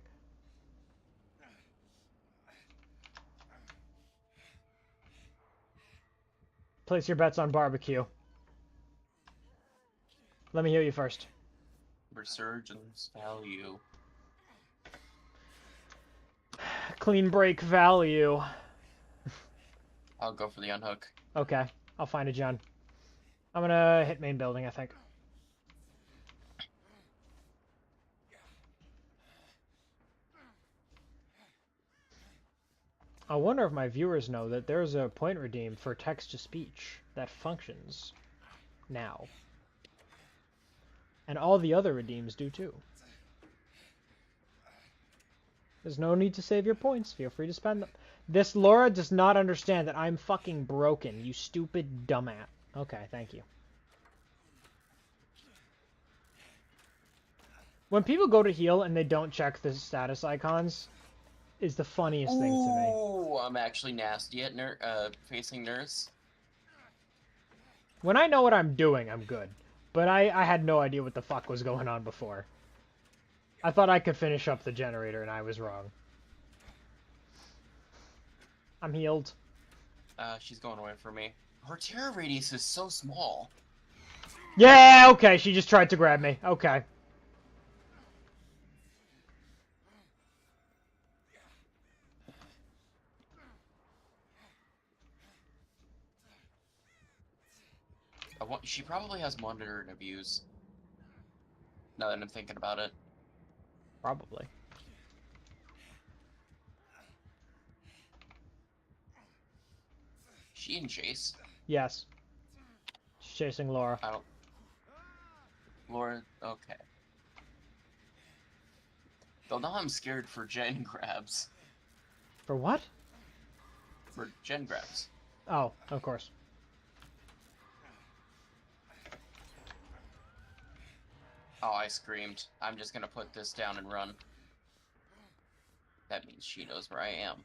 Place your bets on barbecue. Let me heal you first. Resurgence value. Clean break value. I'll go for the unhook. Okay, I'll find a gen. I'm gonna hit main building, I think. I wonder if my viewers know that there's a point redeem for text-to-speech that functions now. And all the other redeems do too. There's no need to save your points. Feel free to spend them. This Laura does not understand that I'm fucking broken, you stupid dumbass. Okay, thank you. When people go to heal and they don't check the status icons, is the funniest thing to me. Oh, I'm actually nasty at facing nurse. When I know what I'm doing, I'm good. But I had no idea what the fuck was going on before. I thought I could finish up the generator, and I was wrong. I'm healed. She's going away from me. Her terror radius is so small. Yeah, okay, she just tried to grab me. Okay. She probably has monitor and abuse. Now that I'm thinking about it. Probably. She in chase? Yes. She's chasing Laura. I don't... Laura, okay. Though now I'm scared for gen grabs. For what? For gen grabs. Oh, of course. Oh, I screamed. I'm just gonna put this down and run. That means she knows where I am.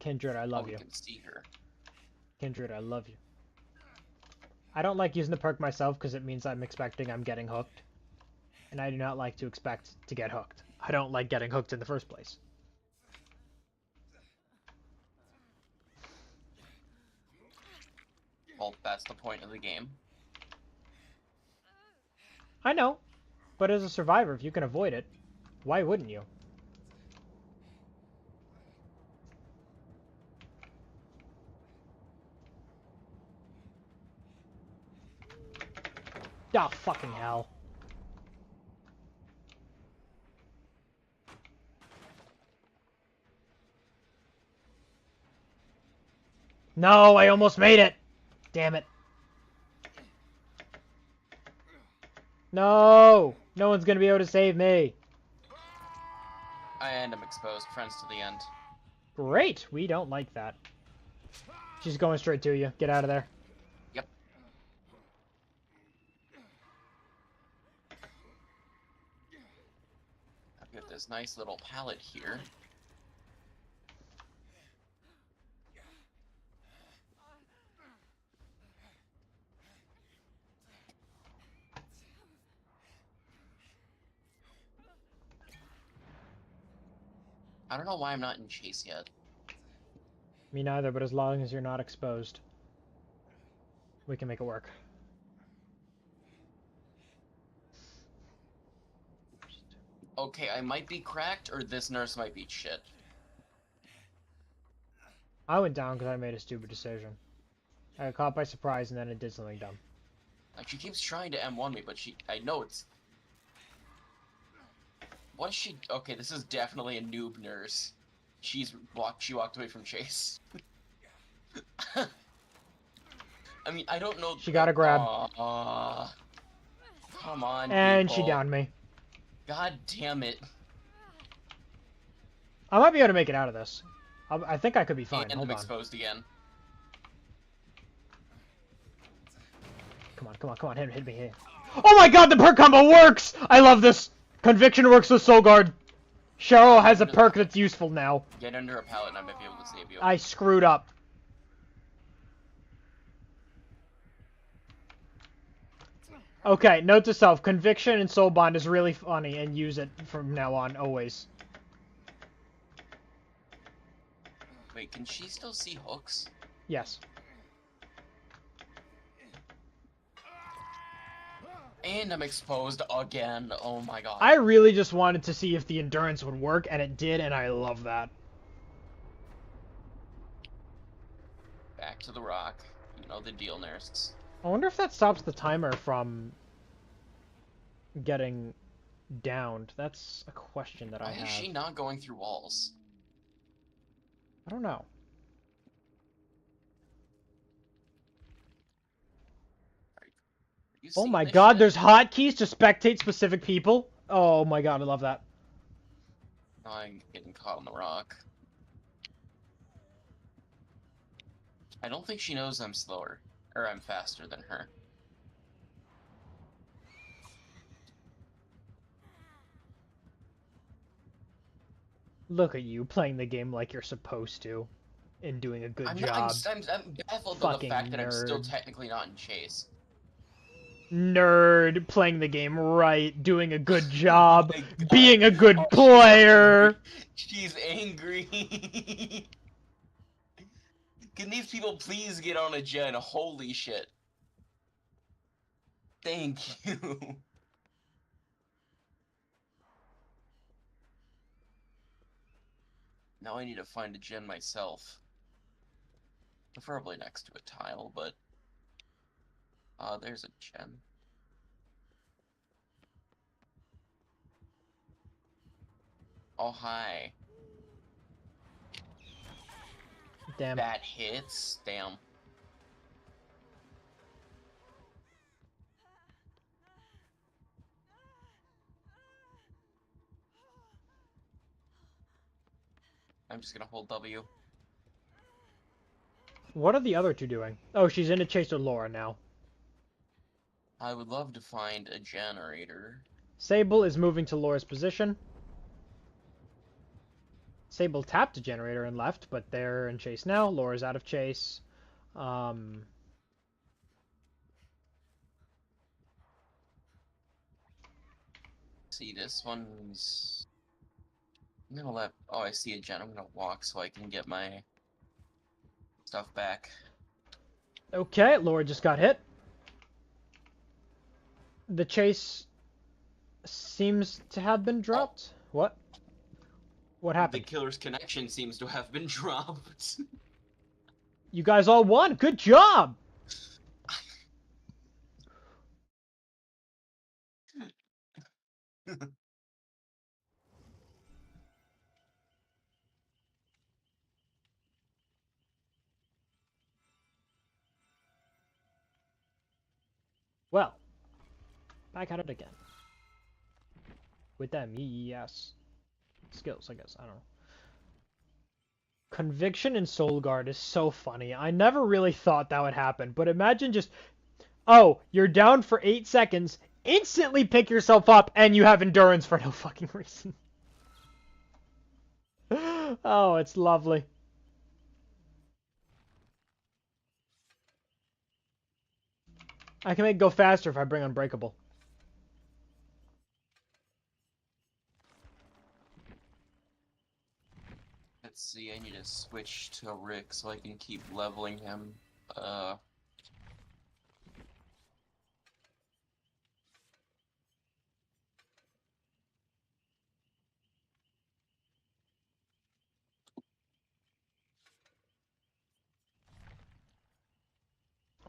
Kindred, I love you. We can see her. Kindred, I love you. I don't like using the perk myself because it means I'm getting hooked. And I do not like to expect to get hooked. I don't like getting hooked in the first place. Well, that's the point of the game. I know. But as a survivor, if you can avoid it, why wouldn't you? Oh, fucking hell. No, I almost made it! Damn it. No! No one's gonna be able to save me. And I'm exposed. Friends to the end. Great! We don't like that. She's going straight to you. Get out of there. Yep. I've got this nice little pallet here. I don't know why I'm not in chase yet. Me neither, but as long as you're not exposed. We can make it work. Okay, I might be cracked, or this nurse might be shit. I went down because I made a stupid decision. I got caught by surprise and then it did something dumb. Like, she keeps trying to M1 me, but I know it's... What is she... Okay, this is definitely a noob nurse. She walked away from Chase. I mean, I don't know... She got a grab. Come on, And people. she downed me. God damn it. I might be able to make it out of this. I think I could be fine. And Hold I'm on. exposed again. Come on, come on, come on. Hit me, hit me. Oh my god, the perk combo works! I love this! Conviction works with Soul Guard. Cheryl has a perk that's useful now. Get under a pallet and I might be able to save you. I screwed up. Okay, note to self, Conviction and Soul Bond is really funny and use it from now on, always. Wait, can she still see hooks? Yes. And I'm exposed again. Oh my god. I really just wanted to see if the endurance would work, and it did, and I love that. Back to the rock. You know the deal, nurse. I wonder if that stops the timer from getting downed. That's a question that I Why have. is she not going through walls? I don't know. You Oh see my this god, shit? there's hotkeys to spectate specific people? Oh my god, I love that. Oh, I'm getting caught on the rock. I don't think she knows I'm slower. Or I'm faster than her. Look at you, playing the game like you're supposed to. And doing a good job. I'm baffled by the Fucking fact that I'm still nerd. technically not in chase. Nerd, playing the game right, doing a good job, Oh my God. being a good Oh, player. She's angry. Can these people please get on a gen? Holy shit. Thank you. Now I need to find a gen myself. Preferably next to a tile, but... there's a gen. Oh, hi. Damn. That hits? Damn. I'm just gonna hold W. What are the other two doing? Oh, she's in a chase with Laura now. I would love to find a generator. Sable is moving to Laura's position. Sable tapped a generator and left, but they're in chase now. Laura's out of chase. See, this one's... I'm gonna let... Oh, I see a gen. I'm gonna walk so I can get my stuff back. Okay, Laura just got hit. The chase seems to have been dropped. Oh. What? What happened? The killer's connection seems to have been dropped. You guys all won. Good job. Well, back at it again. With them, yes. Skills, I guess. I don't know. Conviction and Soul Guard is so funny. I never really thought that would happen, but imagine just, oh, you're down for 8 seconds, instantly pick yourself up, and you have endurance for no fucking reason. Oh, it's lovely. I can make it go faster if I bring Unbreakable. Let's see, I need to switch to Rick so I can keep leveling him.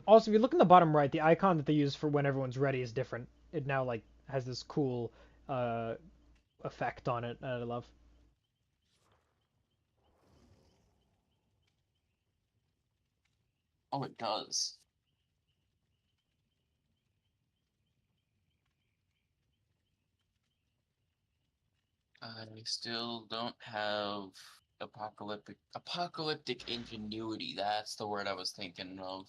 Also, if you look in the bottom right, the icon that they use for when everyone's ready is different. It now like has this cool uh effect on it that I love. Oh, it does. I still don't have apocalyptic ingenuity. That's the word I was thinking of.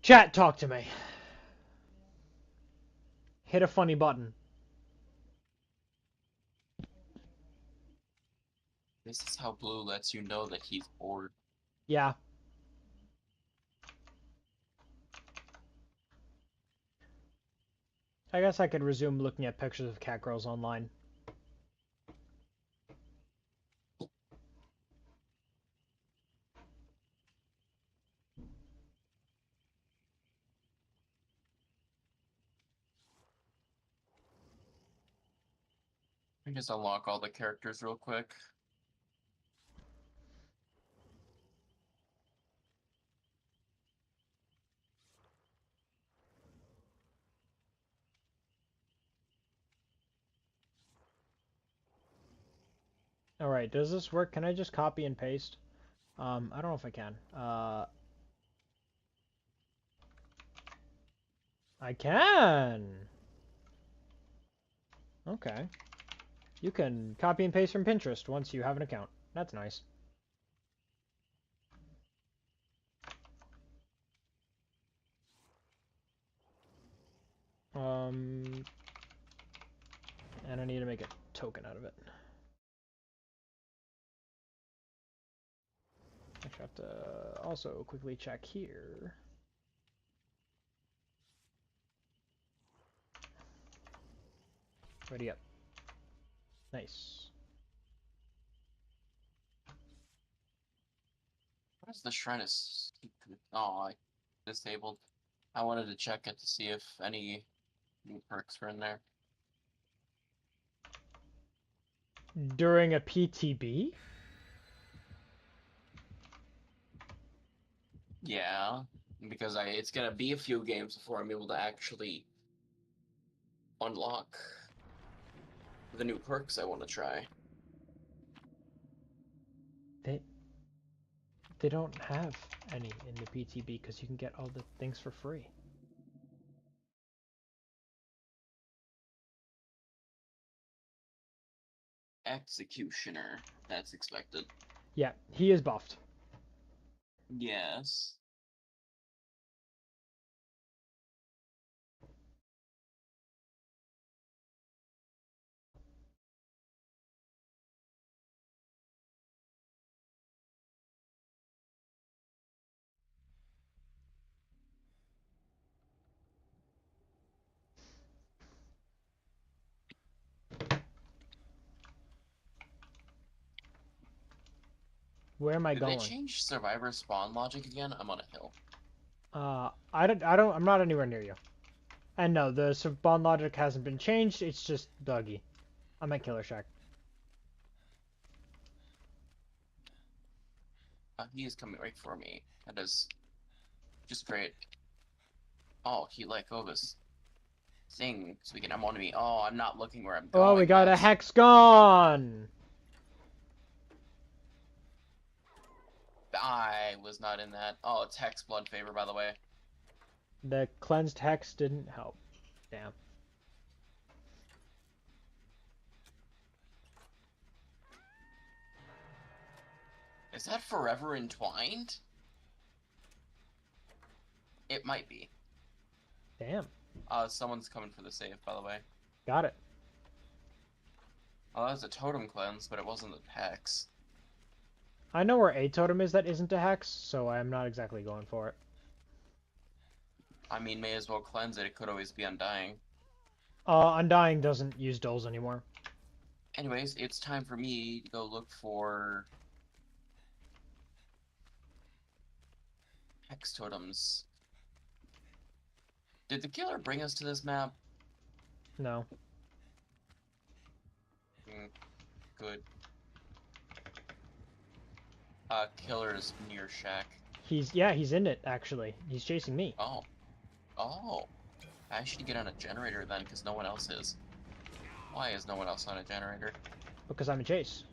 Chat, talk to me. Hit a funny button. This is how Blue lets you know that he's bored. Yeah. I guess I could resume looking at pictures of cat girls online. Let me just unlock all the characters real quick. Alright, does this work? Can I just copy and paste? I don't know if I can. I can! Okay. You can copy and paste from Pinterest once you have an account. That's nice. And I need to make a token out of it. I have to also quickly check here. Ready up. Nice. What is the shrine is? Oh, I disabled. I wanted to check it to see if any new perks were in there. During a PTB? Yeah, because it's gonna be a few games before I'm able to actually unlock the new perks I want to try. They don't have any in the PTB because you can get all the things for free. Executioner. That's expected. Yeah, he is buffed. Yes. Where am I Did they going? change Survivor spawn logic again? I'm on a hill. I'm not anywhere near you. And no, the spawn logic hasn't been changed, it's just buggy. I'm at Killer Shack. He is coming right for me. That is just great. Oh, he let go of his thing so we can M1 me. Oh, I'm not looking where I'm going. Oh, we got a hex gone! I was not in that. Oh, it's Hex Blood Favor, by the way. The cleansed hex didn't help. Damn. Is that Forever Entwined? It might be. Damn. Someone's coming for the save, by the way. Got it. Oh, that was a totem cleanse, but it wasn't a hex. I know where a totem is that isn't a hex, so I'm not exactly going for it. I mean, may as well cleanse it. It could always be Undying. Undying doesn't use dulls anymore. Anyways, it's time for me to go look for hex totems. Did the killer bring us to this map? No. Good. Killer's near shack. He's in it, actually. He's chasing me. Oh. Oh. I should get on a generator then, because no one else is. Why is no one else on a generator? Because I'm in chase.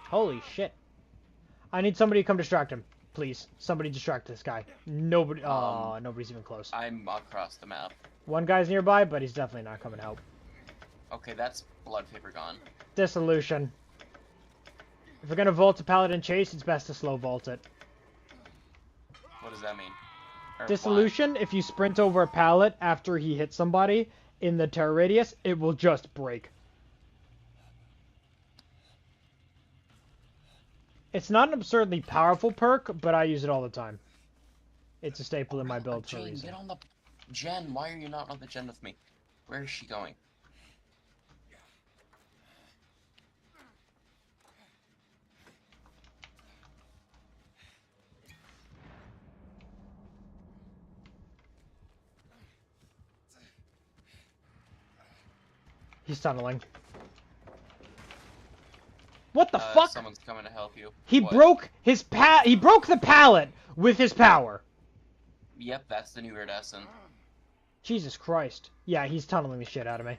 Holy shit. I need somebody to come distract him. Please. Somebody distract this guy. Nobody. Nobody's even close. I'm across the map. One guy's nearby, but he's definitely not coming to help. Okay, that's blood vapor gone. Dissolution. If we're gonna vault a paladin chase, it's best to slow vault it. What does that mean? Or Dissolution, if you sprint over a pallet after he hits somebody in the terror radius, it will just break. It's not an absurdly powerful perk, but I use it all the time. It's a staple in my build for a Jane, reason. get on the gen. Why are you not on the gen with me? Where is she going? He's tunneling. What the fuck? Someone's coming to help you. He What? broke his he broke the pallet with his power. Yep, that's the new iridescent. Jesus Christ. Yeah, he's tunneling the shit out of me.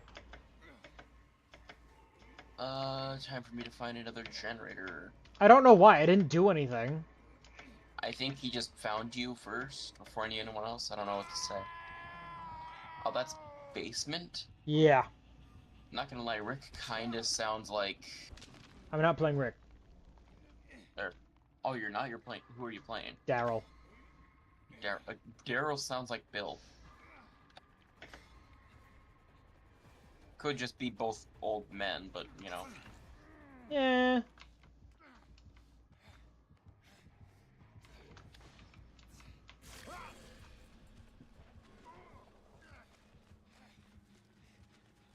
Time for me to find another generator. I don't know why. I didn't do anything. I think he just found you first, before anyone else. I don't know what to say. Oh, that's basement? Yeah. Not gonna lie, Rick kinda sounds like... I'm not playing Rick. Oh, you're not? You're playing... Who are you playing? Daryl. Daryl sounds like Bill. Could just be both old men, but, you know. Yeah.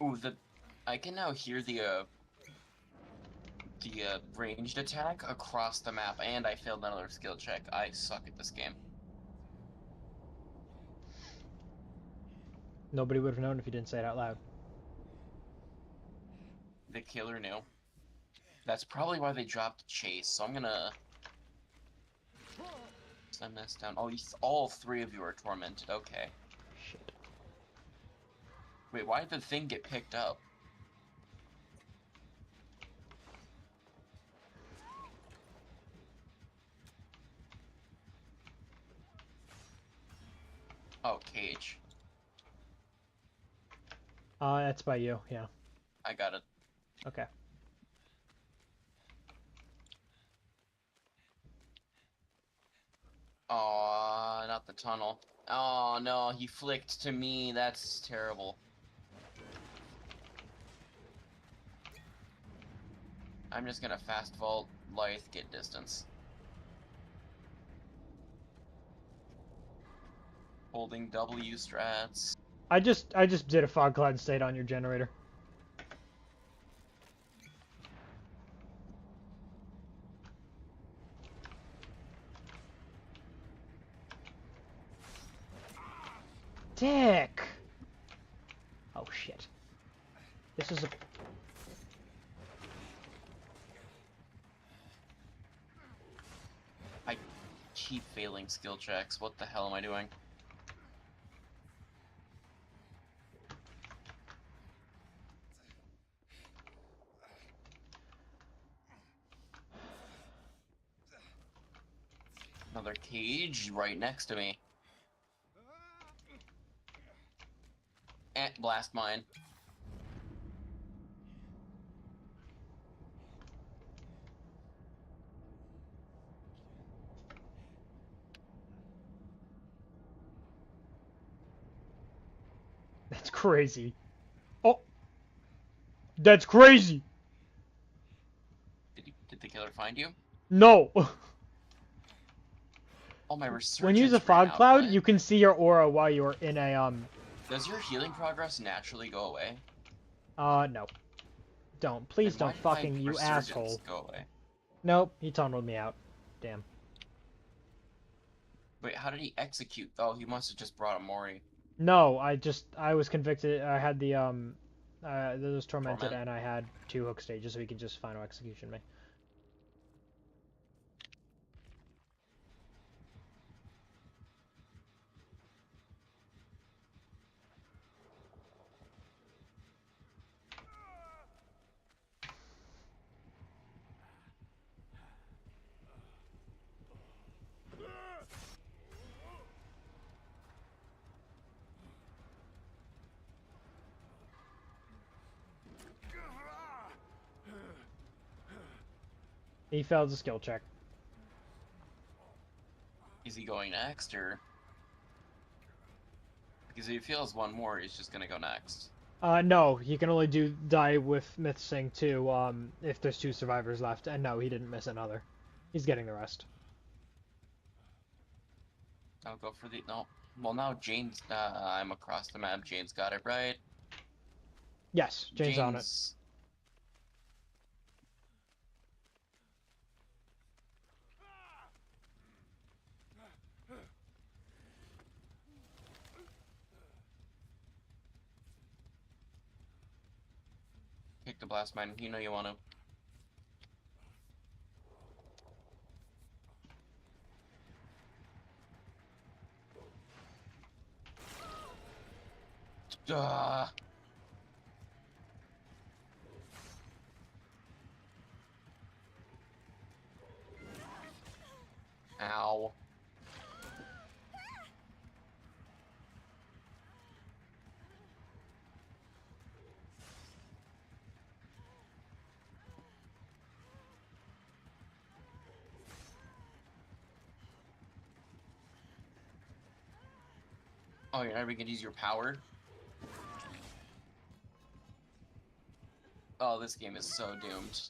Ooh, I can now hear the ranged attack across the map, and I failed another skill check. I suck at this game. Nobody would have known if you didn't say it out loud. The killer knew. That's probably why they dropped Chase, so I'm gonna send this down. Oh, all three of you are tormented. Okay. Shit. Wait, why did the thing get picked up? Oh, cage. That's by you, yeah. I got it. Okay. Aw, not the tunnel. Oh no, he flicked to me. That's terrible. I'm just gonna fast vault, Lithe, get distance. Holding W strats. I just did a fog cloud state on your generator. Dick. Oh shit. This is a... I keep failing skill checks. What the hell am I doing? Another cage right next to me. Blast mine. That's crazy. Oh! That's crazy! Did the killer find you? No! Oh, my resurgence When you use a ran fog out. cloud, What? you can see your aura while you're in a Does your healing progress naturally go away? No. Don't. Please Then why don't did my fucking, you resurgence asshole. go away? Nope, he tunneled me out. Damn. Wait, how did he execute? Oh, he must have just brought a Mori. No, I was convicted. I had the, there was Tormented, Torment? and I had 2 hook stages, so he could just final execution me. He failed the skill check. Is he going next, or...? Because if he fails one more, he's just gonna go next. No, he can only die with Myth Sing 2, if there's 2 survivors left, and no, he didn't miss another. He's getting the rest. I'll go for the... No. Well, now Jane's... I'm across the map. Jane's got it right. Yes, Jane's on it. Pick the blast mine. You know you want to. Duh. Ow. Oh, you're never gonna use your power? Oh, this game is so doomed.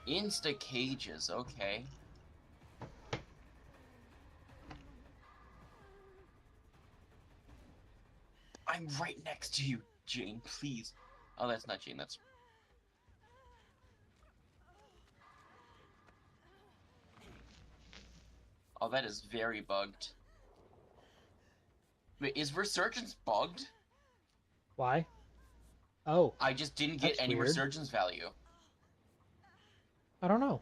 Insta cages, okay. I'm right next to you, Jane, please. Oh, that's not Jane, that's... Oh, that is very bugged. Wait, is Resurgence bugged? Why? Oh, I just didn't get that's any weird. Resurgence value. I don't know.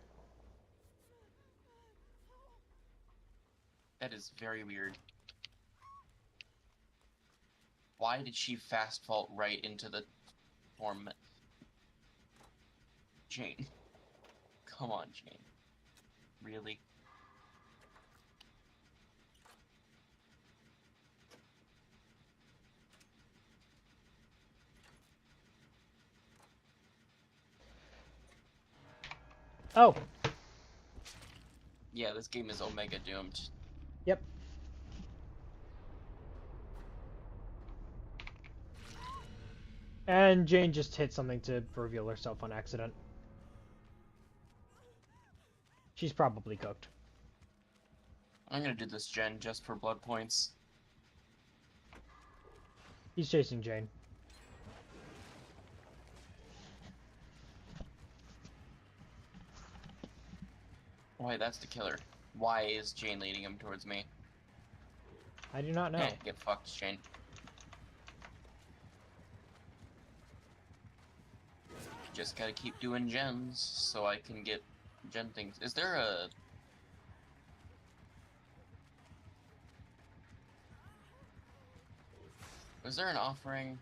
That is very weird. Why did she fast fault right into the torment? Jane. Come on, Jane. Really? Oh, Yeah, this game is Omega doomed. yep. And Jane just hit something to reveal herself on accident. She's probably cooked. I'm gonna do this gen just for blood points. He's chasing Jane. Why, that's the killer. Why is Jane leading him towards me? I do not know. Eh, get fucked, Jane. Just gotta keep doing gens so I can get gen things. Is there a... Was there an offering?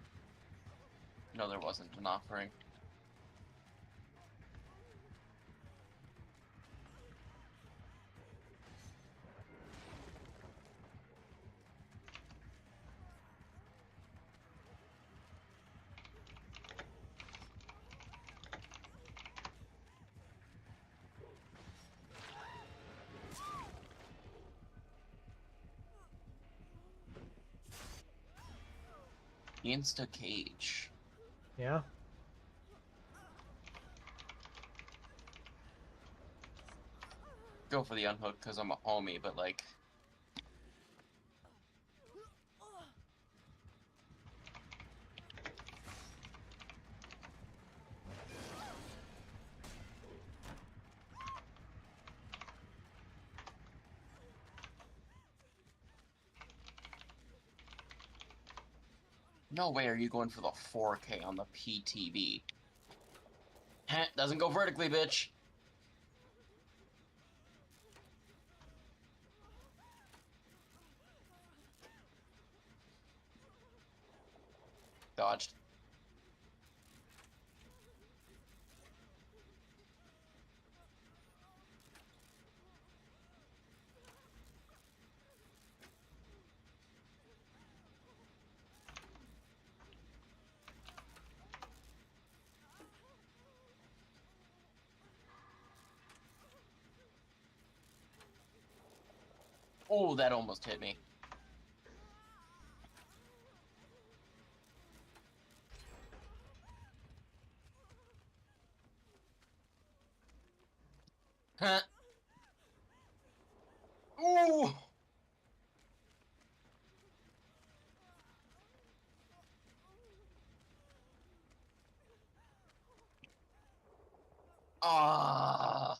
No, there wasn't an offering. Insta cage. Yeah? Go for the unhook because I'm a homie, but like... No way are you going for the 4K on the PTB. Heh, doesn't go vertically, bitch. Dodged. Oh, that almost hit me. Huh. Ooh! Ah!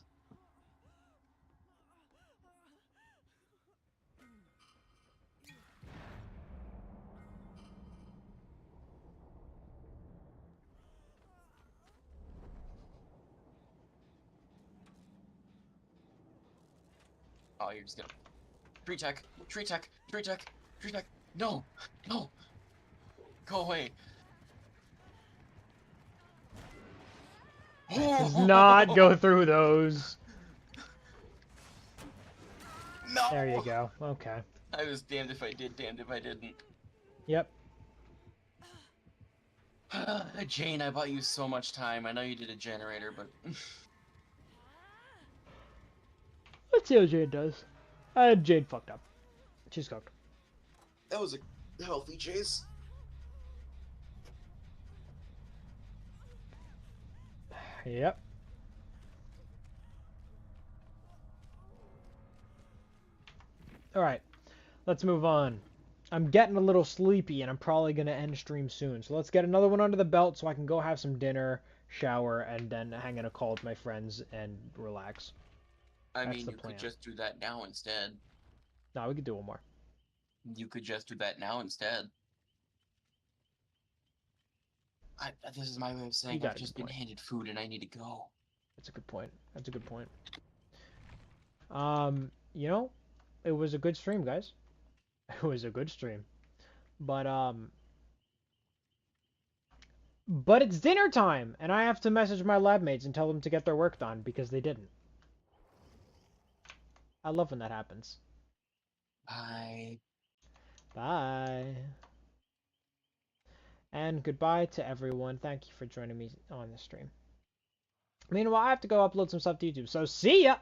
Oh, you're just gonna... Tree tech! Tree tech! Tree tech! Tree tech! No! No! Go away! Does not go through those. No! There you go. Okay. I was damned if I did, damned if I didn't. Yep. Jane, I bought you so much time. I know you did a generator, but... Let's see how Jade does. Jade fucked up. She's cooked. That was a healthy chase. Yep. Alright. Let's move on. I'm getting a little sleepy and I'm probably going to end stream soon. So let's get another one under the belt so I can go have some dinner, shower, and then hang in a call with my friends and relax. I That's mean, the you plan. could just do that now instead. No, we could do one more. You could just do that now instead. This is my way of saying got I've a just good been point. handed food and I need to go. That's a good point. That's a good point. You know, it was a good stream, guys. It was a good stream. But it's dinner time, and I have to message my lab mates and tell them to get their work done because they didn't. I love when that happens. Bye. Bye. And goodbye to everyone. Thank you for joining me on the stream. Meanwhile, I have to go upload some stuff to YouTube, so see ya!